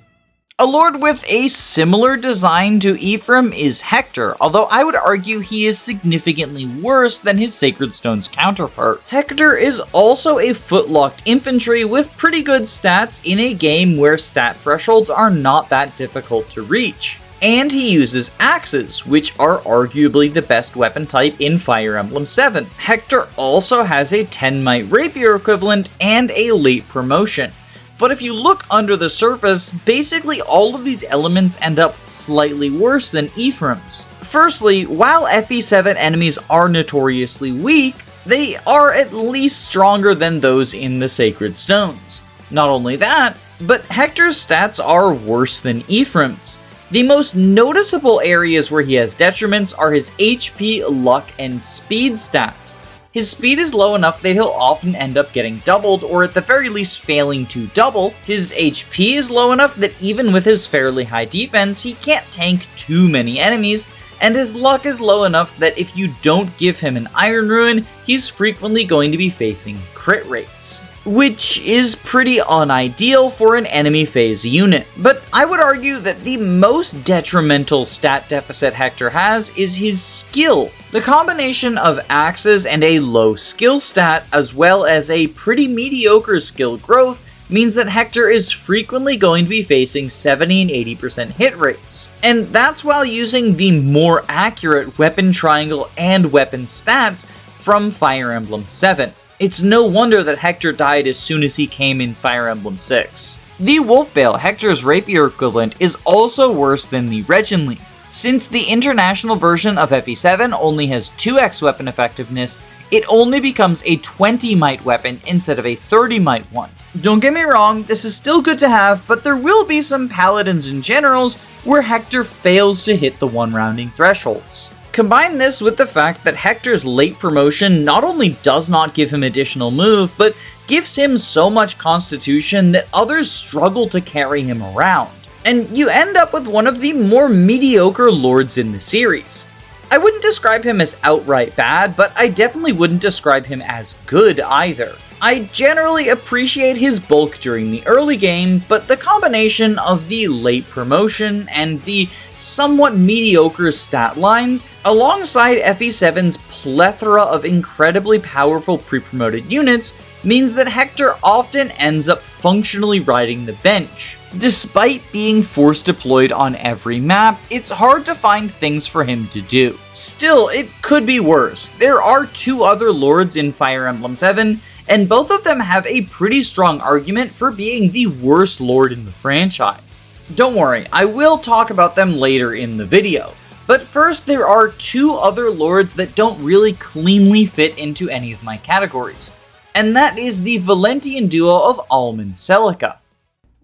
A lord with a similar design to Ephraim is Hector, although I would argue he is significantly worse than his Sacred Stones counterpart. Hector is also a footlocked infantry with pretty good stats in a game where stat thresholds are not that difficult to reach. And he uses axes, which are arguably the best weapon type in Fire Emblem 7. Hector also has a 10 might rapier equivalent and a late promotion. But if you look under the surface, basically all of these elements end up slightly worse than Ephraim's. Firstly, while FE7 enemies are notoriously weak, they are at least stronger than those in the Sacred Stones. Not only that, but Hector's stats are worse than Ephraim's. The most noticeable areas where he has detriments are his HP, luck, and speed stats. His speed is low enough that he'll often end up getting doubled, or at the very least failing to double. His HP is low enough that even with his fairly high defense, he can't tank too many enemies, and his luck is low enough that if you don't give him an Iron Ruin, he's frequently going to be facing crit rates, which is pretty unideal for an enemy phase unit. But I would argue that the most detrimental stat deficit Hector has is his skill. The combination of axes and a low skill stat, as well as a pretty mediocre skill growth, means that Hector is frequently going to be facing 70 and 80% hit rates. And that's while using the more accurate weapon triangle and weapon stats from Fire Emblem 7. It's no wonder that Hector died as soon as he came in Fire Emblem 6. The Wolfbale, Hector's rapier equivalent, is also worse than the Leif. Since the international version of FE7 only has 2x weapon effectiveness, it only becomes a 20 might weapon instead of a 30 might one. Don't get me wrong, this is still good to have, but there will be some paladins and generals where Hector fails to hit the one-rounding thresholds. Combine this with the fact that Hector's late promotion not only does not give him additional move, but gives him so much constitution that others struggle to carry him around. And you end up with one of the more mediocre lords in the series. I wouldn't describe him as outright bad, but I definitely wouldn't describe him as good either. I generally appreciate his bulk during the early game, but the combination of the late promotion and the somewhat mediocre stat lines, alongside FE7's plethora of incredibly powerful pre-promoted units, means that Hector often ends up functionally riding the bench. Despite being force deployed on every map, it's hard to find things for him to do. Still, it could be worse. There are two other lords in Fire Emblem 7, and both of them have a pretty strong argument for being the worst lord in the franchise. Don't worry, I will talk about them later in the video. But first, there are two other lords that don't really cleanly fit into any of my categories, and that is the Valentian duo of Alm and Celica.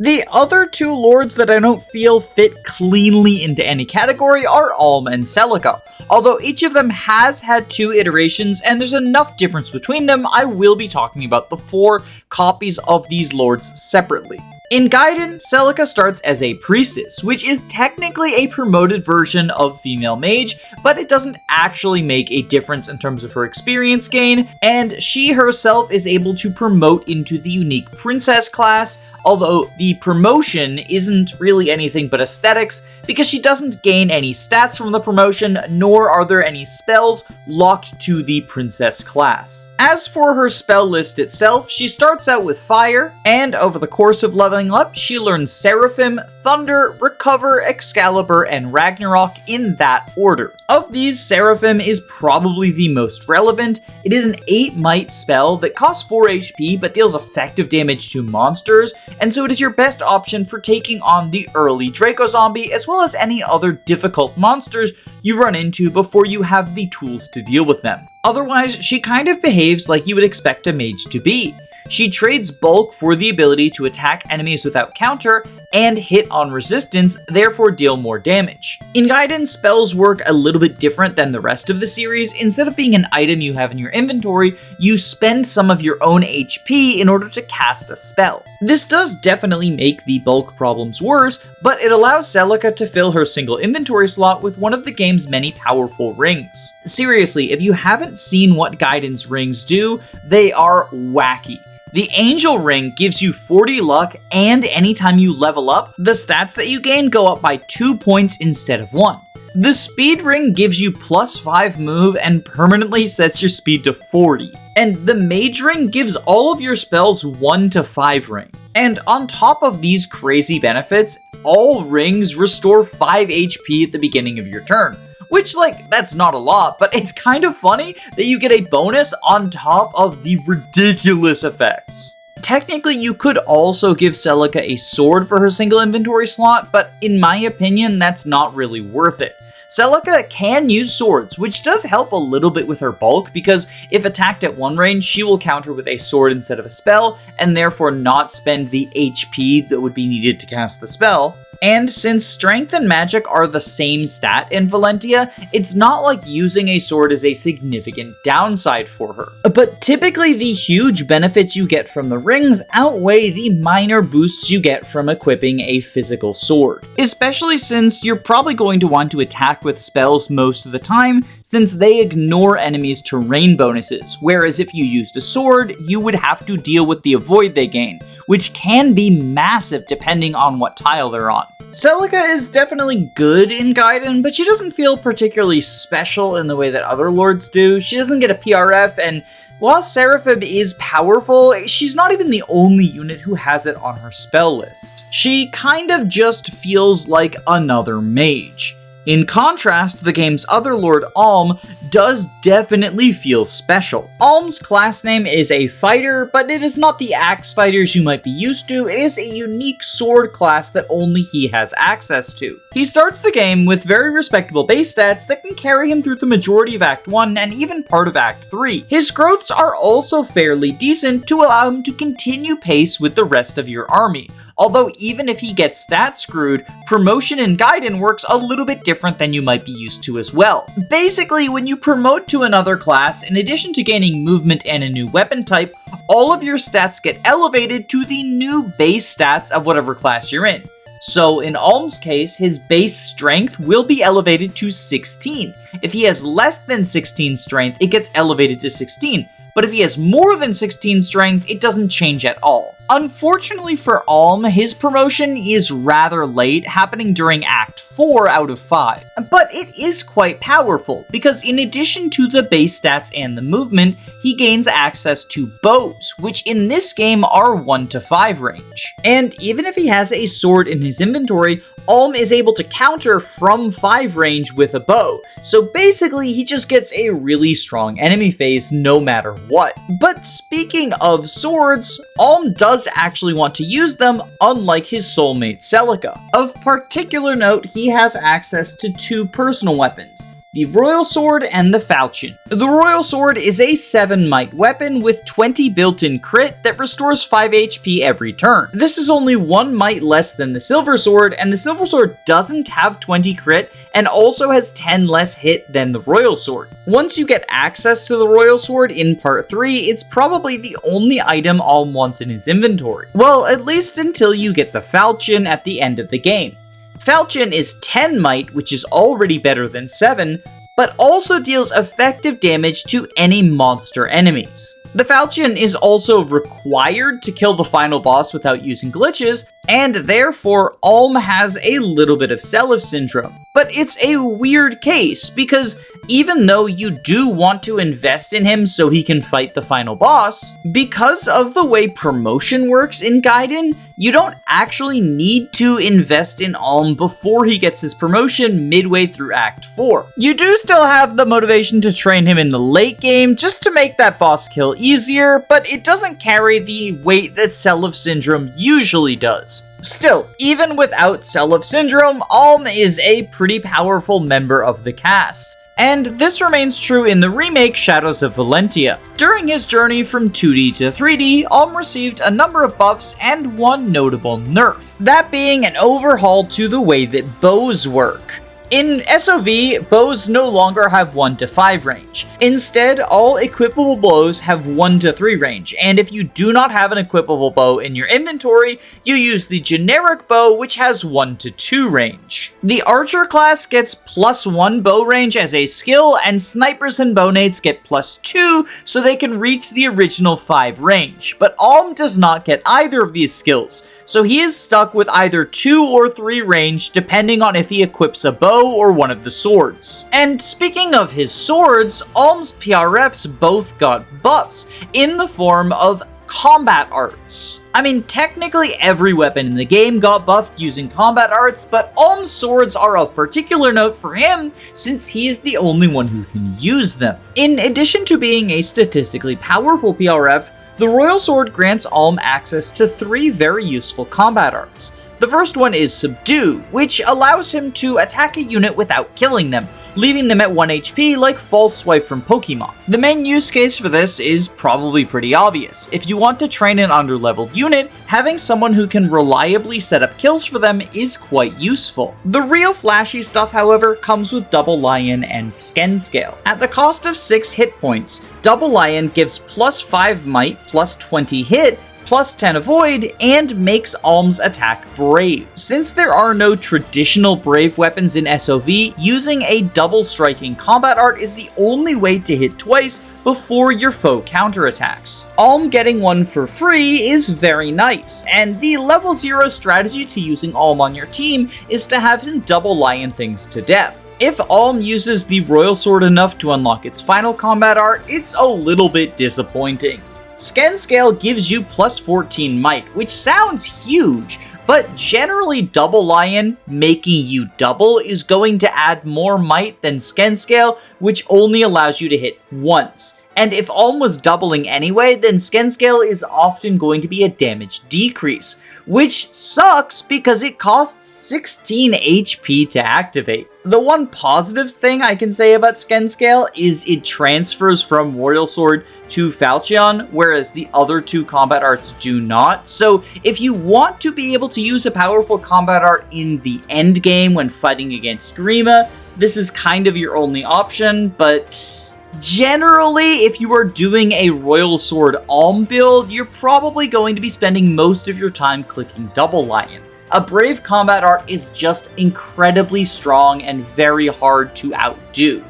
The other two lords that I don't feel fit cleanly into any category are Alm and Celica. Although each of them has had 2 iterations and there's enough difference between them, I will be talking about the 4 copies of these lords separately. In Gaiden, Celica starts as a priestess, which is technically a promoted version of female mage, but it doesn't actually make a difference in terms of her experience gain, and she herself is able to promote into the unique princess class, although the promotion isn't really anything but aesthetics, because she doesn't gain any stats from the promotion, nor are there any spells locked to the princess class. As for her spell list itself, she starts out with fire, and over the course of leveling up, she learns Seraphim, Thunder, Recover, Excalibur, and Ragnarok in that order. Of these, Seraphim is probably the most relevant. It is an 8 might spell that costs 4 HP but deals effective damage to monsters, and so it is your best option for taking on the early Draco Zombie as well as any other difficult monsters you run into before you have the tools to deal with them. Otherwise, she kind of behaves like you would expect a mage to be. She trades bulk for the ability to attack enemies without counter and hit on resistance, therefore deal more damage. In Gaiden, spells work a little bit different than the rest of the series. Instead of being an item you have in your inventory, you spend some of your own HP in order to cast a spell. This does definitely make the bulk problems worse, but it allows Celica to fill her single inventory slot with one of the game's many powerful rings. Seriously, if you haven't seen what Gaiden's rings do, they are wacky. The Angel Ring gives you 40 luck, and anytime you level up, the stats that you gain go up by 2 points instead of 1. The Speed Ring gives you +5 move and permanently sets your speed to 40. And the Mage Ring gives all of your spells 1 to 5 ring. And on top of these crazy benefits, all rings restore 5 HP at the beginning of your turn. Which, that's not a lot, but it's kind of funny that you get a bonus on top of the ridiculous effects. Technically, you could also give Celica a sword for her single inventory slot, but in my opinion, that's not really worth it. Celica can use swords, which does help a little bit with her bulk, because if attacked at one range, she will counter with a sword instead of a spell, and therefore not spend the HP that would be needed to cast the spell. And since strength and magic are the same stat in Valentia, it's not like using a sword is a significant downside for her. But typically the huge benefits you get from the rings outweigh the minor boosts you get from equipping a physical sword. Especially since you're probably going to want to attack with spells most of the time, since they ignore enemies' terrain bonuses, whereas if you used a sword, you would have to deal with the avoid they gain, which can be massive depending on what tile they're on. Celica is definitely good in Gaiden, but she doesn't feel particularly special in the way that other lords do. She doesn't get a PRF, and while Seraphim is powerful, she's not even the only unit who has it on her spell list. She kind of just feels like another mage. In contrast, the game's other lord, Alm, does definitely feel special. Alm's class name is a fighter, but it is not the axe fighters you might be used to. It is a unique sword class that only he has access to. He starts the game with very respectable base stats that can carry him through the majority of Act 1 and even part of Act 3. His growths are also fairly decent to allow him to continue pace with the rest of your army. Although even if he gets stat screwed, promotion in Gaiden works a little bit different than you might be used to as well. Basically, when you promote to another class, in addition to gaining movement and a new weapon type, all of your stats get elevated to the new base stats of whatever class you're in. So in Alm's case, his base strength will be elevated to 16. If he has less than 16 strength, it gets elevated to 16. But if he has more than 16 strength, it doesn't change at all. Unfortunately for Alm, his promotion is rather late, happening during Act 4 out of 5. But it is quite powerful, because in addition to the base stats and the movement, he gains access to bows, which in this game are 1 to 5 range. And even if he has a sword in his inventory, Alm is able to counter from 5 range with a bow, so basically he just gets a really strong enemy phase no matter what. But speaking of swords, Alm does actually want to use them, unlike his soulmate Celica. Of particular note, he has access to 2 personal weapons, the Royal Sword and the Falchion. The Royal Sword is a 7 might weapon with 20 built-in crit that restores 5 HP every turn. This is only 1 might less than the Silver Sword, and the Silver Sword doesn't have 20 crit and also has 10 less hit than the Royal Sword. Once you get access to the Royal Sword in Part 3, it's probably the only item Alm wants in his inventory. Well, at least until you get the Falchion at the end of the game. Falchion is 10 might, which is already better than 7, but also deals effective damage to any monster enemies. The Falchion is also required to kill the final boss without using glitches, and therefore Alm has a little bit of Seliph syndrome. But it's a weird case, because even though you do want to invest in him so he can fight the final boss, because of the way promotion works in Gaiden, you don't actually need to invest in Alm before he gets his promotion midway through Act 4. You do still have the motivation to train him in the late game just to make that boss kill easier, but it doesn't carry the weight that Seliph syndrome usually does. Still, even without Seliph syndrome, Alm is a pretty powerful member of the cast. And this remains true in the remake Shadows of Valentia. During his journey from 2D to 3D, Alm received a number of buffs and one notable nerf. That being an overhaul to the way that bows work. In SOV, bows no longer have 1 to 5 range. Instead, all equipable bows have 1 to 3 range, and if you do not have an equipable bow in your inventory, you use the generic bow, which has 1 to 2 range. The archer class gets +1 bow range as a skill, and snipers and bownates get +2, so they can reach the original 5 range. But Alm does not get either of these skills, so he is stuck with either 2 or 3 range, depending on if he equips a bow or one of the swords. And speaking of his swords, Alm's PRFs both got buffs in the form of combat arts. I mean, technically every weapon in the game got buffed using combat arts, but Alm's swords are of particular note for him since he is the only one who can use them. In addition to being a statistically powerful PRF, the Royal Sword grants Alm access to 3 very useful combat arts. The first one is Subdue, which allows him to attack a unit without killing them, leaving them at 1 HP like False Swipe from Pokemon. The main use case for this is probably pretty obvious. If you want to train an underleveled unit, having someone who can reliably set up kills for them is quite useful. The real flashy stuff, however, comes with Double Lion and Sken Scale. At the cost of 6 hit points, Double Lion gives plus 5 might, plus 20 hit, plus 10 avoid, and makes Alm's attack brave. Since there are no traditional brave weapons in SOV, using a double striking combat art is the only way to hit twice before your foe counterattacks. Alm getting one for free is very nice, and the level 0 strategy to using Alm on your team is to have him double lion things to death. If Alm uses the Royal Sword enough to unlock its final combat art, it's a little bit disappointing. Sken Scale gives you plus 14 might, which sounds huge, but generally Double Lion, making you double, is going to add more might than Sken Scale, which only allows you to hit once. And if Alm was doubling anyway, then Sken Scale is often going to be a damage decrease, which sucks because it costs 16 HP to activate. The one positive thing I can say about Sken Scale is it transfers from Royal Sword to Falchion, whereas the other two combat arts do not. So if you want to be able to use a powerful combat art in the end game when fighting against Grima, this is kind of your only option, but generally, if you are doing a Royal Sword Alm build, you're probably going to be spending most of your time clicking Double Lion. A brave combat art is just incredibly strong and very hard to outdo.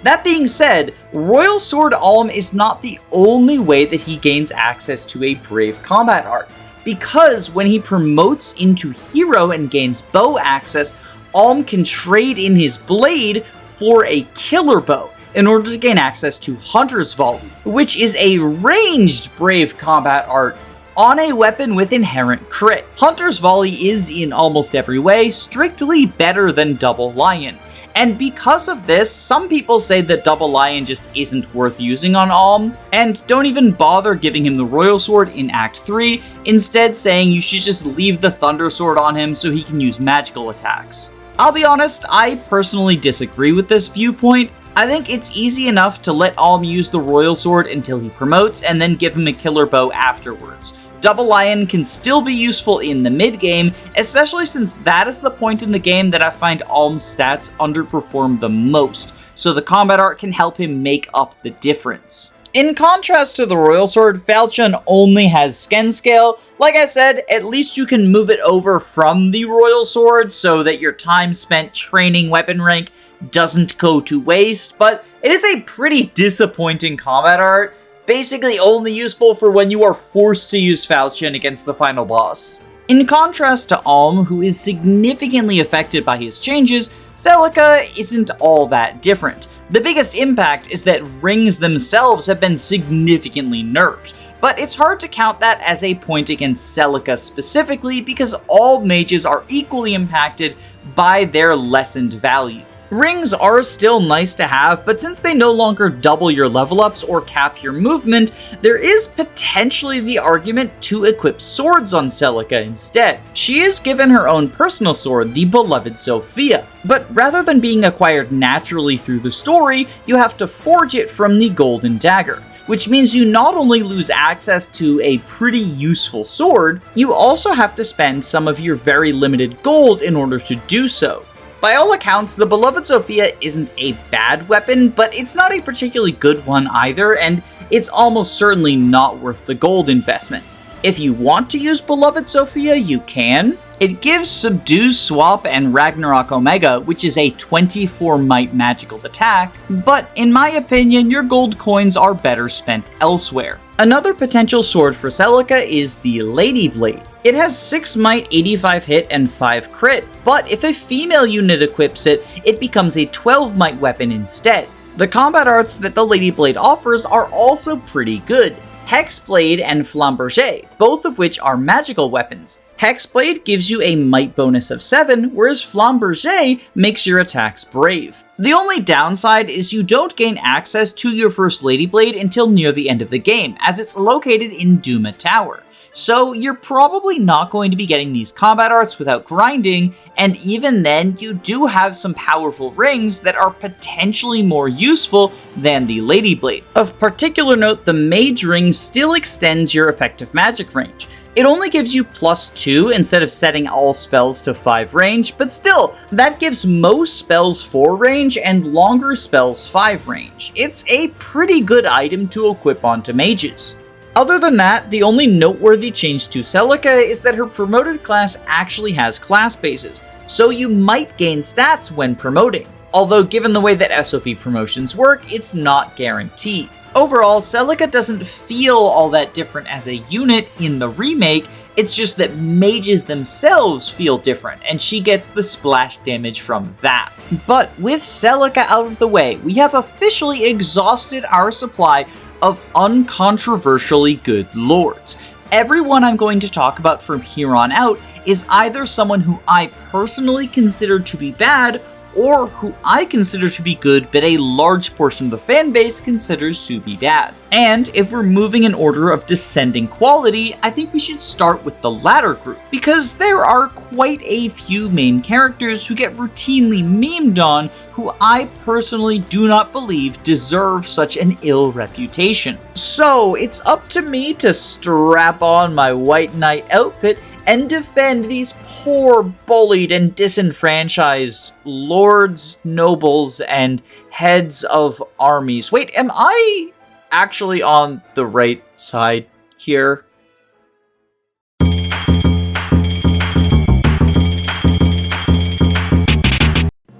That being said, Royal Sword Alm is not the only way that he gains access to a brave combat art, because when he promotes into hero and gains bow access, Alm can trade in his blade for a killer bow in order to gain access to Hunter's Volley, which is a ranged brave combat art on a weapon with inherent crit. Hunter's Volley is, in almost every way, strictly better than Double Lion. And because of this, some people say that Double Lion just isn't worth using on Alm, and don't even bother giving him the Royal Sword in Act 3, instead saying you should just leave the Thunder Sword on him so he can use magical attacks. I'll be honest, I personally disagree with this viewpoint. I think it's easy enough to let Alm use the Royal Sword until he promotes and then give him a killer bow afterwards. Double Lion can still be useful in the mid-game, especially since that is the point in the game that I find Alm's stats underperform the most, so the combat art can help him make up the difference. In contrast to the Royal Sword, Falchion only has Sken Scale. Like I said, at least you can move it over from the Royal Sword so that your time spent training weapon rank doesn't go to waste, but it is a pretty disappointing combat art, basically only useful for when you are forced to use Falchion against the final boss. In contrast to Alm, who is significantly affected by his changes, Celica isn't all that different. The biggest impact is that rings themselves have been significantly nerfed, but it's hard to count that as a point against Celica specifically because all mages are equally impacted by their lessened value. Rings are still nice to have, but since they no longer double your level ups or cap your movement, there is potentially the argument to equip swords on Celica instead. She is given her own personal sword, the beloved Sophia, but rather than being acquired naturally through the story, you have to forge it from the Golden Dagger, which means you not only lose access to a pretty useful sword, you also have to spend some of your very limited gold in order to do so. By all accounts, the beloved Sophia isn't a bad weapon, but it's not a particularly good one either, and it's almost certainly not worth the gold investment. If you want to use beloved Sophia, you can. It gives Subdue, Swap, and Ragnarok Omega, which is a 24 might magical attack, but in my opinion, your gold coins are better spent elsewhere. Another potential sword for Celica is the Lady Blade. It has 6 might, 85 hit, and 5 crit, but if a female unit equips it, it becomes a 12 might weapon instead. The combat arts that the Lady Blade offers are also pretty good. Hexblade and Flamberger, both of which are magical weapons. Hexblade gives you a might bonus of 7, whereas Flamberger makes your attacks brave. The only downside is you don't gain access to your first Lady Blade until near the end of the game, as it's located in Duma Tower. So you're probably not going to be getting these combat arts without grinding, and even then you do have some powerful rings that are potentially more useful than the Lady Blade. Of particular note, the Mage Ring still extends your effective magic range. It only gives you +2 instead of setting all spells to 5 range, but still, that gives most spells 4 range and longer spells 5 range. It's a pretty good item to equip onto mages. Other than that, the only noteworthy change to Celica is that her promoted class actually has class bases, so you might gain stats when promoting. Although given the way that SOV promotions work, it's not guaranteed. Overall, Celica doesn't feel all that different as a unit in the remake, it's just that mages themselves feel different, and she gets the splash damage from that. But with Celica out of the way, we have officially exhausted our supply of uncontroversially good lords. Everyone I'm going to talk about from here on out is either someone who I personally consider to be bad, or who I consider to be good but a large portion of the fan base considers to be bad. And if we're moving in order of descending quality, I think we should start with the latter group, because there are quite a few main characters who get routinely memed on who I personally do not believe deserve such an ill reputation. So it's up to me to strap on my White Knight outfit and defend these poor, bullied, and disenfranchised lords, nobles, and heads of armies. Wait, am I actually on the right side here?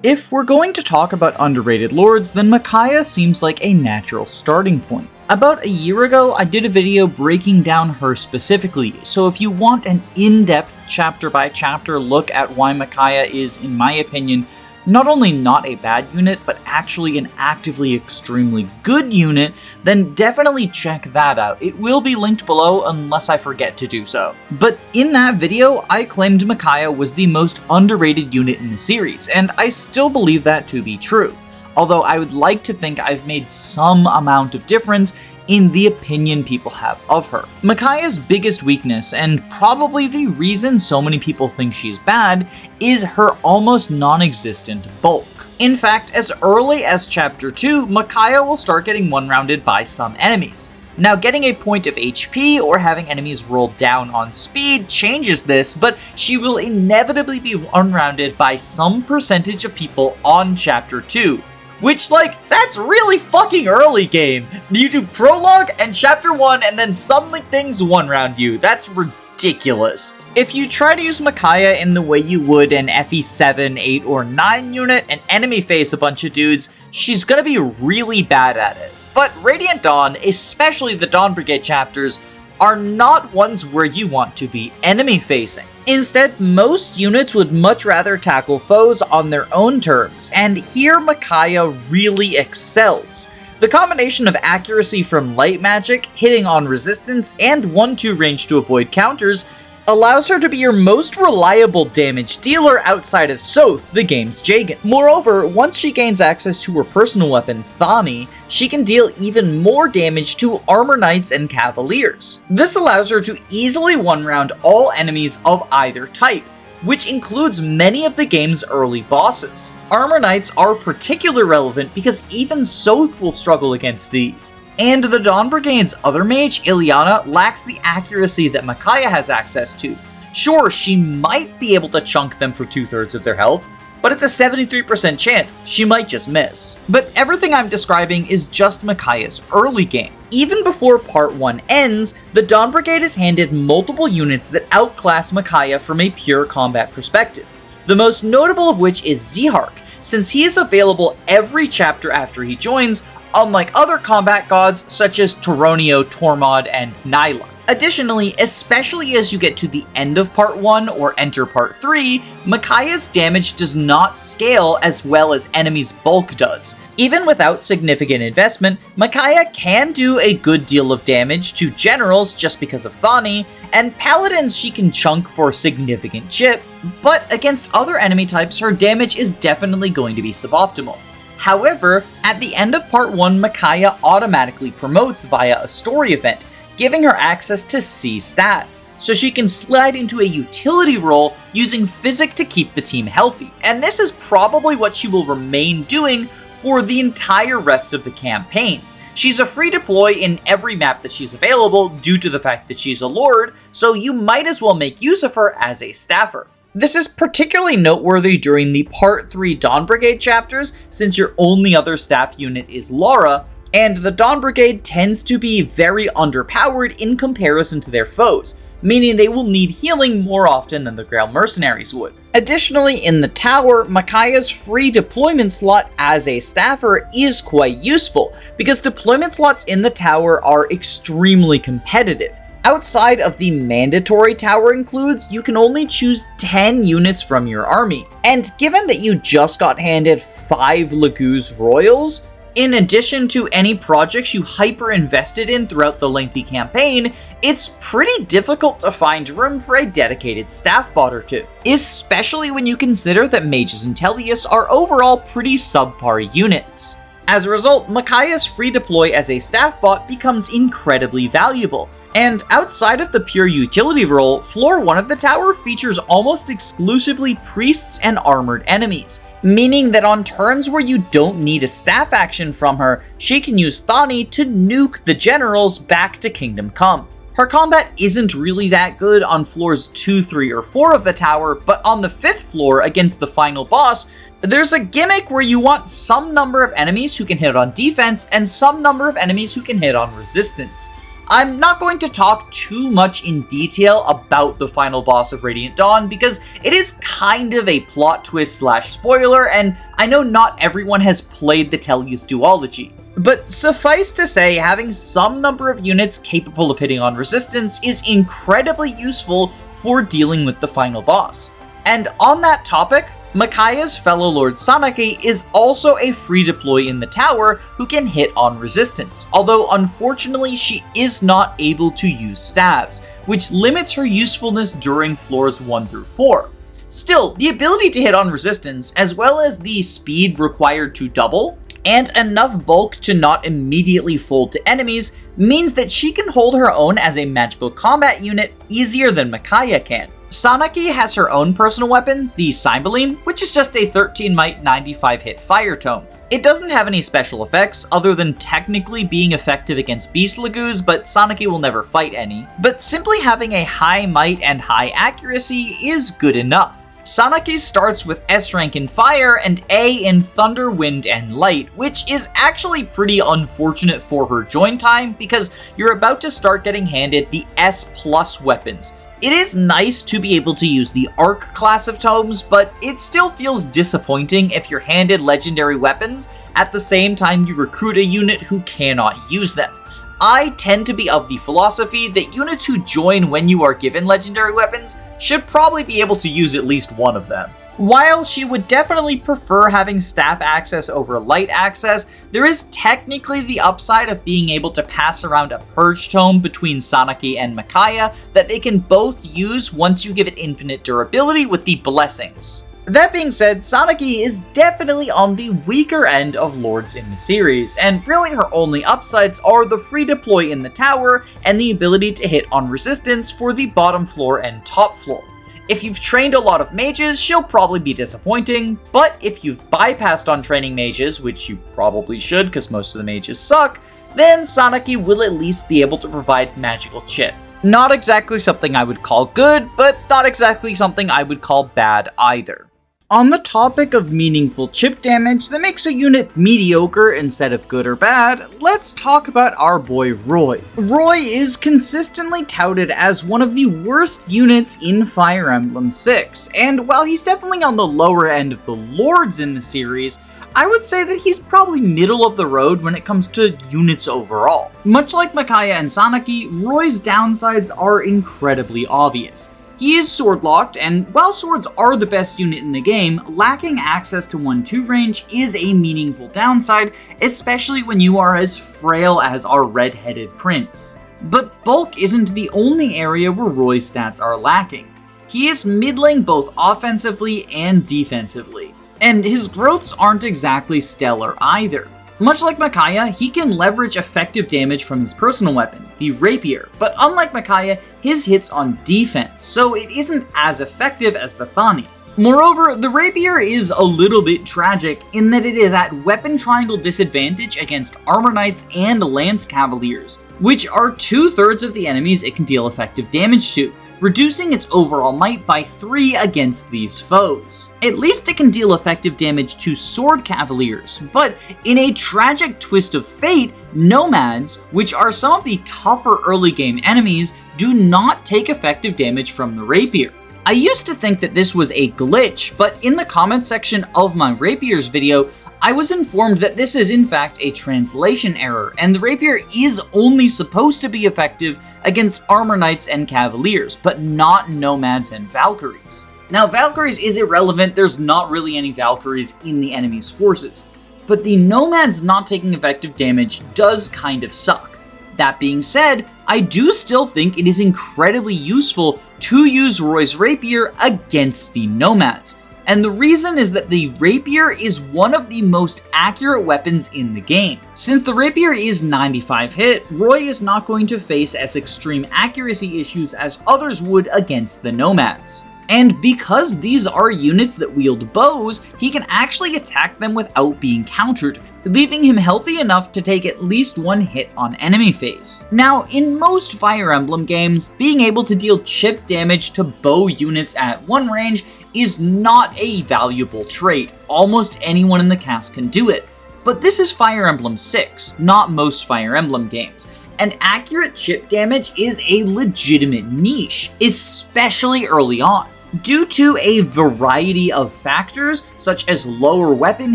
If we're going to talk about underrated lords, then Micciah seems like a natural starting point. About a year ago, I did a video breaking down her specifically, so if you want an in-depth chapter-by-chapter look at why Micciah is, in my opinion, not only not a bad unit, but actually an actively extremely good unit, then definitely check that out. It will be linked below unless I forget to do so. But in that video, I claimed Micciah was the most underrated unit in the series, and I still believe that to be true. Although I would like to think I've made some amount of difference in the opinion people have of her. Micciah's biggest weakness, and probably the reason so many people think she's bad, is her almost non-existent bulk. In fact, as early as Chapter 2, Micciah will start getting one-rounded by some enemies. Now, getting a point of HP or having enemies roll down on speed changes this, but she will inevitably be one-rounded by some percentage of people on Chapter 2. Which, that's really fucking early game. You do Prologue and Chapter 1 and then suddenly things one-round you. That's ridiculous. If you try to use Micciah in the way you would an FE 7, 8, or 9 unit and enemy face a bunch of dudes, she's gonna be really bad at it. But Radiant Dawn, especially the Dawn Brigade chapters, are not ones where you want to be enemy facing. Instead, most units would much rather tackle foes on their own terms, and here Micciah really excels. The combination of accuracy from light magic, hitting on resistance, and 1-2 range to avoid counters allows her to be your most reliable damage dealer outside of Soth, the game's Jagan. Moreover, once she gains access to her personal weapon, Thani, she can deal even more damage to Armor Knights and Cavaliers. This allows her to easily one-round all enemies of either type, which includes many of the game's early bosses. Armor Knights are particularly relevant because even Soth will struggle against these. And the Dawn Brigade's other mage, Ileana, lacks the accuracy that Micciah has access to. Sure, she might be able to chunk them for 2/3 of their health, but it's a 73% chance she might just miss. But everything I'm describing is just Micciah's early game. Even before Part 1 ends, the Dawn Brigade is handed multiple units that outclass Micciah from a pure combat perspective. The most notable of which is Zihark, since he is available every chapter after he joins, unlike other combat gods such as Toronio, Tormod, and Nyla. Additionally, especially as you get to the end of Part 1 or enter Part 3, Micciah's damage does not scale as well as enemies' bulk does. Even without significant investment, Micciah can do a good deal of damage to generals just because of Thani, and paladins she can chunk for significant chip, but against other enemy types her damage is definitely going to be suboptimal. However, at the end of Part 1, Micciah automatically promotes via a story event, giving her access to C stats, so she can slide into a utility role using Physic to keep the team healthy. And this is probably what she will remain doing for the entire rest of the campaign. She's a free deploy in every map that she's available due to the fact that she's a lord, so you might as well make use of her as a staffer. This is particularly noteworthy during the Part 3 Dawn Brigade chapters, since your only other staff unit is Lara, and the Dawn Brigade tends to be very underpowered in comparison to their foes, meaning they will need healing more often than the Grail Mercenaries would. Additionally, in the tower, Micciah's free deployment slot as a staffer is quite useful, because deployment slots in the tower are extremely competitive. Outside of the mandatory tower includes, you can only choose 10 units from your army. And given that you just got handed 5 Legoo's Royals, in addition to any projects you hyper-invested in throughout the lengthy campaign, it's pretty difficult to find room for a dedicated staff bot or two, especially when you consider that mages and Tellius are overall pretty subpar units. As a result, Micciah's free deploy as a staff bot becomes incredibly valuable. And outside of the pure utility role, Floor 1 of the tower features almost exclusively priests and armored enemies, meaning that on turns where you don't need a staff action from her, she can use Thani to nuke the generals back to Kingdom Come. Her combat isn't really that good on floors 2, 3, or 4 of the tower, but on the 5th floor against the final boss, there's a gimmick where you want some number of enemies who can hit on defense and some number of enemies who can hit on resistance. I'm not going to talk too much in detail about the final boss of Radiant Dawn because it is kind of a plot twist / spoiler, and I know not everyone has played the Tellius duology. But suffice to say, having some number of units capable of hitting on resistance is incredibly useful for dealing with the final boss. And on that topic, Micciah's fellow lord Sanaki is also a free deploy in the tower who can hit on resistance, although unfortunately she is not able to use staves, which limits her usefulness during floors 1 through 4. Still, the ability to hit on resistance, as well as the speed required to double, and enough bulk to not immediately fold to enemies, means that she can hold her own as a magical combat unit easier than Micciah can. Sanaki has her own personal weapon, the Cyberbeam, which is just a 13 might 95 hit fire tome. It doesn't have any special effects other than technically being effective against beast Legoos, but Sanaki will never fight any. But simply having a high might and high accuracy is good enough. Sanaki starts with S rank in Fire and A in Thunder, Wind, and Light, which is actually pretty unfortunate for her join time because you're about to start getting handed the S plus weapons. It is nice to be able to use the Arc class of tomes, but it still feels disappointing if you're handed legendary weapons at the same time you recruit a unit who cannot use them. I tend to be of the philosophy that units who join when you are given legendary weapons should probably be able to use at least one of them. While she would definitely prefer having staff access over light access, there is technically the upside of being able to pass around a Purge Tome between Sanaki and Micciah that they can both use once you give it infinite durability with the Blessings. That being said, Sanaki is definitely on the weaker end of lords in the series, and really her only upsides are the free deploy in the tower and the ability to hit on resistance for the bottom floor and top floor. If you've trained a lot of mages, she'll probably be disappointing, but if you've bypassed on training mages, which you probably should because most of the mages suck, then Sanaki will at least be able to provide magical chip. Not exactly something I would call good, but not exactly something I would call bad either. On the topic of meaningful chip damage that makes a unit mediocre instead of good or bad, let's talk about our boy Roy. Roy is consistently touted as one of the worst units in Fire Emblem 6, and while he's definitely on the lower end of the lords in the series, I would say that he's probably middle of the road when it comes to units overall. Much like Micciah and Sanaki, Roy's downsides are incredibly obvious. He is sword-locked, and while swords are the best unit in the game, lacking access to 1-2 range is a meaningful downside, especially when you are as frail as our red-headed prince. But bulk isn't the only area where Roy's stats are lacking. He is middling both offensively and defensively, and his growths aren't exactly stellar either. Much like Micciah, he can leverage effective damage from his personal weapon, the rapier, but unlike Micciah, his hits on defense, so it isn't as effective as the Thani. Moreover, the rapier is a little bit tragic in that it is at weapon triangle disadvantage against armor knights and lance cavaliers, which are 2/3 of the enemies it can deal effective damage to, reducing its overall might by 3 against these foes. At least it can deal effective damage to sword cavaliers, but in a tragic twist of fate, nomads, which are some of the tougher early game enemies, do not take effective damage from the rapier. I used to think that this was a glitch, but in the comment section of my rapiers video, I was informed that this is in fact a translation error, and the rapier is only supposed to be effective against armor knights and cavaliers, but not nomads and valkyries. Now, valkyries is irrelevant, there's not really any valkyries in the enemy's forces, but the nomads not taking effective damage does kind of suck. That being said, I do still think it is incredibly useful to use Roy's rapier against the nomads. And the reason is that the rapier is one of the most accurate weapons in the game. Since the rapier is 95 hit, Roy is not going to face as extreme accuracy issues as others would against the nomads. And because these are units that wield bows, he can actually attack them without being countered, leaving him healthy enough to take at least 1 hit on enemy phase. Now, in most Fire Emblem games, being able to deal chip damage to bow units at 1 range is not a valuable trait. Almost anyone in the cast can do it. But this is Fire Emblem 6, not most Fire Emblem games. And accurate chip damage is a legitimate niche, especially early on. Due to a variety of factors, such as lower weapon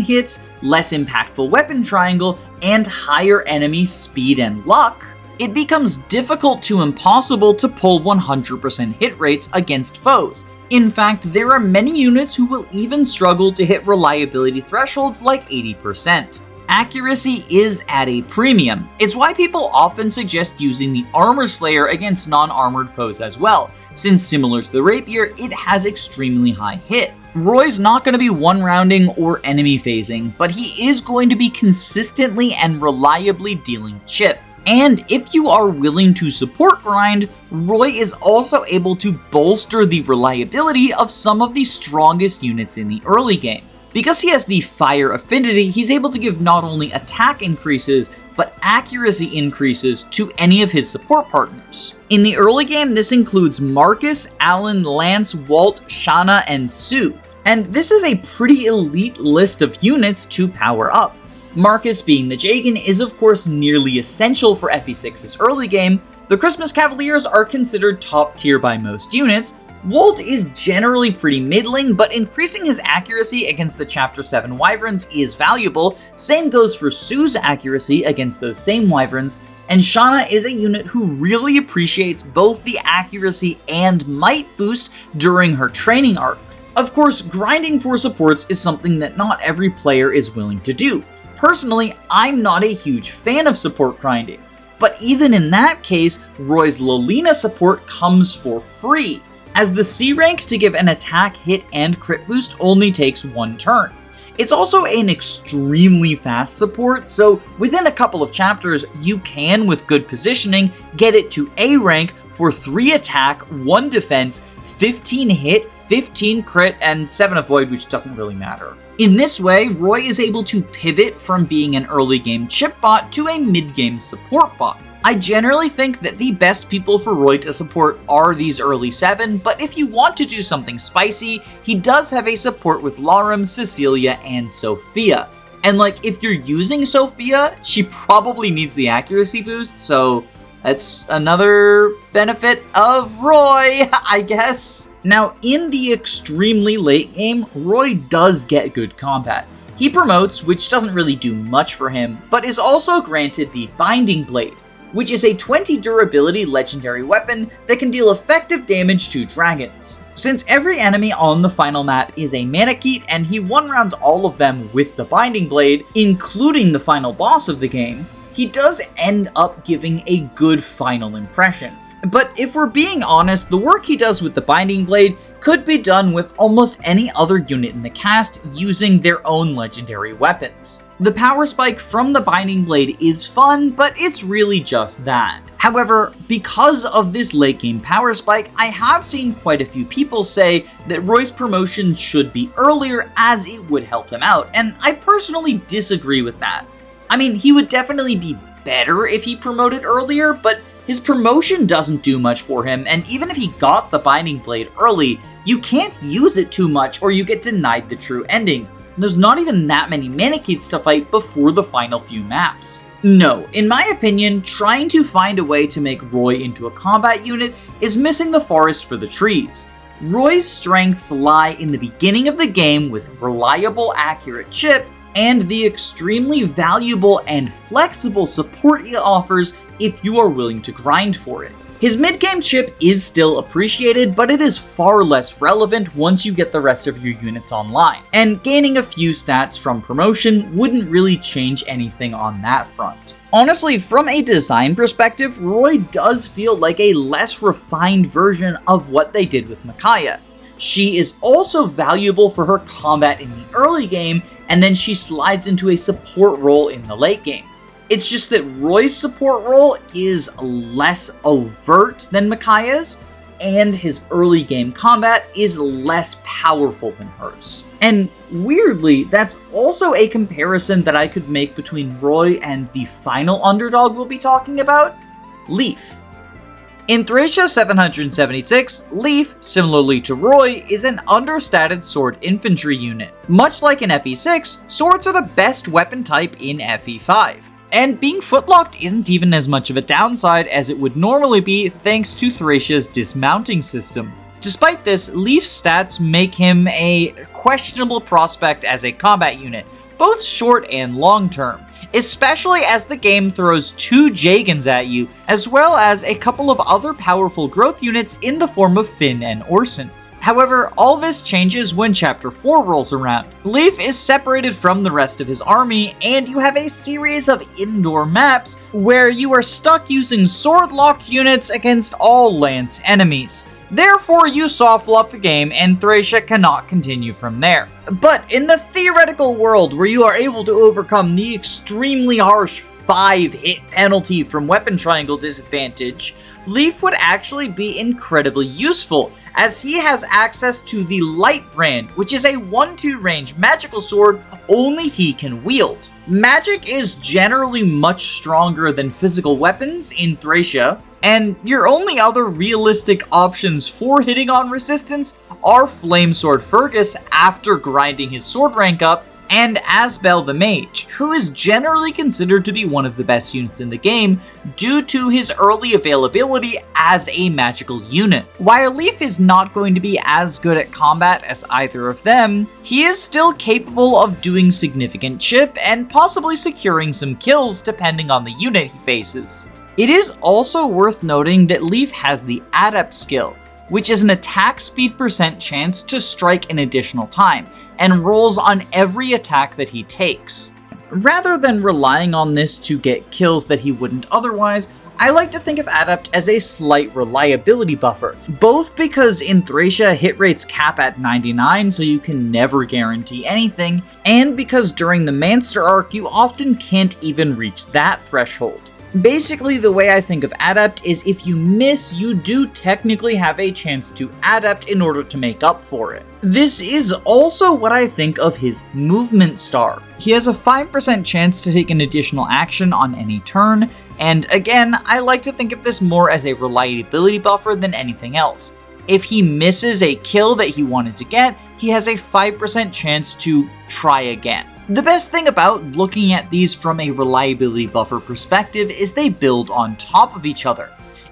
hits, less impactful weapon triangle, and higher enemy speed and luck, it becomes difficult to impossible to pull 100% hit rates against foes. In fact, there are many units who will even struggle to hit reliability thresholds like 80%. Accuracy is at a premium. It's why people often suggest using the Armor Slayer against non-armored foes as well, since similar to the rapier, it has extremely high hit. Roy's not going to be one-rounding or enemy phasing, but he is going to be consistently and reliably dealing chip. And if you are willing to support grind, Roy is also able to bolster the reliability of some of the strongest units in the early game. Because he has the fire affinity, he's able to give not only attack increases, but accuracy increases to any of his support partners. In the early game, this includes Marcus, Alan, Lance, Walt, Shanna, and Sue. And this is a pretty elite list of units to power up. Marcus, being the Jagan, is of course nearly essential for FE6's early game. The Christmas Cavaliers are considered top tier by most units. Walt is generally pretty middling, but increasing his accuracy against the Chapter 7 Wyverns is valuable. Same goes for Sue's accuracy against those same Wyverns, and Shanna is a unit who really appreciates both the accuracy and might boost during her training arc. Of course, grinding for supports is something that not every player is willing to do. Personally, I'm not a huge fan of support grinding, but even in that case, Roy's Lucina support comes for free, as the C rank to give an attack, hit, and crit boost only takes 1 turn. It's also an extremely fast support, so within a couple of chapters, you can, with good positioning, get it to A rank for 3 attack, 1 defense, 15 hit, 15 crit, and 7 avoid, which doesn't really matter. In this way, Roy is able to pivot from being an early game chip bot to a mid game support bot. I generally think that the best people for Roy to support are these early 7, but if you want to do something spicy, he does have a support with Larum, Cecilia, and Sophia. And like, if you're using Sophia, she probably needs the accuracy boost, so that's another benefit of Roy, I guess. Now, in the extremely late game, Roy does get good combat. He promotes, which doesn't really do much for him, but is also granted the Binding Blade, which is a 20 durability legendary weapon that can deal effective damage to dragons. Since every enemy on the final map is a Manakete and he one-rounds all of them with the Binding Blade, including the final boss of the game, he does end up giving a good final impression. But if we're being honest, the work he does with the Binding Blade could be done with almost any other unit in the cast using their own legendary weapons. The power spike from the Binding Blade is fun, but it's really just that. However, because of this late game power spike, I have seen quite a few people say that Roy's promotion should be earlier as it would help him out, and I personally disagree with that. I mean, he would definitely be better if he promoted earlier, but his promotion doesn't do much for him, and even if he got the Binding Blade early, you can't use it too much or you get denied the true ending. There's not even that many Manichaeds to fight before the final few maps. No, in my opinion, trying to find a way to make Roy into a combat unit is missing the forest for the trees. Roy's strengths lie in the beginning of the game with reliable, accurate chip, and the extremely valuable and flexible support he offers if you are willing to grind for it. His mid-game chip is still appreciated, but it is far less relevant once you get the rest of your units online, and gaining a few stats from promotion wouldn't really change anything on that front. Honestly, from a design perspective, Roy does feel like a less refined version of what they did with Micciah. She is also valuable for her combat in the early game, and then she slides into a support role in the late game. It's just that Roy's support role is less overt than Micciah's, and his early game combat is less powerful than hers. And weirdly, that's also a comparison that I could make between Roy and the final underdog we'll be talking about, Leif. In Thracia 776, Leif, similarly to Roy, is an understated sword infantry unit. Much like in FE6, swords are the best weapon type in FE5. And being footlocked isn't even as much of a downside as it would normally be thanks to Thracia's dismounting system. Despite this, Leif's stats make him a questionable prospect as a combat unit, both short and long term, especially as the game throws 2 Jagans at you, as well as a couple of other powerful growth units in the form of Finn and Orson. However, all this changes when Chapter 4 rolls around. Leif is separated from the rest of his army, and you have a series of indoor maps where you are stuck using sword-locked units against all lance enemies. Therefore, you soft-lock the game, and Thracia cannot continue from there. But in the theoretical world where you are able to overcome the extremely harsh 5-hit penalty from weapon triangle disadvantage, Leif would actually be incredibly useful, as he has access to the Light Brand, which is a 1-2 range magical sword only he can wield. Magic is generally much stronger than physical weapons in Thracia, and your only other realistic options for hitting on resistance are Flamesword Fergus after grinding his sword rank up, and Asbel the Mage, who is generally considered to be one of the best units in the game due to his early availability as a magical unit. While Leif is not going to be as good at combat as either of them, he is still capable of doing significant chip and possibly securing some kills depending on the unit he faces. It is also worth noting that Leif has the Adept skill, which is an attack speed % chance to strike an additional time, and rolls on every attack that he takes. Rather than relying on this to get kills that he wouldn't otherwise, I like to think of Adept as a slight reliability buffer, both because in Thracia hit rates cap at 99 so you can never guarantee anything, and because during the Manster arc you often can't even reach that threshold. Basically, the way I think of Adept is if you miss, you do technically have a chance to Adept in order to make up for it. This is also what I think of his Movement Star. He has a 5% chance to take an additional action on any turn, and again, I like to think of this more as a reliability buffer than anything else. If he misses a kill that he wanted to get, he has a 5% chance to try again. The best thing about looking at these from a reliability buffer perspective is they build on top of each other.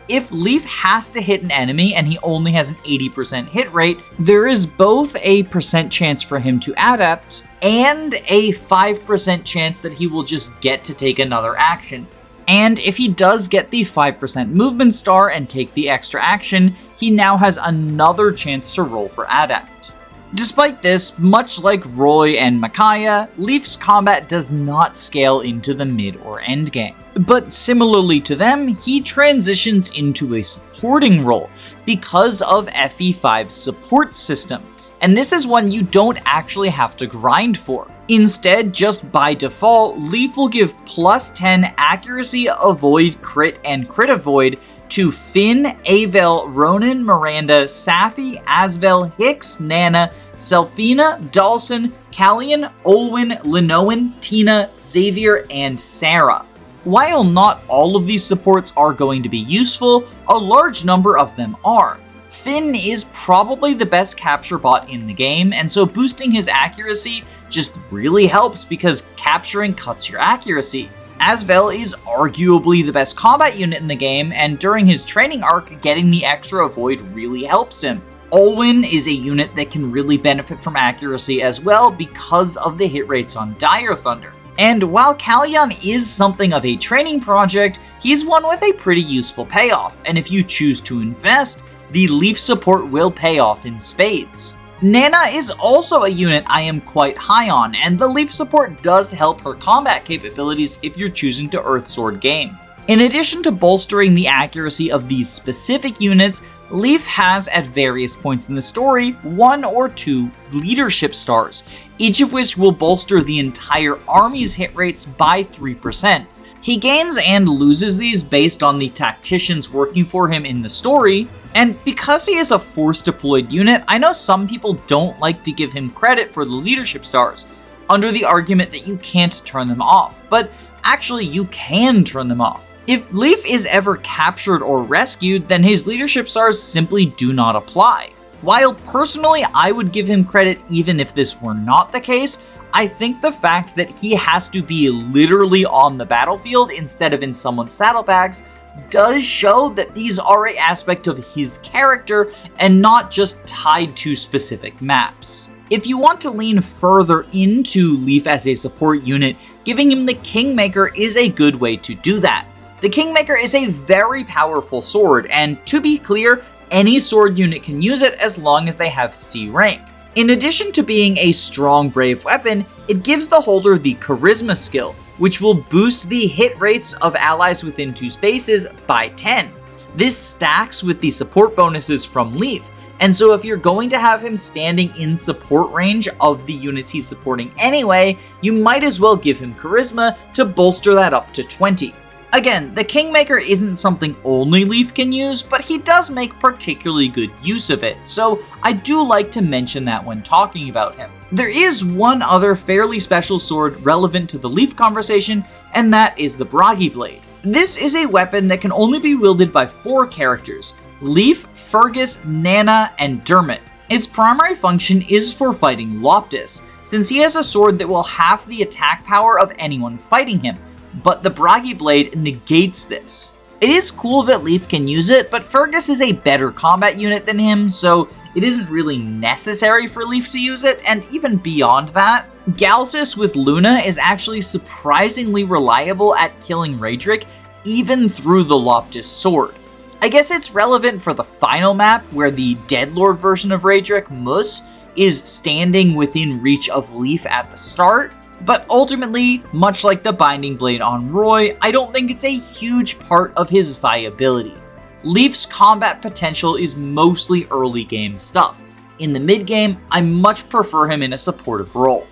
If Leif has to hit an enemy and he only has an 80% hit rate, there is both a % chance for him to Adept and a 5% chance that he will just get to take another action. And if he does get the 5% movement star and take the extra action, he now has another chance to roll for Adept. Despite this, much like Roy and Micciah, Leif's combat does not scale into the mid or end game. But similarly to them, he transitions into a supporting role because of FE5's support system, and this is one you don't actually have to grind for. Instead, just by default, Leif will give plus 10 accuracy, avoid, crit, and crit avoid to Finn, Avel, Ronan, Miranda, Safi, Asvel, Hicks, Nana, Selfina, Dalson, Callian, Olwyn, Linoan, Tina, Xavier, and Sarah. While not all of these supports are going to be useful, a large number of them are. Finn is probably the best capture bot in the game, and so boosting his accuracy just really helps because capturing cuts your accuracy. Asvel is arguably the best combat unit in the game, and during his training arc, getting the extra avoid really helps him. Olwyn is a unit that can really benefit from accuracy as well because of the hit rates on Dire Thunder. And while Callian is something of a training project, he's one with a pretty useful payoff, and if you choose to invest, the Leif support will pay off in spades. Nana is also a unit I am quite high on, and the Leif support does help her combat capabilities if you're choosing to Earthsword game. In addition to bolstering the accuracy of these specific units, Leif has at various points in the story 1 or 2 leadership stars, each of which will bolster the entire army's hit rates by 3%. He gains and loses these based on the tacticians working for him in the story, and because he is a force-deployed unit, I know some people don't like to give him credit for the leadership stars, under the argument that you can't turn them off, but actually you can turn them off. If Leif is ever captured or rescued, then his leadership stars simply do not apply. While personally I would give him credit even if this were not the case, I think the fact that he has to be literally on the battlefield instead of in someone's saddlebags does show that these are an aspect of his character and not just tied to specific maps. If you want to lean further into Leif as a support unit, giving him the Kingmaker is a good way to do that. The Kingmaker is a very powerful sword, and to be clear, any sword unit can use it as long as they have C rank. In addition to being a strong brave weapon, it gives the holder the Charisma skill, which will boost the hit rates of allies within 2 spaces by 10. This stacks with the support bonuses from Leif, and so if you're going to have him standing in support range of the units he's supporting anyway, you might as well give him Charisma to bolster that up to 20. Again, the Kingmaker isn't something only Leif can use, but he does make particularly good use of it, so I do like to mention that when talking about him. There is one other fairly special sword relevant to the Leif conversation, and that is the Bragi Blade. This is a weapon that can only be wielded by 4 characters: Leif, Fergus, Nana, and Dermot. Its primary function is for fighting Loptis, since he has a sword that will halve the attack power of anyone fighting him, but the Bragi Blade negates this. It is cool that Leif can use it, but Fergus is a better combat unit than him, so it isn't really necessary for Leif to use it, and even beyond that, Galsis with Luna is actually surprisingly reliable at killing Raedric, even through the Loptis sword. I guess it's relevant for the final map, where the Deadlord version of Raedric, Mus, is standing within reach of Leif at the start, but ultimately, much like the Binding Blade on Roy, I don't think it's a huge part of his viability. Leif's combat potential is mostly early game stuff. In the mid game, I much prefer him in a supportive role.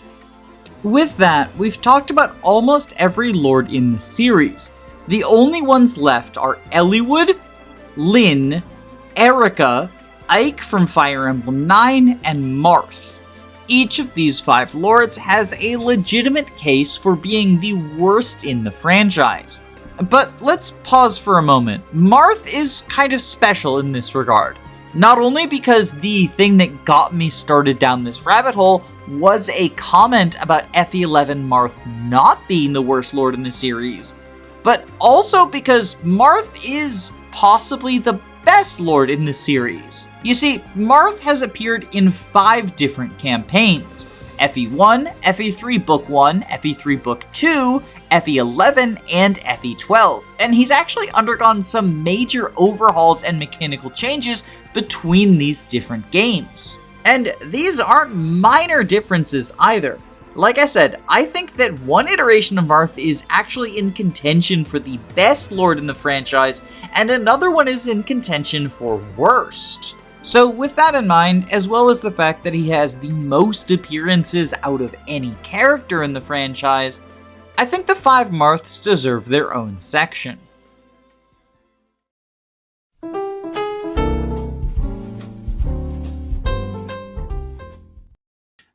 With that, we've talked about almost every lord in the series. The only ones left are Eliwood, Lyn, Eirika, Ike from Fire Emblem 9, and Marth. Each of these 5 lords has a legitimate case for being the worst in the franchise. But let's pause for a moment. Marth is kind of special in this regard. Not only because the thing that got me started down this rabbit hole was a comment about FE11 Marth not being the worst lord in the series, but also because Marth is possibly the best lord in the series. You see, Marth has appeared in 5 different campaigns: FE1, FE3 Book 1, FE3 Book 2, FE11, and FE12, and he's actually undergone some major overhauls and mechanical changes between these different games. And these aren't minor differences either. Like I said, I think that one iteration of Marth is actually in contention for the best lord in the franchise, and another one is in contention for worst. So with that in mind, as well as the fact that he has the most appearances out of any character in the franchise, I think the 5 Marths deserve their own section.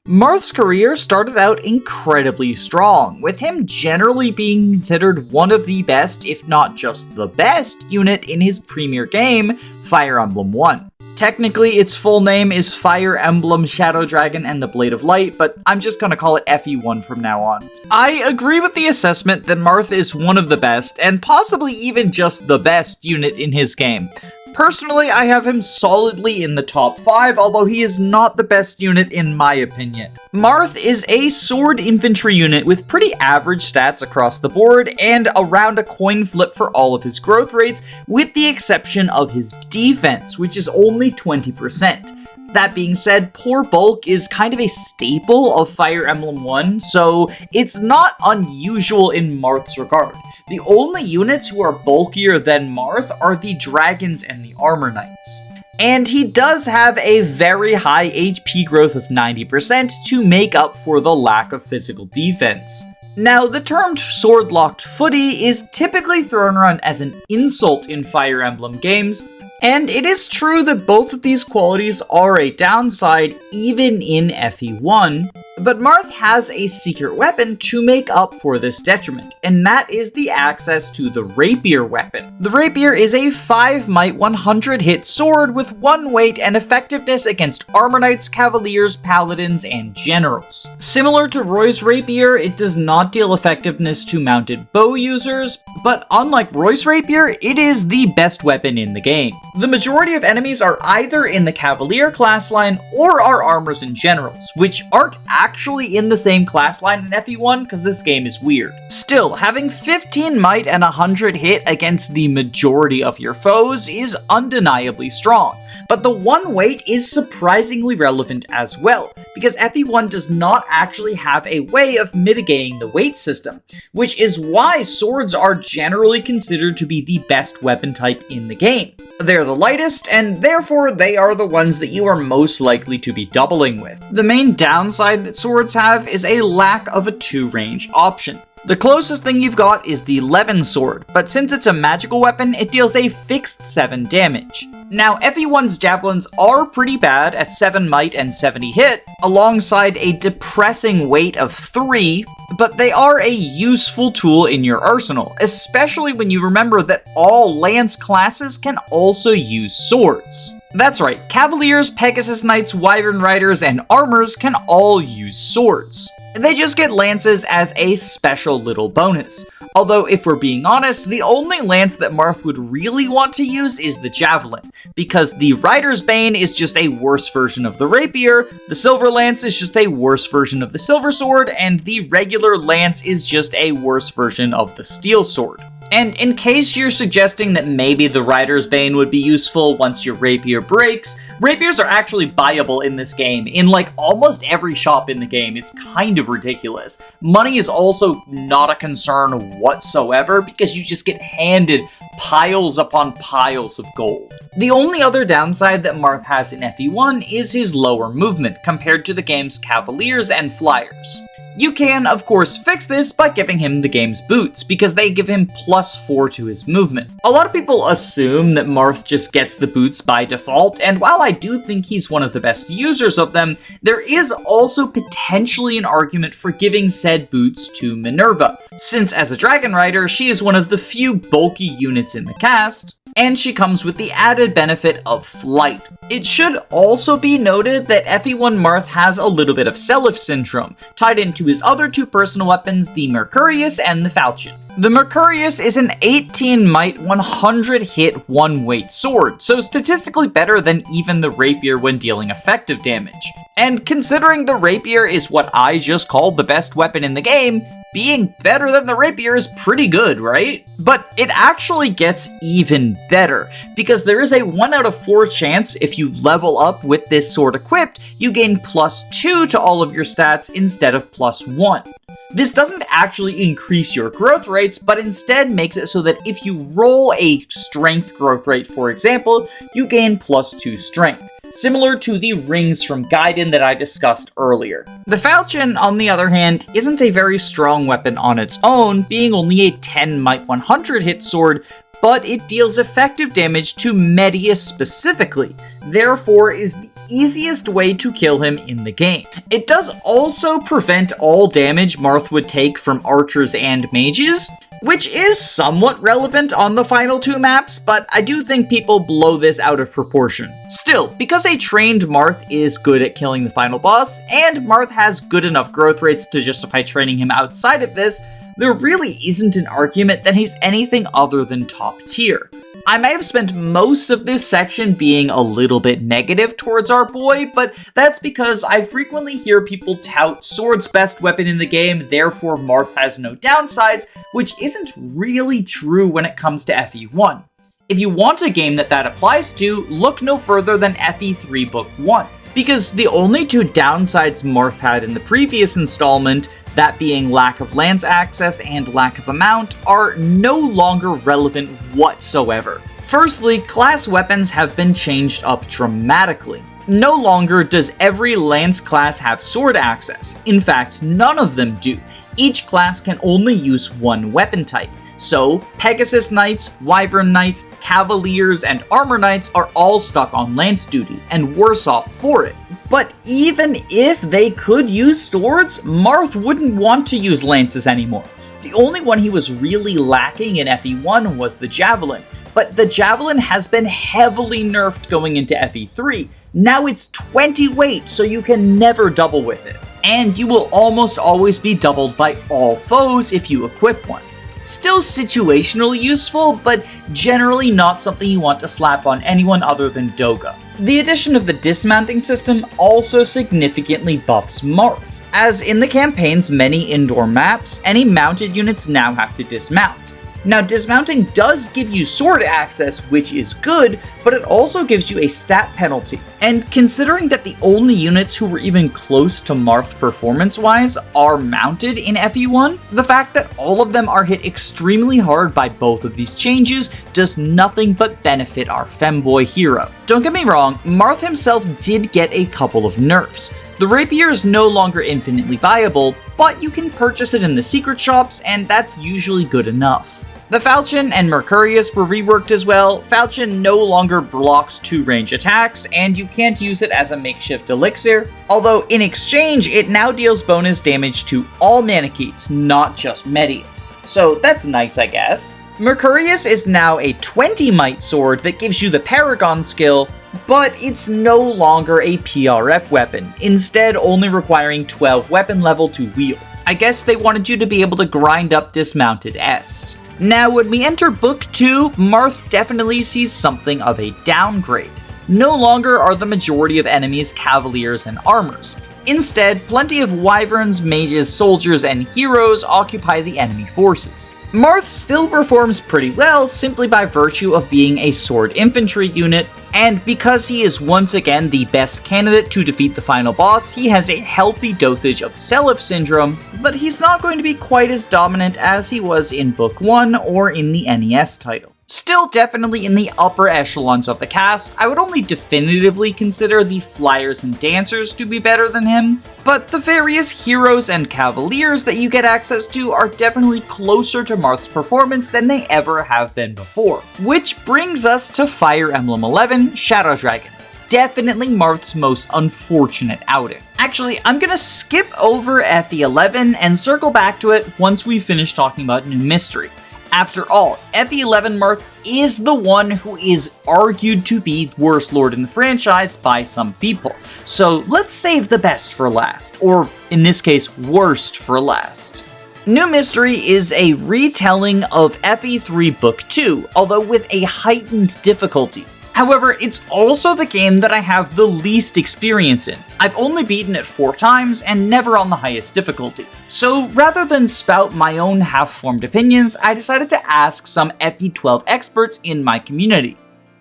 Marth's career started out incredibly strong, with him generally being considered one of the best, if not just the best, unit in his premier game, Fire Emblem 1. Technically, its full name is Fire Emblem Shadow Dragon and the Blade of Light, but I'm just gonna call it FE1 from now on. I agree with the assessment that Marth is one of the best, and possibly even just the best unit in his game. Personally, I have him solidly in the top 5, although he is not the best unit in my opinion. Marth is a sword infantry unit with pretty average stats across the board, and around a coin flip for all of his growth rates, with the exception of his defense, which is only 20%. That being said, poor bulk is kind of a staple of Fire Emblem 1, so it's not unusual in Marth's regard. The only units who are bulkier than Marth are the dragons and the armor knights. And he does have a very high HP growth of 90% to make up for the lack of physical defense. Now, the term sword-locked footy is typically thrown around as an insult in Fire Emblem games, and it is true that both of these qualities are a downside even in FE1, but Marth has a secret weapon to make up for this detriment, and that is the access to the rapier weapon. The rapier is a 5 might 100 hit sword with 1 weight and effectiveness against armor knights, cavaliers, paladins, and generals. Similar to Roy's rapier, it does not deal effectiveness to mounted bow users, but unlike Roy's rapier, it is the best weapon in the game. The majority of enemies are either in the Cavalier class line or are armors and generals, which aren't actually in the same class line in FE1 because this game is weird. Still, having 15 might and 100 hit against the majority of your foes is undeniably strong. But the 1 weight is surprisingly relevant as well, because FE1 does not actually have a way of mitigating the weight system, which is why swords are generally considered to be the best weapon type in the game. They're the lightest, and therefore they are the ones that you are most likely to be doubling with. The main downside that swords have is a lack of a 2-range option. The closest thing you've got is the Levin sword, but since it's a magical weapon, it deals a fixed 7 damage. Now, FE1's javelins are pretty bad at 7 might and 70 hit, alongside a depressing weight of 3, but they are a useful tool in your arsenal, especially when you remember that all lance classes can also use swords. That's right, Cavaliers, Pegasus Knights, Wyvern Riders, and Armors can all use swords. They just get lances as a special little bonus. Although, if we're being honest, the only lance that Marth would really want to use is the javelin, because the Rider's Bane is just a worse version of the rapier, the Silver Lance is just a worse version of the Silver Sword, and the regular lance is just a worse version of the Steel Sword. And in case you're suggesting that maybe the Rider's Bane would be useful once your rapier breaks, rapiers are actually buyable in this game, in like almost every shop in the game. It's kind of ridiculous. Money is also not a concern whatsoever because you just get handed piles upon piles of gold. The only other downside that Marth has in FE1 is his lower movement compared to the game's Cavaliers and Flyers. You can, of course, fix this by giving him the game's boots, because they give him +4 to his movement. A lot of people assume that Marth just gets the boots by default, and while I do think he's one of the best users of them, there is also potentially an argument for giving said boots to Minerva, since as a Dragon Rider, she is one of the few bulky units in the cast, and she comes with the added benefit of flight. It should also be noted that FE1 Marth has a little bit of Seliph syndrome, tied into his other 2 personal weapons, the Mercurius and the Falchion. The Mercurius is an 18 might 100 hit 1 weight sword, so statistically better than even the rapier when dealing effective damage. And considering the rapier is what I just called the best weapon in the game, being better than the rapier is pretty good, right? But it actually gets even better, because there is a 1 out of 4 chance if if you level up with this sword equipped, you gain +2 to all of your stats instead of +1. This doesn't actually increase your growth rates, but instead makes it so that if you roll a strength growth rate, for example, you gain +2 strength, similar to the rings from Gaiden that I discussed earlier. The falchion, on the other hand, isn't a very strong weapon on its own, being only a 10 might 100 hit sword, but it deals effective damage to Medius specifically, therefore is the easiest way to kill him in the game. It does also prevent all damage Marth would take from archers and mages, which is somewhat relevant on the final 2 maps, but I do think people blow this out of proportion. Still, because a trained Marth is good at killing the final boss, and Marth has good enough growth rates to justify training him outside of this, there really isn't an argument that he's anything other than top tier. I may have spent most of this section being a little bit negative towards our boy, but that's because I frequently hear people tout sword's best weapon in the game, therefore Marth has no downsides, which isn't really true when it comes to FE1. If you want a game that applies to, look no further than FE3 Book 1. Because the only 2 downsides Marth had in the previous installment, that being lack of lance access and lack of amount, are no longer relevant whatsoever. Firstly, class weapons have been changed up dramatically. No longer does every lance class have sword access. In fact, none of them do. Each class can only use one weapon type. So, Pegasus Knights, Wyvern Knights, Cavaliers, and Armor Knights are all stuck on lance duty, and worse off for it. But even if they could use swords, Marth wouldn't want to use lances anymore. The only one he was really lacking in FE1 was the Javelin, but the Javelin has been heavily nerfed going into FE3. Now it's 20 weight, so you can never double with it. And you will almost always be doubled by all foes if you equip one. Still situationally useful, but generally not something you want to slap on anyone other than Doga. The addition of the dismounting system also significantly buffs Marth, as in the campaign's many indoor maps, any mounted units now have to dismount. Now, dismounting does give you sword access, which is good, but it also gives you a stat penalty. And considering that the only units who were even close to Marth performance-wise are mounted in FE1, the fact that all of them are hit extremely hard by both of these changes does nothing but benefit our femboy hero. Don't get me wrong, Marth himself did get a couple of nerfs. The rapier is no longer infinitely viable, but you can purchase it in the secret shops, and that's usually good enough. The Falchion and Mercurius were reworked as well. Falchion no longer blocks 2 range attacks, and you can't use it as a makeshift elixir, although in exchange it now deals bonus damage to all Manichees, not just Medius. So that's nice, I guess. Mercurius is now a 20 might sword that gives you the Paragon skill, but it's no longer a PRF weapon, instead only requiring 12 weapon level to wield. I guess they wanted you to be able to grind up dismounted Est. Now, when we enter Book 2, Marth definitely sees something of a downgrade. No longer are the majority of enemies Cavaliers and Armors. Instead, plenty of Wyverns, Mages, Soldiers, and Heroes occupy the enemy forces. Marth still performs pretty well simply by virtue of being a sword infantry unit, and because he is once again the best candidate to defeat the final boss, he has a healthy dosage of Seliph syndrome, but he's not going to be quite as dominant as he was in Book 1 or in the NES title. Still definitely in the upper echelons of the cast, I would only definitively consider the Flyers and Dancers to be better than him, but the various Heroes and Cavaliers that you get access to are definitely closer to Marth's performance than they ever have been before. Which brings us to Fire Emblem 11, Shadow Dragon. Definitely Marth's most unfortunate outing. Actually, I'm gonna skip over FE11 and circle back to it once we finish talking about New Mystery. After all, FE11 Marth is the one who is argued to be worst lord in the franchise by some people. So let's save the best for last, or in this case, worst for last. New Mystery is a retelling of FE3 Book 2, although with a heightened difficulty. However, it's also the game that I have the least experience in. I've only beaten it 4 times and never on the highest difficulty. So rather than spout my own half-formed opinions, I decided to ask some FE12 experts in my community.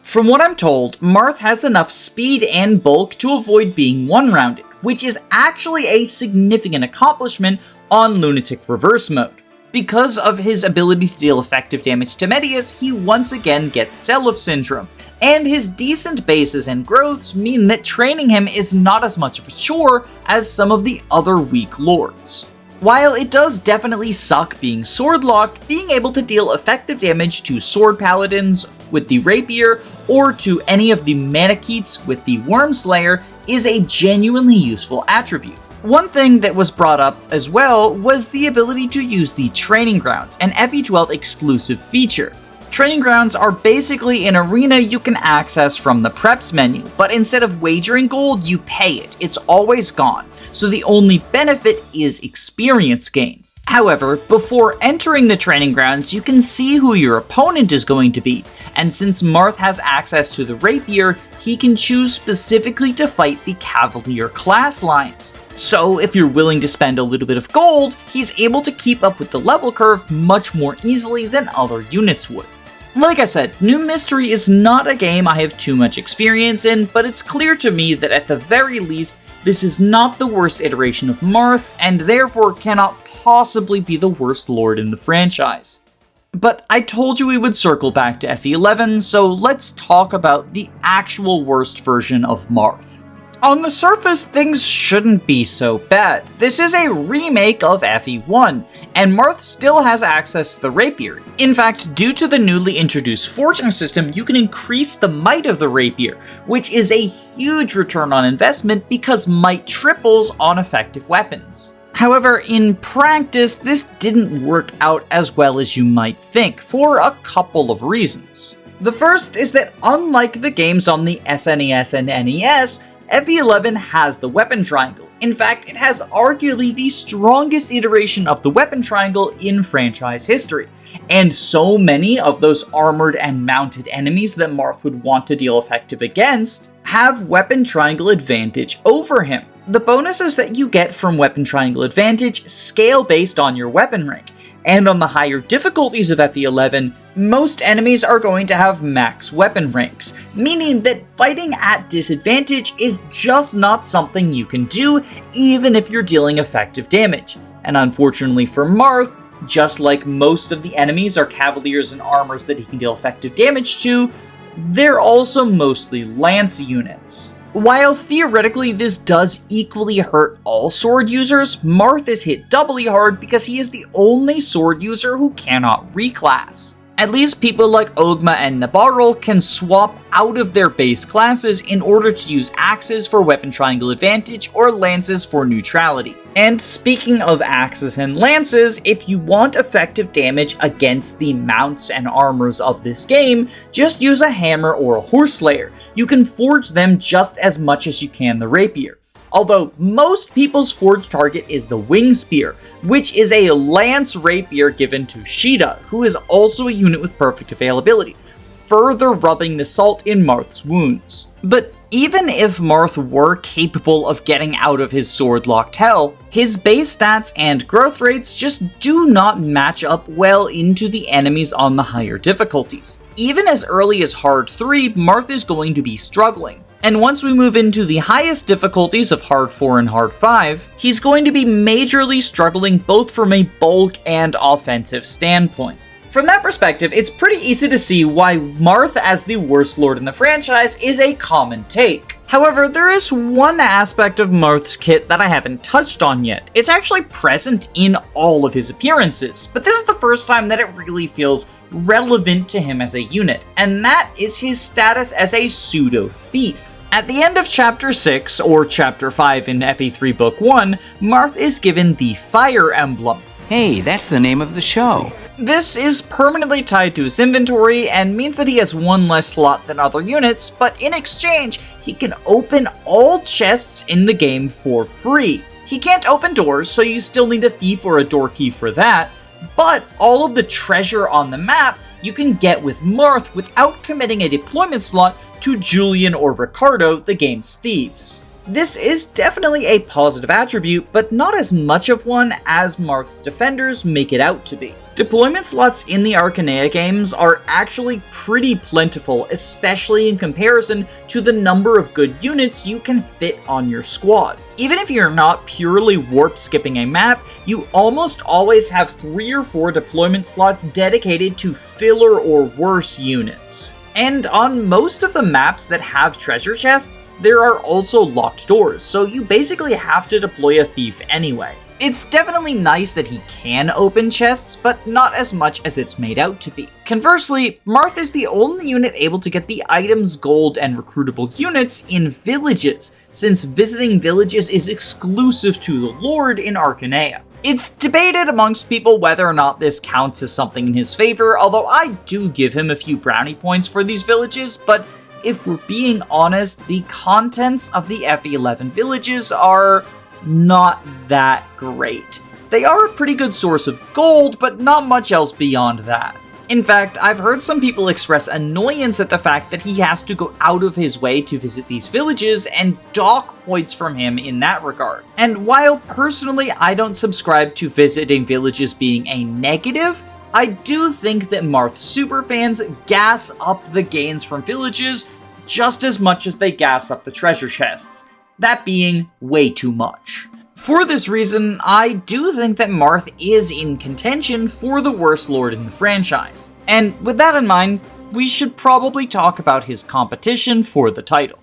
From what I'm told, Marth has enough speed and bulk to avoid being one-rounded, which is actually a significant accomplishment on Lunatic Reverse Mode. Because of his ability to deal effective damage to Medius, he once again gets Seliph Syndrome, and his decent bases and growths mean that training him is not as much of a chore as some of the other weak lords. While it does definitely suck being sword-locked, being able to deal effective damage to sword paladins with the rapier, or to any of the Manicheets with the Wormslayer is a genuinely useful attribute. One thing that was brought up as well was the ability to use the Training Grounds, an FE12 exclusive feature. Training Grounds are basically an arena you can access from the Preps menu, but instead of wagering gold, you pay it. It's always gone, so the only benefit is experience gain. However, before entering the Training Grounds, you can see who your opponent is going to be, and since Marth has access to the rapier, he can choose specifically to fight the Cavalier class lines. So if you're willing to spend a little bit of gold, he's able to keep up with the level curve much more easily than other units would. Like I said, New Mystery is not a game I have too much experience in, but it's clear to me that at the very least, this is not the worst iteration of Marth, and therefore cannot possibly be the worst lord in the franchise. But I told you we would circle back to FE11, so let's talk about the actual worst version of Marth. On the surface, things shouldn't be so bad. This is a remake of FE1, and Marth still has access to the rapier. In fact, due to the newly introduced forging system, you can increase the might of the rapier, which is a huge return on investment because might triples on effective weapons. However, in practice, this didn't work out as well as you might think, for a couple of reasons. The first is that unlike the games on the SNES and NES, FE11 has the weapon triangle. In fact, it has arguably the strongest iteration of the weapon triangle in franchise history, and so many of those armored and mounted enemies that Marth would want to deal effective against have weapon triangle advantage over him. The bonuses that you get from Weapon Triangle Advantage scale based on your weapon rank, and on the higher difficulties of FE11, most enemies are going to have max weapon ranks, meaning that fighting at disadvantage is just not something you can do even if you're dealing effective damage. And unfortunately for Marth, just like most of the enemies are cavaliers and armors that he can deal effective damage to, they're also mostly lance units. While theoretically this does equally hurt all sword users, Marth is hit doubly hard because he is the only sword user who cannot reclass. At least people like Ogma and Nabarl can swap out of their base classes in order to use axes for weapon triangle advantage or lances for neutrality. And speaking of axes and lances, if you want effective damage against the mounts and armors of this game, just use a hammer or a horseslayer. You can forge them just as much as you can the rapier. Although most people's forged target is the wing spear, which is a lance rapier given to Sheeta, who is also a unit with perfect availability, further rubbing the salt in Marth's wounds. But even if Marth were capable of getting out of his sword-locked hell, his base stats and growth rates just do not match up well into the enemies on the higher difficulties. Even as early as Hard 3, Marth is going to be struggling. And once we move into the highest difficulties of Hard 4 and Hard 5, he's going to be majorly struggling both from a bulk and offensive standpoint. From that perspective, it's pretty easy to see why Marth as the worst lord in the franchise is a common take. However, there is one aspect of Marth's kit that I haven't touched on yet. It's actually present in all of his appearances, but this is the first time that it really feels relevant to him as a unit, and that is his status as a pseudo-thief. At the end of Chapter 6, or Chapter 5 in FE3 Book 1, Marth is given the Fire Emblem. Hey, that's the name of the show. This is permanently tied to his inventory and means that he has one less slot than other units, but in exchange, he can open all chests in the game for free. He can't open doors, so you still need a thief or a door key for that, but all of the treasure on the map you can get with Marth without committing a deployment slot to Julian or Ricardo, the game's thieves. This is definitely a positive attribute, but not as much of one as Marth's defenders make it out to be. Deployment slots in the Arcanea games are actually pretty plentiful, especially in comparison to the number of good units you can fit on your squad. Even if you're not purely warp skipping a map, you almost always have 3 or 4 deployment slots dedicated to filler or worse units. And on most of the maps that have treasure chests, there are also locked doors, so you basically have to deploy a thief anyway. It's definitely nice that he can open chests, but not as much as it's made out to be. Conversely, Marth is the only unit able to get the items, gold, and recruitable units in villages, since visiting villages is exclusive to the Lord in Arcanea. It's debated amongst people whether or not this counts as something in his favor, although I do give him a few brownie points for these villages, but if we're being honest, the contents of the FE11 villages are not that great. They are a pretty good source of gold, but not much else beyond that. In fact, I've heard some people express annoyance at the fact that he has to go out of his way to visit these villages and dock points from him in that regard. And while personally I don't subscribe to visiting villages being a negative, I do think that Marth superfans gas up the gains from villages just as much as they gas up the treasure chests. That being way too much. For this reason, I do think that Marth is in contention for the worst lord in the franchise. And with that in mind, we should probably talk about his competition for the title.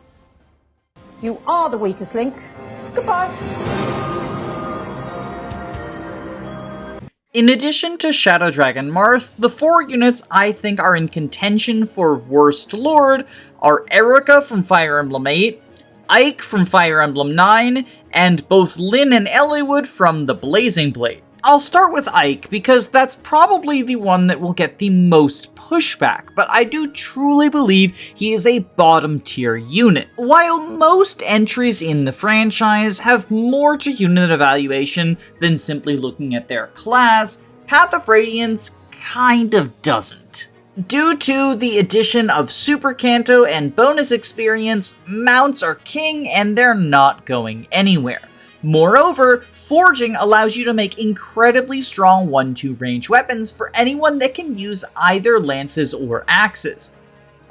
You are the weakest link. Goodbye. In addition to Shadow Dragon Marth, the 4 units I think are in contention for Worst Lord are Eirika from Fire Emblem 8, Ike from Fire Emblem 9, and both Lyn and Eliwood from the Blazing Blade. I'll start with Ike because that's probably the one that will get the most pushback, but I do truly believe he is a bottom tier unit. While most entries in the franchise have more to unit evaluation than simply looking at their class, Path of Radiance kind of doesn't. Due to the addition of Super Canto and bonus experience, mounts are king and they're not going anywhere. Moreover, forging allows you to make incredibly strong 1-2 range weapons for anyone that can use either lances or axes.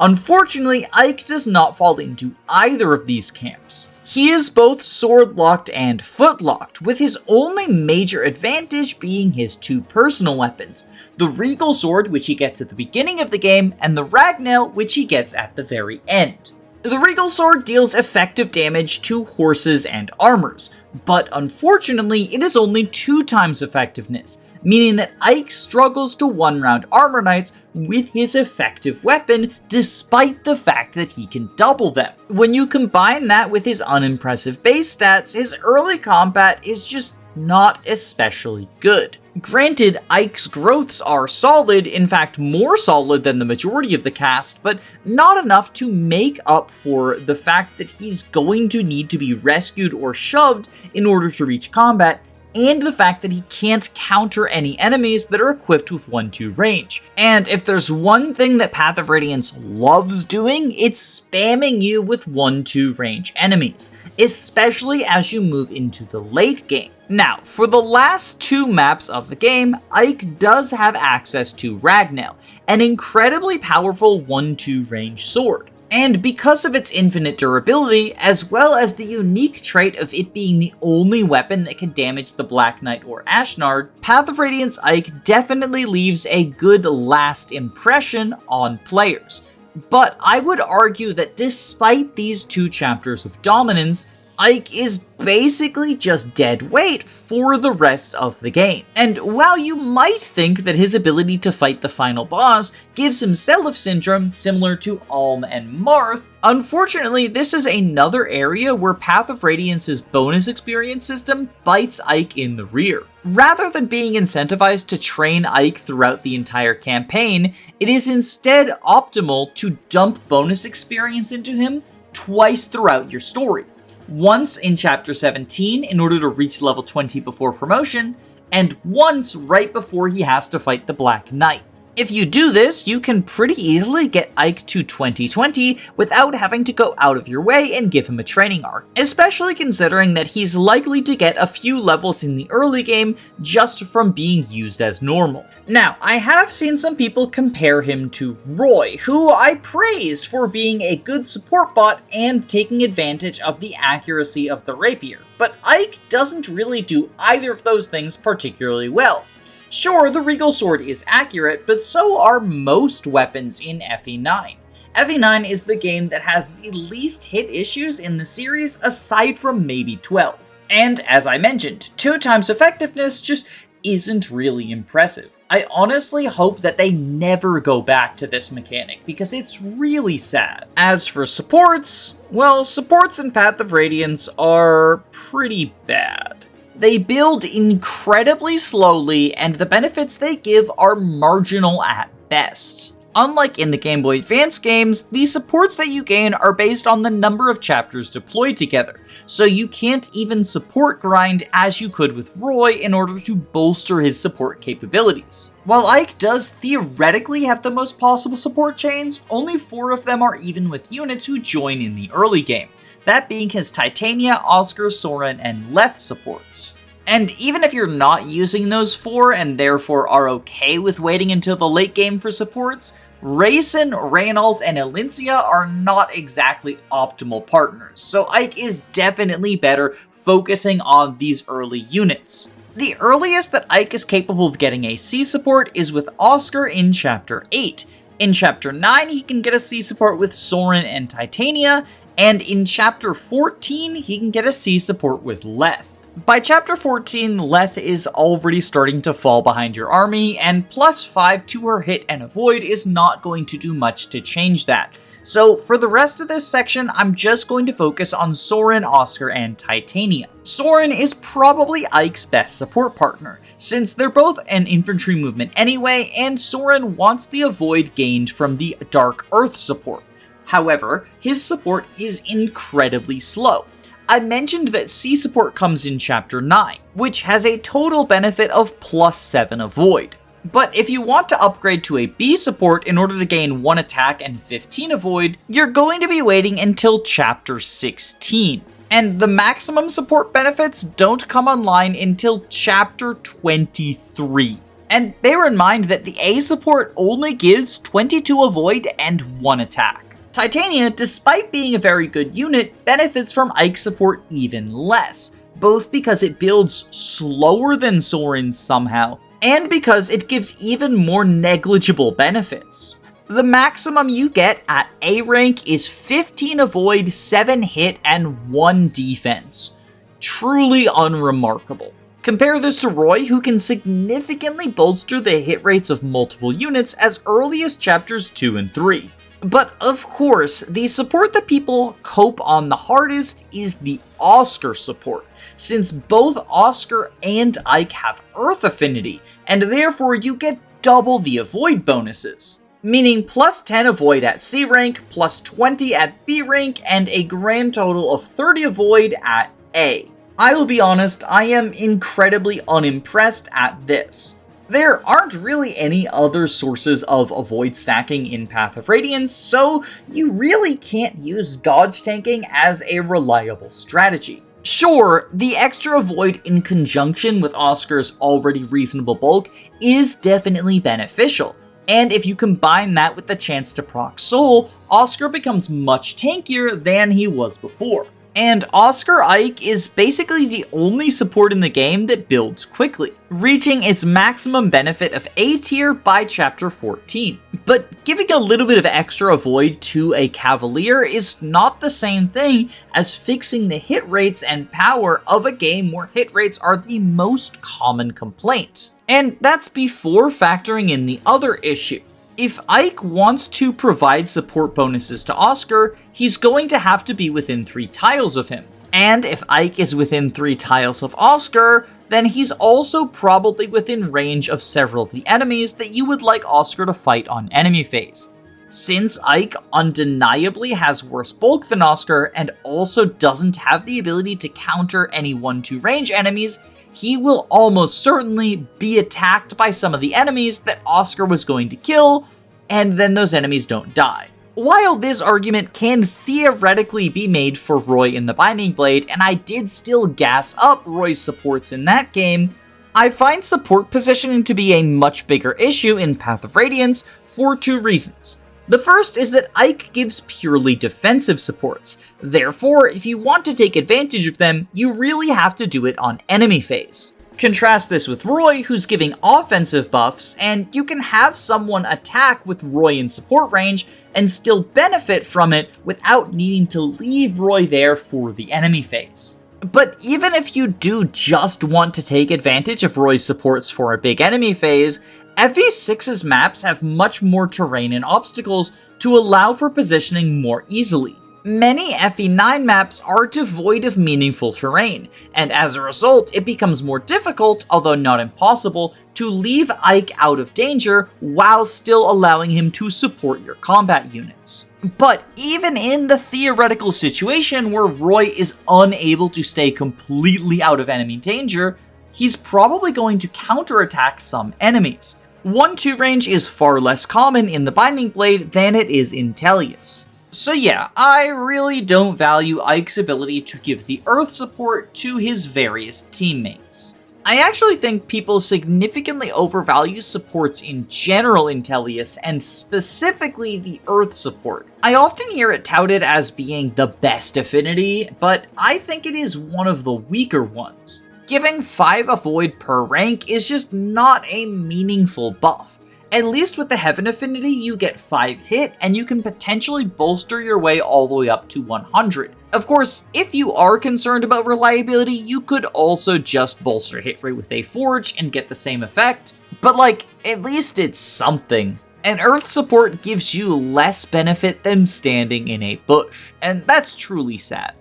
Unfortunately, Ike does not fall into either of these camps. He is both sword-locked and foot-locked, with his only major advantage being his 2 personal weapons. The Regal Sword, which he gets at the beginning of the game, and the Ragnail, which he gets at the very end. The Regal Sword deals effective damage to horses and armors, but unfortunately it is only 2 times effectiveness, meaning that Ike struggles to one-round armor knights with his effective weapon despite the fact that he can double them. When you combine that with his unimpressive base stats, his early combat is just not especially good. Granted, Ike's growths are solid, in fact more solid than the majority of the cast, but not enough to make up for the fact that he's going to need to be rescued or shoved in order to reach combat, and the fact that he can't counter any enemies that are equipped with 1-2 range. And if there's one thing that Path of Radiance loves doing, it's spamming you with 1-2 range enemies, especially as you move into the late game. Now, for the last 2 maps of the game, Ike does have access to Ragnail, an incredibly powerful 1-2 range sword. And because of its infinite durability, as well as the unique trait of it being the only weapon that can damage the Black Knight or Ashnard, Path of Radiance Ike definitely leaves a good last impression on players. But I would argue that despite these 2 chapters of dominance, Ike is basically just dead weight for the rest of the game. And while you might think that his ability to fight the final boss gives him Seliph syndrome similar to Alm and Marth, unfortunately this is another area where Path of Radiance's bonus experience system bites Ike in the rear. Rather than being incentivized to train Ike throughout the entire campaign, it is instead optimal to dump bonus experience into him twice throughout your story. Once in Chapter 17 in order to reach level 20 before promotion, and once right before he has to fight the Black Knight. If you do this, you can pretty easily get Ike to 2020 without having to go out of your way and give him a training arc, especially considering that he's likely to get a few levels in the early game just from being used as normal. Now, I have seen some people compare him to Roy, who I praised for being a good support bot and taking advantage of the accuracy of the rapier, but Ike doesn't really do either of those things particularly well. Sure, the Regal Sword is accurate, but so are most weapons in FE9. FE9 is the game that has the least hit issues in the series aside from maybe 12. And as I mentioned, 2 times effectiveness just isn't really impressive. I honestly hope that they never go back to this mechanic because it's really sad. As for supports, well, supports in Path of Radiance are pretty bad. They build incredibly slowly, and the benefits they give are marginal at best. Unlike in the Game Boy Advance games, the supports that you gain are based on the number of chapters deployed together, so you can't even support grind as you could with Roy in order to bolster his support capabilities. While Ike does theoretically have the most possible support chains, only 4 of them are even with units who join in the early game, that being his Titania, Oscar, Soren, and Leif supports. And even if you're not using those 4 and therefore are okay with waiting until the late game for supports, Rayson, Ranulf, and Elincia are not exactly optimal partners, so Ike is definitely better focusing on these early units. The earliest that Ike is capable of getting a C support is with Oscar in Chapter 8. In Chapter 9, he can get a C support with Soren and Titania, and in Chapter 14, he can get a C support with Leif. By Chapter 14, Leif is already starting to fall behind your army, and +5 to her hit and avoid is not going to do much to change that. So for the rest of this section, I'm just going to focus on Soren, Oscar, and Titania. Soren is probably Ike's best support partner, since they're both an infantry movement anyway, and Soren wants the avoid gained from the Dark Earth support. However, his support is incredibly slow. I mentioned that C support comes in Chapter 9, which has a total benefit of +7 avoid. But if you want to upgrade to a B support in order to gain 1 attack and 15 avoid, you're going to be waiting until Chapter 16. And the maximum support benefits don't come online until Chapter 23. And bear in mind that the A support only gives 22 avoid and 1 attack. Titania, despite being a very good unit, benefits from Ike support even less, both because it builds slower than Soren's somehow, and because it gives even more negligible benefits. The maximum you get at A rank is 15 avoid, 7 hit, and 1 defense. Truly unremarkable. Compare this to Roy, who can significantly bolster the hit rates of multiple units as early as Chapters 2 and 3. But of course, the support that people cope on the hardest is the Oscar support, since both Oscar and Ike have Earth affinity, and therefore you get double the avoid bonuses. Meaning +10 avoid at C rank, +20 at B rank, and a grand total of 30 avoid at A. I will be honest, I am incredibly unimpressed at this. There aren't really any other sources of avoid stacking in Path of Radiance, so you really can't use dodge tanking as a reliable strategy. Sure, the extra avoid in conjunction with Oscar's already reasonable bulk is definitely beneficial, and if you combine that with the chance to proc Soul, Oscar becomes much tankier than he was before. And Oscar Ike is basically the only support in the game that builds quickly, reaching its maximum benefit of A tier by Chapter 14. But giving a little bit of extra avoid to a Cavalier is not the same thing as fixing the hit rates and power of a game where hit rates are the most common complaint. And that's before factoring in the other issue. If Ike wants to provide support bonuses to Oscar, he's going to have to be within 3 tiles of him. And if Ike is within 3 tiles of Oscar, then he's also probably within range of several of the enemies that you would like Oscar to fight on enemy phase. Since Ike undeniably has worse bulk than Oscar and also doesn't have the ability to counter any 1-2 range enemies, he will almost certainly be attacked by some of the enemies that Oscar was going to kill, and then those enemies don't die. While this argument can theoretically be made for Roy in the Binding Blade, and I did still gas up Roy's supports in that game, I find support positioning to be a much bigger issue in Path of Radiance for two reasons. The first is that Ike gives purely defensive supports. Therefore, if you want to take advantage of them, you really have to do it on enemy phase. Contrast this with Roy, who's giving offensive buffs, and you can have someone attack with Roy in support range and still benefit from it without needing to leave Roy there for the enemy phase. But even if you do just want to take advantage of Roy's supports for a big enemy phase, FE6's maps have much more terrain and obstacles to allow for positioning more easily. Many FE9 maps are devoid of meaningful terrain, and as a result, it becomes more difficult, although not impossible, to leave Ike out of danger while still allowing him to support your combat units. But even in the theoretical situation where Roy is unable to stay completely out of enemy danger, he's probably going to counterattack some enemies. 1-2 range is far less common in the Binding Blade than it is in Tellius. So yeah, I really don't value Ike's ability to give the Earth support to his various teammates. I actually think people significantly overvalue supports in general in Tellius, and specifically the Earth support. I often hear it touted as being the best affinity, but I think it is one of the weaker ones. Giving 5 avoid per rank is just not a meaningful buff. At least with the Heaven affinity, you get 5 hit, and you can potentially bolster your way all the way up to 100. Of course, if you are concerned about reliability, you could also just bolster hit rate with a Forge and get the same effect, but at least it's something. And Earth support gives you less benefit than standing in a bush, and that's truly sad.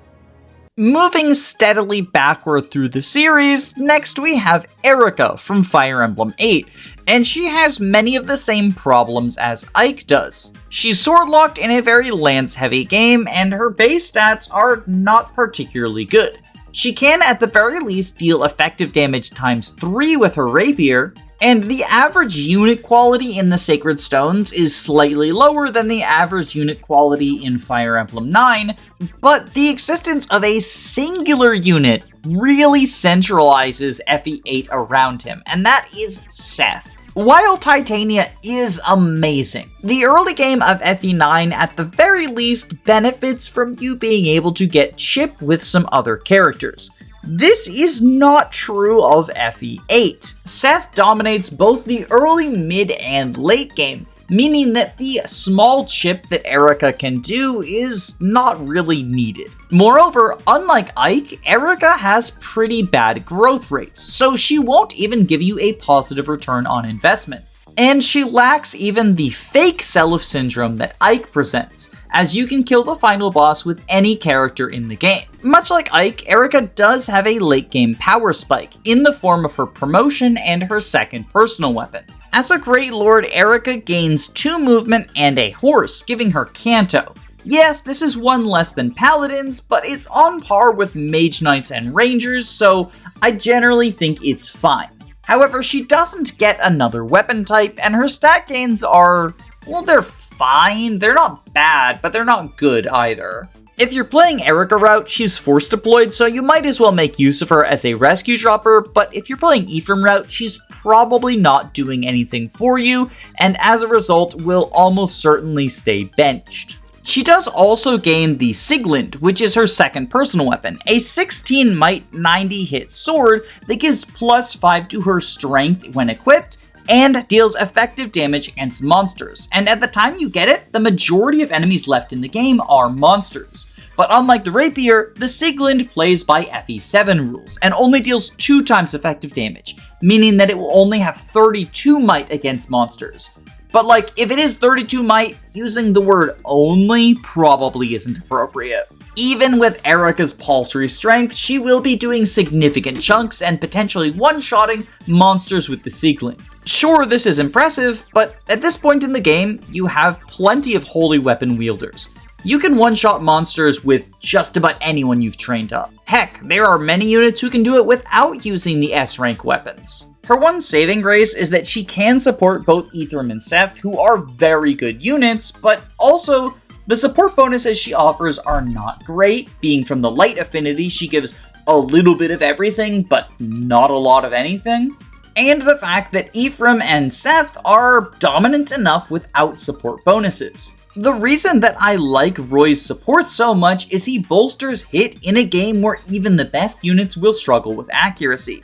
Moving steadily backward through the series, next we have Eirika from Fire Emblem 8, and she has many of the same problems as Ike does. She's sword-locked in a very lance-heavy game, and her base stats are not particularly good. She can at the very least deal effective damage times 3 with her rapier, and the average unit quality in the Sacred Stones is slightly lower than the average unit quality in Fire Emblem 9, but the existence of a singular unit really centralizes FE8 around him, and that is Seth. While Titania is amazing, the early game of FE9 at the very least benefits from you being able to get chip with some other characters. This is not true of FE8. Seth dominates both the early, mid, and late game, meaning that the small chip that Eirika can do is not really needed. Moreover, unlike Ike, Eirika has pretty bad growth rates, so she won't even give you a positive return on investment. And she lacks even the fake Seliph syndrome that Ike presents, as you can kill the final boss with any character in the game. Much like Ike, Eirika does have a late game power spike, in the form of her promotion and her second personal weapon. As a Great Lord, Eirika gains 2 movement and a horse, giving her Canto. Yes, this is 1 less than Paladins, but it's on par with Mage Knights and Rangers, so I generally think it's fine. However, she doesn't get another weapon type, and her stat gains are, well, they're fine. They're not bad, but they're not good either. If you're playing Eirika route, she's force deployed, so you might as well make use of her as a rescue dropper, but if you're playing Ephraim route, she's probably not doing anything for you, and as a result, will almost certainly stay benched. She does also gain the Sigurd, which is her second personal weapon, a 16 might 90 hit sword that gives +5 to her strength when equipped, and deals effective damage against monsters. And at the time you get it, the majority of enemies left in the game are monsters. But unlike the rapier, the Sigurd plays by FE7 rules, and only deals 2 times effective damage, meaning that it will only have 32 might against monsters. But if it is 32 might, using the word only probably isn't appropriate. Even with Eirika's paltry strength, she will be doing significant chunks and potentially one-shotting monsters with the Sigurd. Sure, this is impressive, but at this point in the game, you have plenty of holy weapon wielders. You can one-shot monsters with just about anyone you've trained up. Heck, there are many units who can do it without using the S-rank weapons. Her one saving grace is that she can support both Ephraim and Seth, who are very good units, but also the support bonuses she offers are not great. Being from the light affinity, she gives a little bit of everything, but not a lot of anything. And the fact that Ephraim and Seth are dominant enough without support bonuses. The reason that I like Roy's support so much is he bolsters hit in a game where even the best units will struggle with accuracy.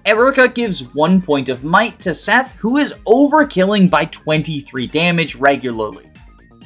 Eirika gives 1 point of might to Seth, who is overkilling by 23 damage regularly.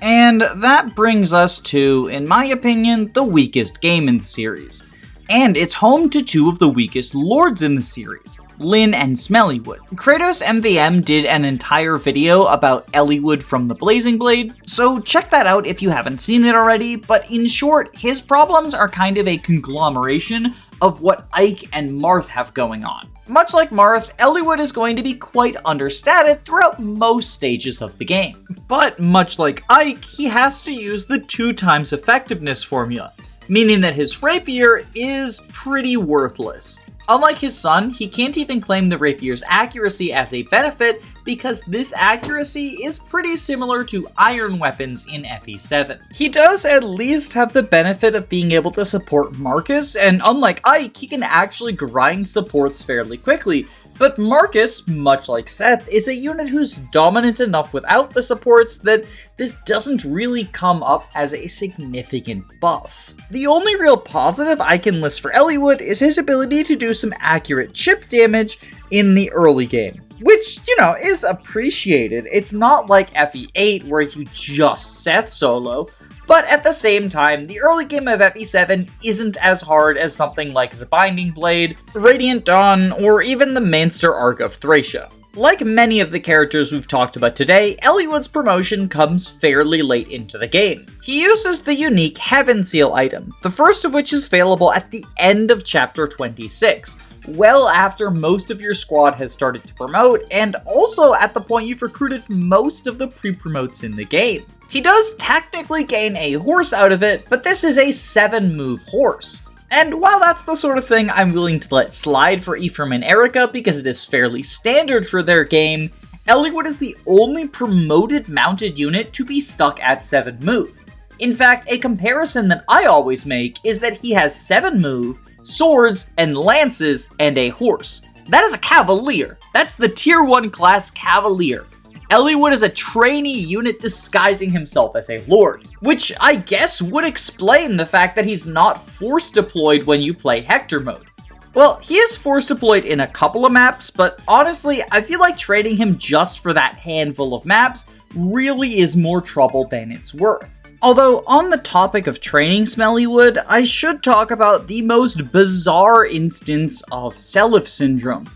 And that brings us to, in my opinion, the weakest game in the series. And it's home to two of the weakest lords in the series, Lyn and Smellywood. Kratos MVM did an entire video about Eliwood from the Blazing Blade, so check that out if you haven't seen it already, but in short, his problems are kind of a conglomeration of what Ike and Marth have going on. Much like Marth, Eliwood is going to be quite understated throughout most stages of the game. But much like Ike, he has to use the 2 times effectiveness formula, meaning that his rapier is pretty worthless. Unlike his son, he can't even claim the rapier's accuracy as a benefit because this accuracy is pretty similar to iron weapons in FE7. He does at least have the benefit of being able to support Marcus, and unlike Ike, he can actually grind supports fairly quickly. But Marcus, much like Seth, is a unit who's dominant enough without the supports that this doesn't really come up as a significant buff. The only real positive I can list for Eliwood is his ability to do some accurate chip damage in the early game, which, is appreciated. It's not like FE8 where you just Seth solo, but at the same time, the early game of FE7 isn't as hard as something like the Binding Blade, Radiant Dawn, or even the Manster arc of Thracia. Like many of the characters we've talked about today, Eliwood's promotion comes fairly late into the game. He uses the unique Heaven Seal item, the first of which is available at the end of Chapter 26, well after most of your squad has started to promote, and also at the point you've recruited most of the pre-promotes in the game. He does technically gain a horse out of it, but this is a 7-move horse. And while that's the sort of thing I'm willing to let slide for Ephraim and Eirika because it is fairly standard for their game, Eliwood is the only promoted mounted unit to be stuck at 7 move. In fact, a comparison that I always make is that he has 7 move, swords, and lances, and a horse. That is a cavalier. That's the tier 1 class cavalier. Eliwood is a trainee unit disguising himself as a lord, which I guess would explain the fact that he's not force deployed when you play Hector mode. Well, he is force deployed in a couple of maps, but honestly, I feel like trading him just for that handful of maps really is more trouble than it's worth. Although, on the topic of training Smellywood, I should talk about the most bizarre instance of Seliph syndrome.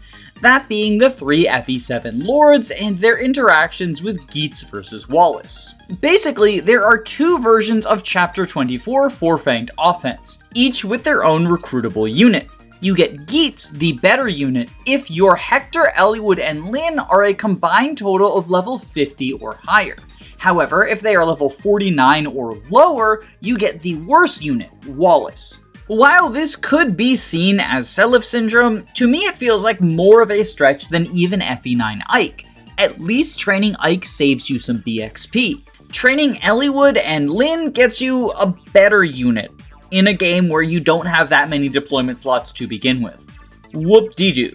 That being the 3 FE7 lords and their interactions with Geats versus Wallace. Basically, there are 2 versions of Chapter 24 Four-Fanged Offense, each with their own recruitable unit. You get Geats, the better unit, if your Hector, Eliwood, and Lyn are a combined total of level 50 or higher. However, if they are level 49 or lower, you get the worst unit, Wallace. While this could be seen as Seliph syndrome, to me it feels like more of a stretch than even FE9 Ike. At least training Ike saves you some BXP. Training Eliwood and Lyn gets you a better unit in a game where you don't have that many deployment slots to begin with. Whoop-de-doo.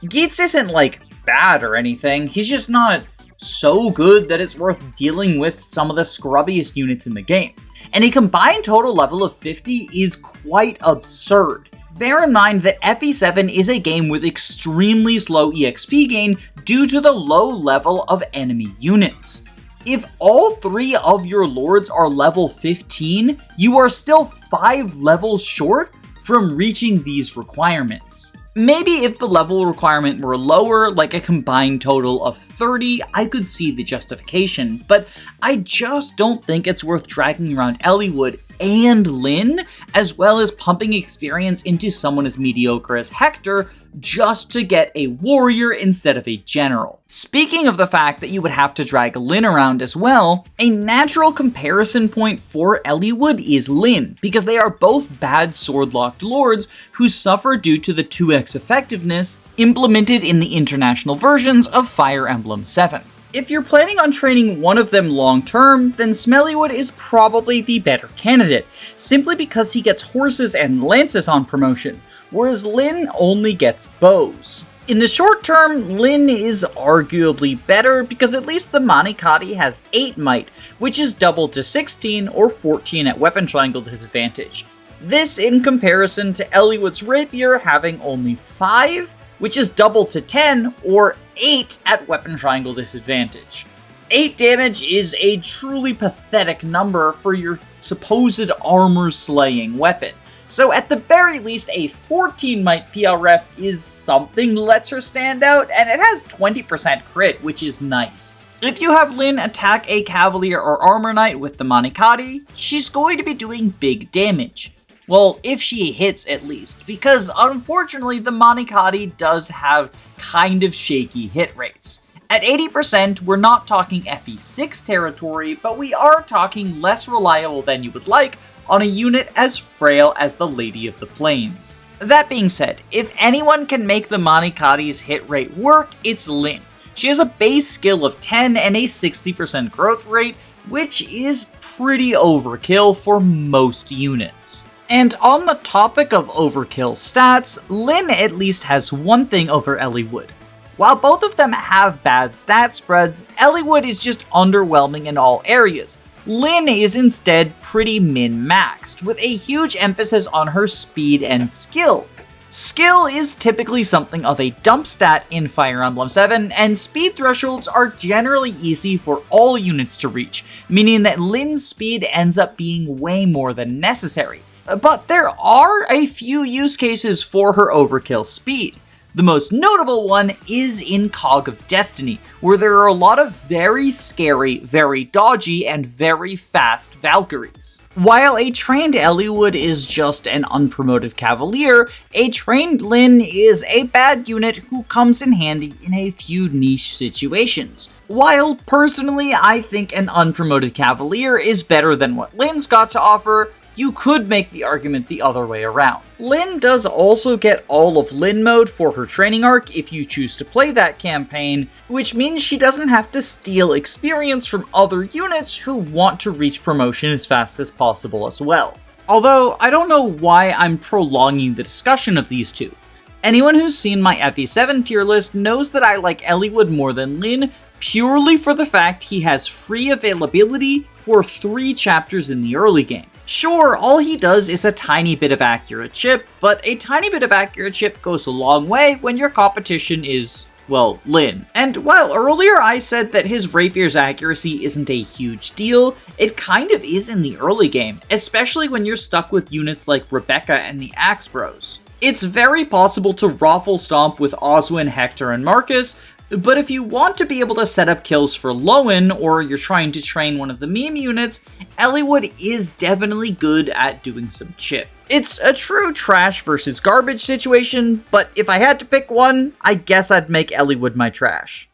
Geats isn't like bad or anything, he's just not so good that it's worth dealing with some of the scrubbiest units in the game. And a combined total level of 50 is quite absurd. Bear in mind that FE7 is a game with extremely slow EXP gain due to the low level of enemy units. If all 3 of your lords are level 15, you are still 5 levels short from reaching these requirements. Maybe if the level requirement were lower, like a combined total of 30, I could see the justification, but I just don't think it's worth dragging around Eliwood and Lyn, as well as pumping experience into someone as mediocre as Hector, just to get a warrior instead of a general. Speaking of the fact that you would have to drag Lyn around as well, a natural comparison point for Eliwood is Lyn, because they are both bad sword-locked lords who suffer due to the 2x effectiveness implemented in the international versions of Fire Emblem 7. If you're planning on training one of them long-term, then Smellywood is probably the better candidate, simply because he gets horses and lances on promotion, whereas Lyn only gets bows. In the short term, Lyn is arguably better because at least the Manikati has 8 might, which is doubled to 16 or 14 at weapon triangle disadvantage. This in comparison to Eliwood's rapier having only 5, which is doubled to 10 or 8 at weapon triangle disadvantage. 8 damage is a truly pathetic number for your supposed armor-slaying weapon. So at the very least, a 14 might PLRef is something lets her stand out, and it has 20% crit, which is nice. If you have Lyn attack a Cavalier or Armor Knight with the Manikati, she's going to be doing big damage. Well, if she hits at least, because unfortunately the Manikati does have kind of shaky hit rates. At 80%, we're not talking FE6 territory, but we are talking less reliable than you would like on a unit as frail as the Lady of the Plains. That being said, if anyone can make the Manikati's hit rate work, it's Lyn. She has a base skill of 10 and a 60% growth rate, which is pretty overkill for most units. And on the topic of overkill stats, Lyn at least has one thing over Eliwood. While both of them have bad stat spreads, Eliwood is just underwhelming in all areas. Lyn is instead pretty min-maxed, with a huge emphasis on her speed and skill. Skill is typically something of a dump stat in Fire Emblem 7, and speed thresholds are generally easy for all units to reach, meaning that Lyn's speed ends up being way more than necessary. But there are a few use cases for her overkill speed. The most notable one is in Cog of Destiny, where there are a lot of very scary, very dodgy, and very fast Valkyries. While a trained Eliwood is just an unpromoted Cavalier, a trained Lyn is a bad unit who comes in handy in a few niche situations. While personally I think an unpromoted Cavalier is better than what Lyn's got to offer, you could make the argument the other way around. Lyn does also get all of Lyn mode for her training arc if you choose to play that campaign, which means she doesn't have to steal experience from other units who want to reach promotion as fast as possible as well. Although, I don't know why I'm prolonging the discussion of these two. Anyone who's seen my FE7 tier list knows that I like Eliwood more than Lyn, purely for the fact he has free availability for 3 chapters in the early game. Sure, all he does is a tiny bit of accurate chip, but a tiny bit of accurate chip goes a long way when your competition is, well, Lyn. And while earlier I said that his rapier's accuracy isn't a huge deal, it kind of is in the early game, especially when you're stuck with units like Rebecca and the Axe Bros. It's very possible to Raffle Stomp with Oswin, Hector, and Marcus, but if you want to be able to set up kills for Lowen, or you're trying to train one of the meme units, Eliwood is definitely good at doing some chip. It's a true trash versus garbage situation, but if I had to pick one, I guess I'd make Eliwood my trash.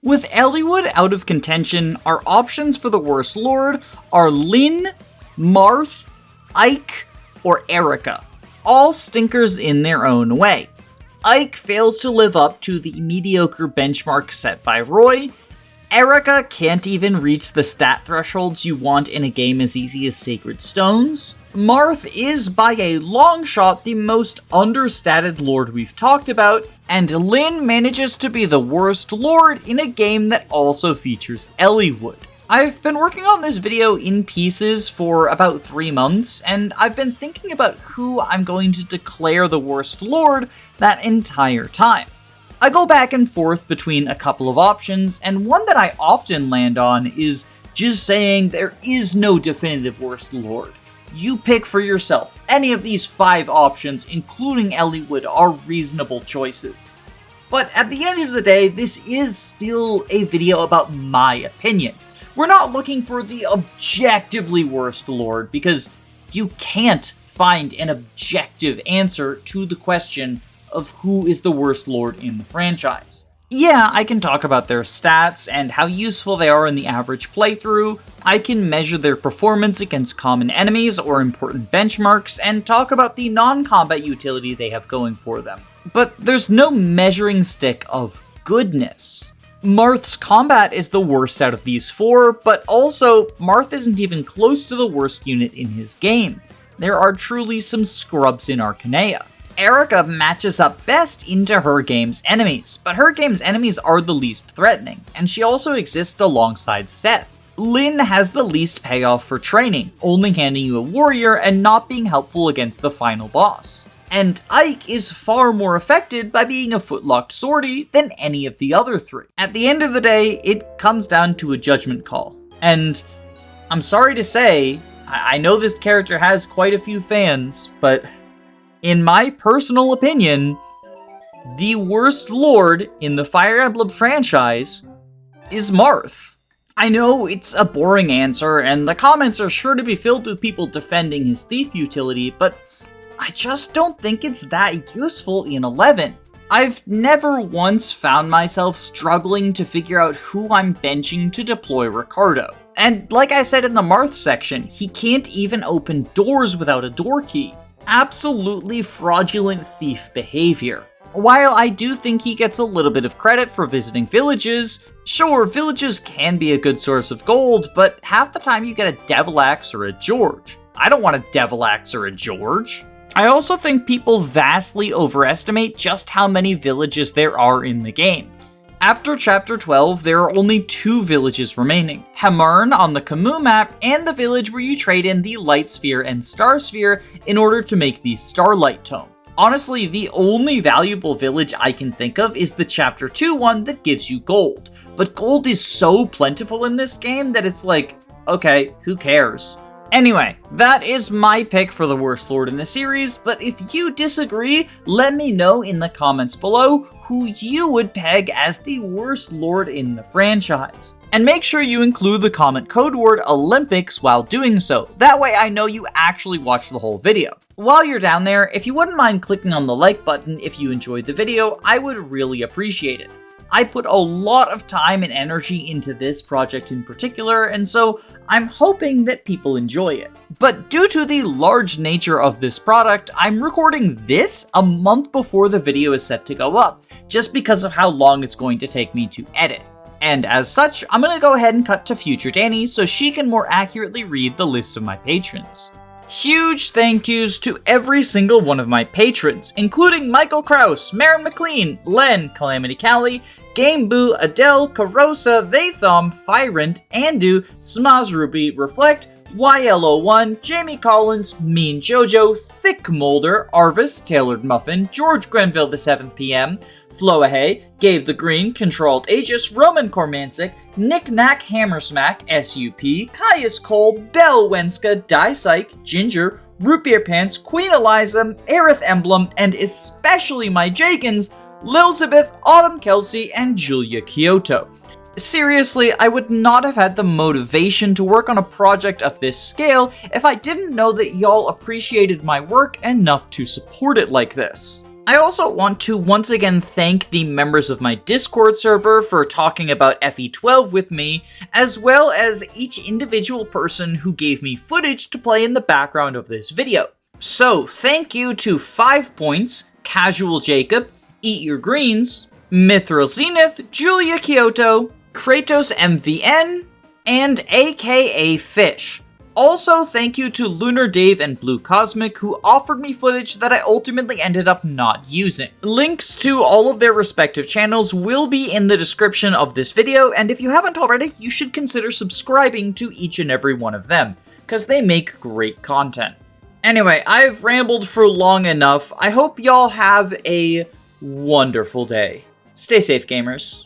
With Eliwood out of contention, our options for the Worst Lord are Lyn, Marth, Ike, or Eirika. All stinkers in their own way. Ike fails to live up to the mediocre benchmark set by Roy. Eirika can't even reach the stat thresholds you want in a game as easy as Sacred Stones. Marth is by a long shot the most understated lord we've talked about, and Lyn manages to be the worst lord in a game that also features Eliwood. I've been working on this video in pieces for about 3 months, and I've been thinking about who I'm going to declare the worst lord that entire time. I go back and forth between a couple of options, and one that I often land on is just saying there is no definitive worst lord. You pick for yourself. Any of these 5 options, including Eliwood, are reasonable choices. But at the end of the day, this is still a video about my opinion. We're not looking for the objectively worst lord, because you can't find an objective answer to the question of who is the worst lord in the franchise. Yeah, I can talk about their stats and how useful they are in the average playthrough, I can measure their performance against common enemies or important benchmarks, and talk about the non-combat utility they have going for them. But there's no measuring stick of goodness. Marth's combat is the worst out of these four, but also, Marth isn't even close to the worst unit in his game. There are truly some scrubs in Arcanea. Eirika matches up best into her game's enemies, but her game's enemies are the least threatening, and she also exists alongside Seth. Lyn has the least payoff for training, only handing you a warrior and not being helpful against the final boss. And Ike is far more affected by being a footlocked swordie than any of the other three. At the end of the day, it comes down to a judgment call. And I'm sorry to say, I know this character has quite a few fans, but in my personal opinion, the worst lord in the Fire Emblem franchise is Marth. I know it's a boring answer, and the comments are sure to be filled with people defending his thief utility, but I just don't think it's that useful in 11. I've never once found myself struggling to figure out who I'm benching to deploy Ricardo. And like I said in the Marth section, he can't even open doors without a door key. Absolutely fraudulent thief behavior. While I do think he gets a little bit of credit for visiting villages, sure, villages can be a good source of gold, but half the time you get a Devil Axe or a George. I don't want a Devil Axe or a George. I also think people vastly overestimate just how many villages there are in the game. After Chapter 12, there are only 2 villages remaining. Hamarn on the Camus map, and the village where you trade in the Light Sphere and Star Sphere in order to make the Starlight Tome. Honestly, the only valuable village I can think of is the Chapter 2 one that gives you gold. But gold is so plentiful in this game that it's like, okay, who cares? Anyway, that is my pick for the worst lord in the series, but if you disagree, let me know in the comments below who you would peg as the worst lord in the franchise. And make sure you include the comment code word Olympics while doing so, that way I know you actually watched the whole video. While you're down there, if you wouldn't mind clicking on the like button if you enjoyed the video, I would really appreciate it. I put a lot of time and energy into this project in particular, and so I'm hoping that people enjoy it. But due to the large nature of this product, I'm recording this a month before the video is set to go up, just because of how long it's going to take me to edit. And as such, I'm going to go ahead and cut to future Danny so she can more accurately read the list of my patrons. Huge thank yous to every single one of my patrons, including Michael Kraus, Marin McLean, Len, Calamity Callie, Gameboo, Adele, Carosa, Thaythom, Fyrant, Andu, Smazruby, Reflect, YLO1, Jamie Collins, Mean Jojo, Thick Molder, Arvis, Tailored Muffin, George Grenville the 7th PM, Floahay, Gabe the Green, Controlled Aegis, Roman Cormancic, Nick Knack Hammersmack, SUP, Caius Cole, Bell Wenska, Psych, Ginger, Root Beer Pants, Queen Eliza, Aerith Emblem, and especially my Jagans, Lilzabeth, Autumn Kelsey, and Julia Kyoto. Seriously, I would not have had the motivation to work on a project of this scale if I didn't know that y'all appreciated my work enough to support it like this. I also want to once again thank the members of my Discord server for talking about FE12 with me, as well as each individual person who gave me footage to play in the background of this video. So, thank you to 5 Points, Casual Jacob, Eat Your Greens, Mithril Zenith, Julia Kyoto, Kratos MVN, and AKA Fish. Also, thank you to Lunar Dave and Blue Cosmic, who offered me footage that I ultimately ended up not using. Links to all of their respective channels will be in the description of this video, and if you haven't already, you should consider subscribing to each and every one of them, because they make great content. Anyway, I've rambled for long enough. I hope y'all have a wonderful day. Stay safe, gamers.